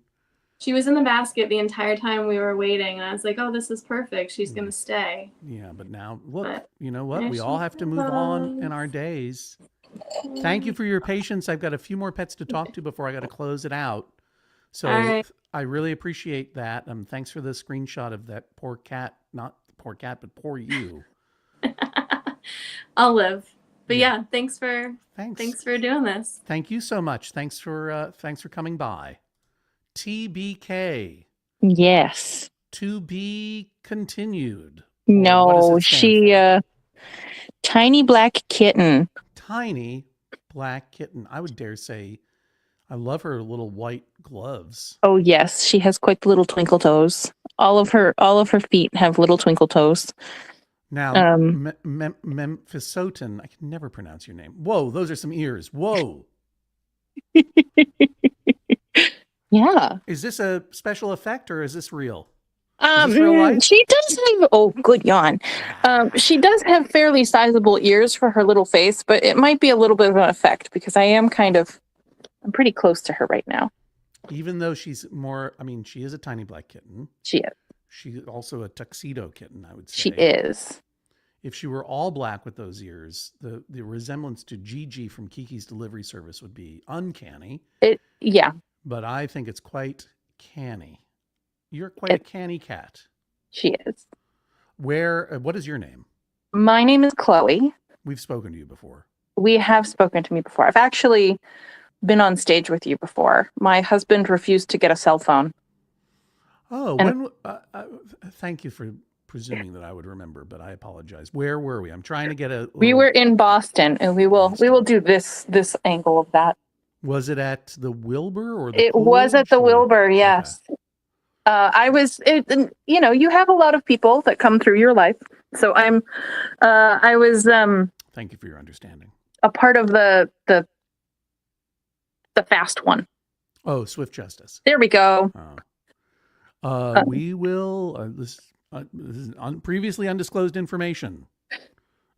She was in the basket the entire time we were waiting, and I was like, oh, this is perfect. She's going to stay. Yeah, but now, look, you know what? We all have to move on in our days. Thank you for your patience. I've got a few more pets to talk to before I got to close it out. So I really appreciate that. Thanks for the screenshot of that poor cat. Not poor cat, but poor you. I'll live. But yeah, thanks for doing this. Thank you so much. Thanks for coming by. TBK. Yes. To be continued. No, Tiny Black Kitten. Tiny Black Kitten. I would dare say I love her little white gloves. Oh yes, she has quite the little twinkle toes. All of her feet have little twinkle toes. Now, Memphisotin, I can never pronounce your name. Whoa, those are some ears. Whoa. Yeah. Is this a special effect or is this real? Is this real life? She does have, oh, good yawn. She does have fairly sizable ears for her little face, but it might be a little bit of an effect because I'm pretty close to her right now. Even though she's more, she is a tiny black kitten. She is. She's also a tuxedo kitten, I would say. She is. If she were all black with those ears, the resemblance to Gigi from Kiki's Delivery Service would be uncanny. Yeah. But I think it's quite canny. You're quite a canny cat. She is. What is your name? My name is Chloe. We've spoken to you before. We have spoken to me before. I've actually been on stage with you before. My husband refused to get a cell phone. Oh, thank you for presuming that I would remember, but I apologize. Where were we? I'm trying to get a. We were in Boston, and we will do this angle of that. Was it at the Wilbur or the? It was at the Wilbur, yes. Okay. You have a lot of people that come through your life, so I was. Thank you for your understanding. A part of the fast one. Oh, Swift Justice. There we go. We will. This is previously undisclosed information.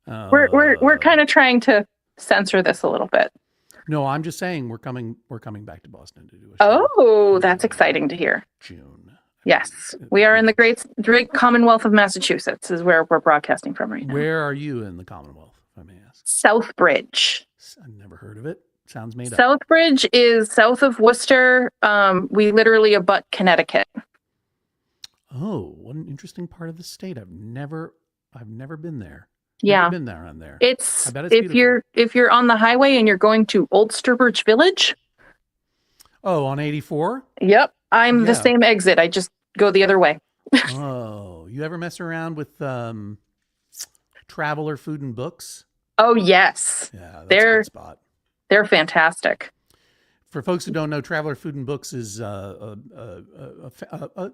We're kind of trying to censor this a little bit. No, I'm just saying we're coming back to Boston to do a show. Oh, that's exciting to hear. June. Yes, we are in the great Commonwealth of Massachusetts is where we're broadcasting from right now. Where are you in the Commonwealth, if I may ask? Southbridge. I've never heard of it. Sounds made up. Southbridge is south of Worcester. We literally abut Connecticut. Oh, what an interesting part of the state. I've never been there. Yeah, never been there on there. It's I bet it's if you're on the highway and you're going to Old Sturbridge Village. Oh, on 84? Yep, I'm the same exit. I just go the other way. Oh, you ever mess around with Traveler Food and Books? Oh yes, yeah, that's a good spot. They're fantastic. For folks who don't know, Traveler Food and Books is a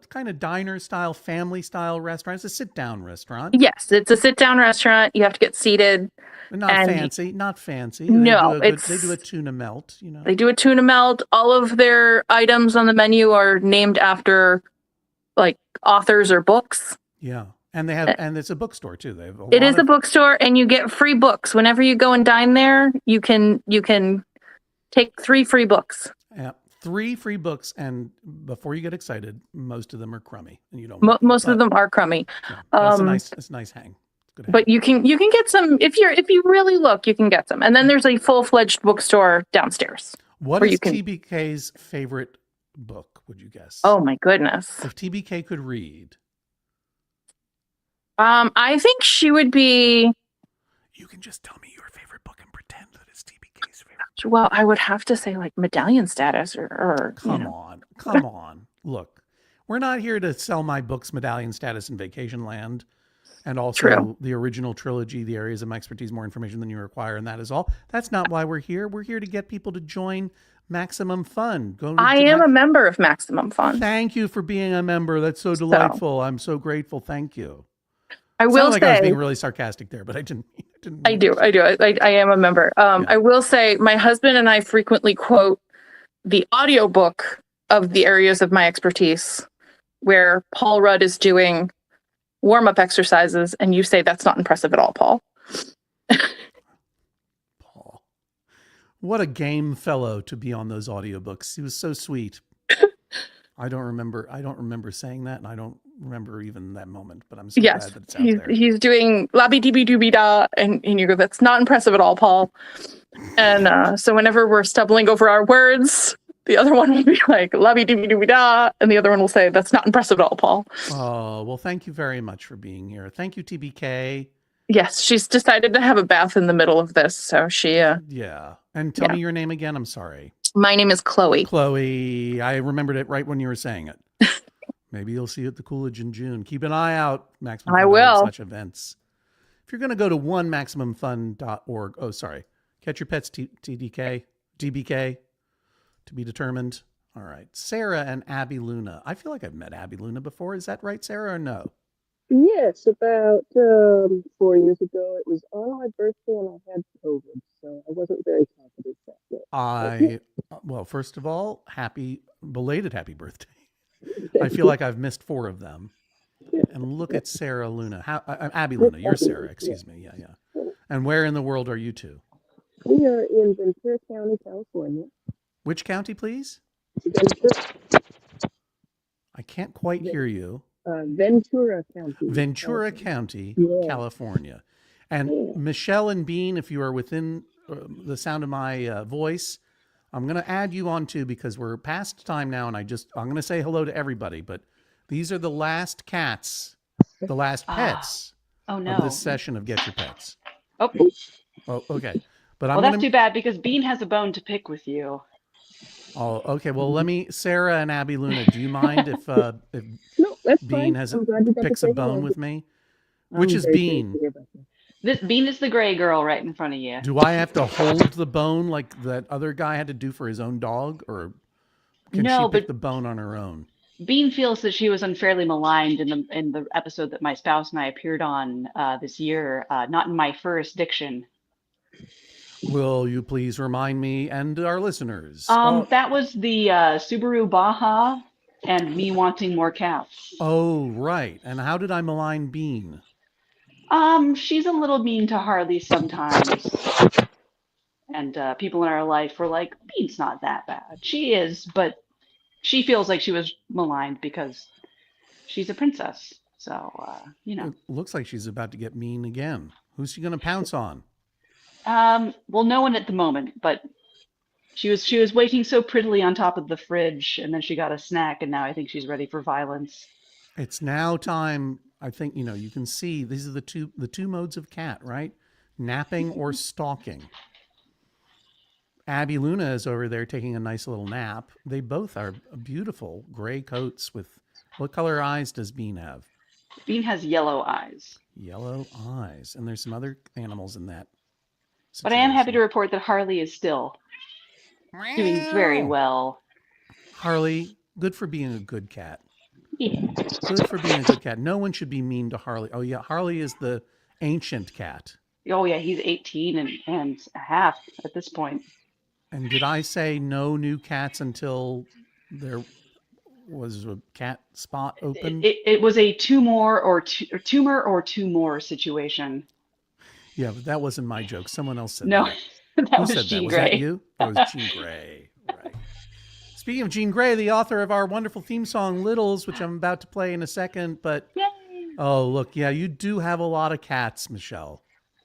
kind of diner-style, family-style restaurant. It's a sit-down restaurant. Yes, it's a sit-down restaurant. You have to get seated. Not fancy. No, they do a tuna melt. They do a tuna melt. All of their items on the menu are named after, like, authors or books. Yeah, and they have, and it's a bookstore too. They have. It is a bookstore, and you get free books whenever you go and dine there. You can take 3 free books. Yeah, 3 free books, and before you get excited, most of them are crummy, and you don't. Most of them are crummy. Yeah, it's a nice hang. But you can get some if you really look, you can get some. And then there's a full-fledged bookstore downstairs. What is TBK's favorite book? Would you guess? Oh my goodness! If TBK could read, I think she would be. You can just tell me your favorite book and pretend that it's TBK's favorite. Well, I would have to say like Medallion Status or Come on. Look, we're not here to sell my books Medallion Status in Vacation Land, and also the original trilogy, The Areas of My Expertise, More Information Than You Require, and that is all. That's not why we're here. We're here to get people to join Maximum Fun. I am a member of Maximum Fun. Thank you for being a member. That's so delightful. I'm so grateful. Thank you. I will say, I was being really sarcastic there, but I didn't. I do. I am a member. I will say my husband and I frequently quote the audiobook of The Areas of My Expertise, where Paul Rudd is doing warm-up exercises, and you say that's not impressive at all, Paul. Paul. What a game fellow to be on those audiobooks. He was so sweet. I don't remember saying that, and I don't remember even that moment, but I'm so glad that it's out there. He's doing labby-dibby-dooby-da, and you go, that's not impressive at all, Paul. And so whenever we're stumbling over our words, the other one will be like, labby-dibby-dooby-da, and the other one will say, that's not impressive at all, Paul. Oh, well, thank you very much for being here. Thank you, TBK. Yes, she's decided to have a bath in the middle of this, so she... Yeah, and tell me your name again, I'm sorry. My name is Chloe. Chloe, I remembered it right when you were saying it. Maybe you'll see you at the Coolidge in June. Keep an eye out, Maximum Fun. I will. Such events. If you're going to go to onemaximumfun.org, Catch Your Pets TDK, DBK, to be determined. All right. Sarah and Abby Luna. I feel like I've met Abby Luna before. Is that right, Sarah, or no? Yes, about 4 years ago. It was on my birthday and I had COVID, so I wasn't very confident that day. Well, first of all, belated happy birthday. I feel like I've missed 4 of them. And look at Sarah Luna. Abby Luna, you're Sarah, excuse me. Yeah. And where in the world are you two? We are in Ventura County, California. Which county, please? Ventura. I can't quite hear you. Ventura County. Ventura County, Yeah. California. And Michelle and Bean, if you are within the sound of my voice, I'm going to add you on too because we're past time now, and I'm going to say hello to everybody. But these are the last cats, the last pets of this session of Get Your Pets. Oh, okay. But that's too bad because Bean has a bone to pick with you. Oh, okay. Well, Sarah and Abby Luna, do you mind if No, that's Bean fine. picks a bone with me? Which is Bean? This Bean is the gray girl right in front of you. Do I have to hold the bone like that other guy had to do for his own dog, or can she pick the bone on her own? Bean feels that she was unfairly maligned in the episode that my spouse and I appeared on this year. Not in my first diction. Will you please remind me and our listeners? That was the Subaru Baja and me wanting more cats. Oh, right. And how did I malign Bean? She's a little mean to Harley sometimes. And people in our life were like, Bean's not that bad. She is, but she feels like she was maligned because she's a princess. So, It looks like she's about to get mean again. Who's she going to pounce on? Well, no one at the moment, but she was waiting so prettily on top of the fridge, and then she got a snack, and now I think she's ready for violence. It's now time. I think you can see these are the two modes of cat, right? Napping or stalking. Abby Luna is over there taking a nice little nap. They both are beautiful gray coats with what color eyes does Bean have? Bean has yellow eyes. Yellow eyes, and there's some other animals in that situation. But I am happy to report that Harley is still doing very well. Harley, good for being a good cat. Yeah. Good for being a good cat. No one should be mean to Harley. Oh, yeah. Harley is the ancient cat. Oh, yeah. He's 18 and a half at this point. And did I say no new cats until there was a cat spot open? It was a tumor or two more situation. Yeah, but that wasn't my joke. Someone else said that. No, that Who was said Jean that? Grey. Was that you? That was Jean Grey. Right. Speaking of Jean Grey, the author of our wonderful theme song, Littles, which I'm about to play in a second, but yay. Oh, look, yeah, you do have a lot of cats, Michelle.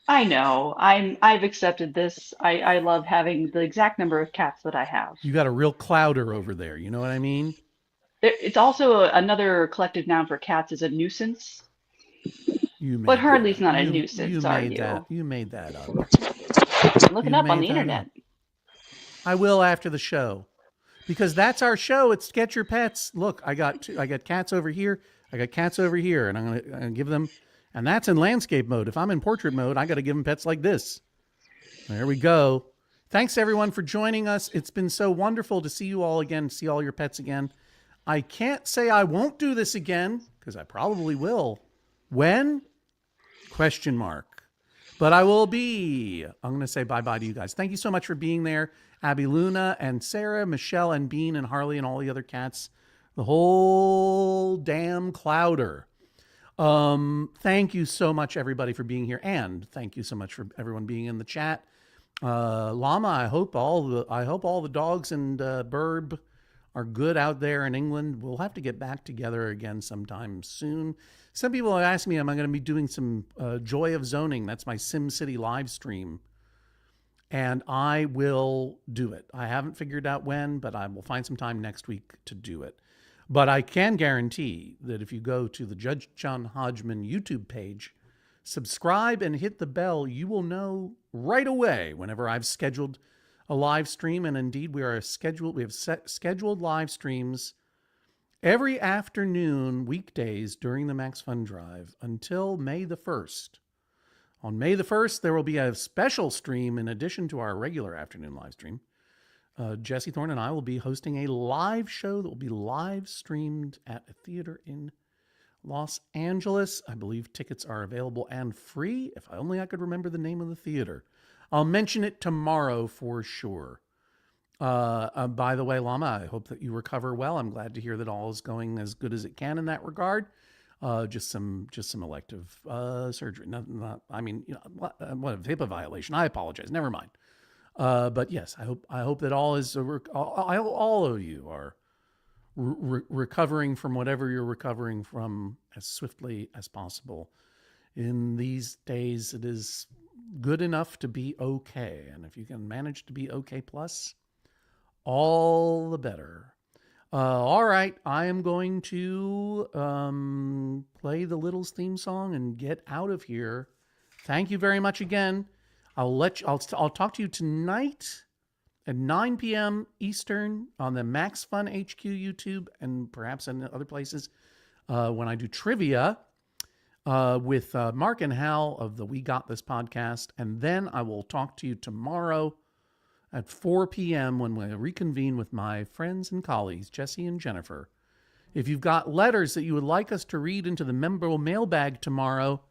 I know. I've accepted this. I love having the exact number of cats that I have. You got a real clouder over there. You know what I mean? It's also another collective noun for cats is a nuisance. But Harley's not a nuisance, are you? You made that up. Look it up on the internet. I will after the show. Because that's our show. It's Get Your Pets. Look, I got cats over here. I got cats over here, and I'm gonna give them. And that's in landscape mode. If I'm in portrait mode, I got to give them pets like this. There we go. Thanks everyone for joining us. It's been so wonderful to see you all again, see all your pets again. I can't say I won't do this again because I probably will. When? Question mark. But I will be. I'm going to say bye-bye to you guys. Thank you so much for being there. Abby Luna and Sarah, Michelle and Bean and Harley and all the other cats. The whole damn clouder. Thank you so much, everybody, for being here. And thank you so much for everyone being in the chat. Llama, I hope all the dogs and Burb are good out there in England. We'll have to get back together again sometime soon. Some people have asked me, am I going to be doing some Joy of Zoning? That's my SimCity live stream. And I will do it. I haven't figured out when, but I will find some time next week to do it. But I can guarantee that if you go to the Judge John Hodgman YouTube page, subscribe and hit the bell, you will know right away whenever I've scheduled a live stream. And indeed, we have scheduled live streams every afternoon, weekdays during the Max Fun Drive until May the 1st. On May the 1st, there will be a special stream in addition to our regular afternoon live stream. Jesse Thorne and I will be hosting a live show that will be live streamed at a theater in Los Angeles. I believe tickets are available and free. If only I could remember the name of the theater. I'll mention it tomorrow for sure. By the way, Lama, I hope that you recover well. I'm glad to hear that all is going as good as it can in that regard. Just some elective surgery. I mean, what a HIPAA violation. I apologize. Never mind. But yes, I hope that all of you are recovering from whatever you're recovering from as swiftly as possible. In these days, it is good enough to be okay, and if you can manage to be okay plus, all the better. All right, I am going to play the Littles theme song and get out of here. Thank you very much again. I'll talk to you tonight at 9 p.m. Eastern on the Max Fun HQ YouTube and perhaps in other places when I do trivia with Mark and Hal of the We Got This podcast. And then I will talk to you tomorrow at 4 p.m. when we reconvene with my friends and colleagues, Jesse and Jennifer. If you've got letters that you would like us to read into the member mailbag tomorrow,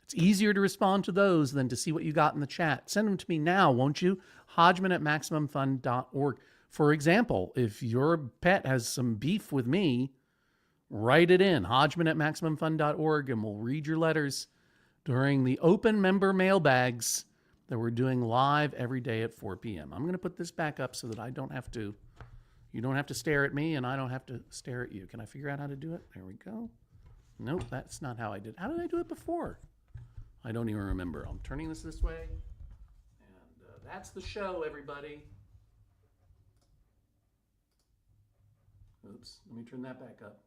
it's easier to respond to those than to see what you got in the chat. Send them to me now, won't you? Hodgman at MaximumFun.org. For example, if your pet has some beef with me, write it in, Hodgman at MaximumFun.org, and we'll read your letters during the open member mailbags that we're doing live every day at 4 p.m. I'm going to put this back up so that you don't have to stare at me and I don't have to stare at you. Can I figure out how to do it? There we go. Nope, that's not how I did it. How did I do it before? I don't even remember. I'm turning this way. And that's the show, everybody. Oops, let me turn that back up.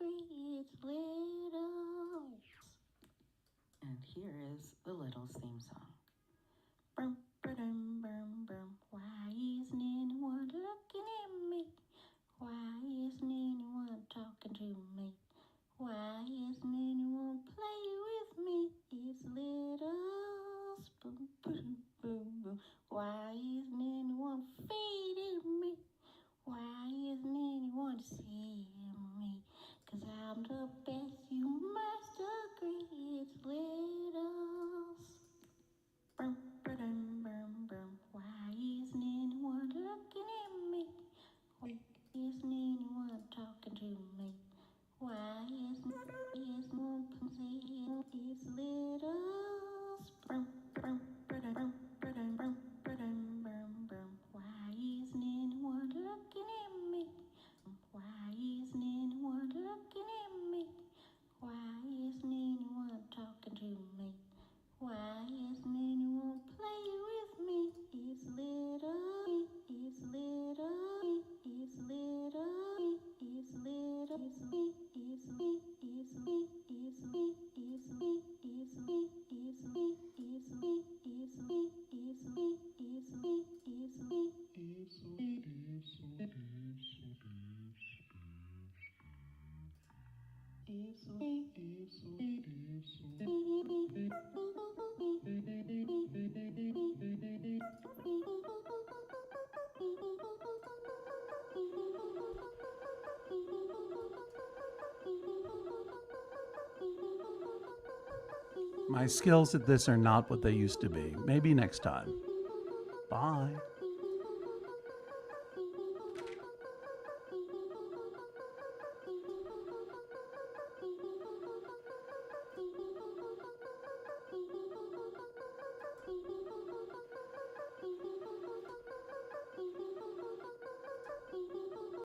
It's Littles. And here is the Littles theme song. Brum, ba-dum, brum, brum. Why isn't anyone looking at me? Why isn't anyone talking to me? Why isn't anyone playing with me? It's Littles. Boom, boom, boom, boom. Why isn't anyone feeding me? Why isn't anyone seeing me? 'Cause I'm the best, you must agree. It's Littles. Brum, ba-dum, brum, brum. Why isn't anyone looking at me? Why isn't anyone talking to me? Why isn't one playing? It's Littles. Brum, brum, ba-dum, ba-dum, brum, ba-dum, brum, brum. Why isn't anyone looking at me? Why isn't anyone looking at me? Why isn't anyone talking to me? Why isn't anyone playing with me? It's little, it's little, it's little, it's little, it's me, it's me, it's me, it's me, it's me, it's me, it's me, it's me, it's me, it's me, it's me, it's me, My skills at this are not what they used to be. Maybe next time. Bye.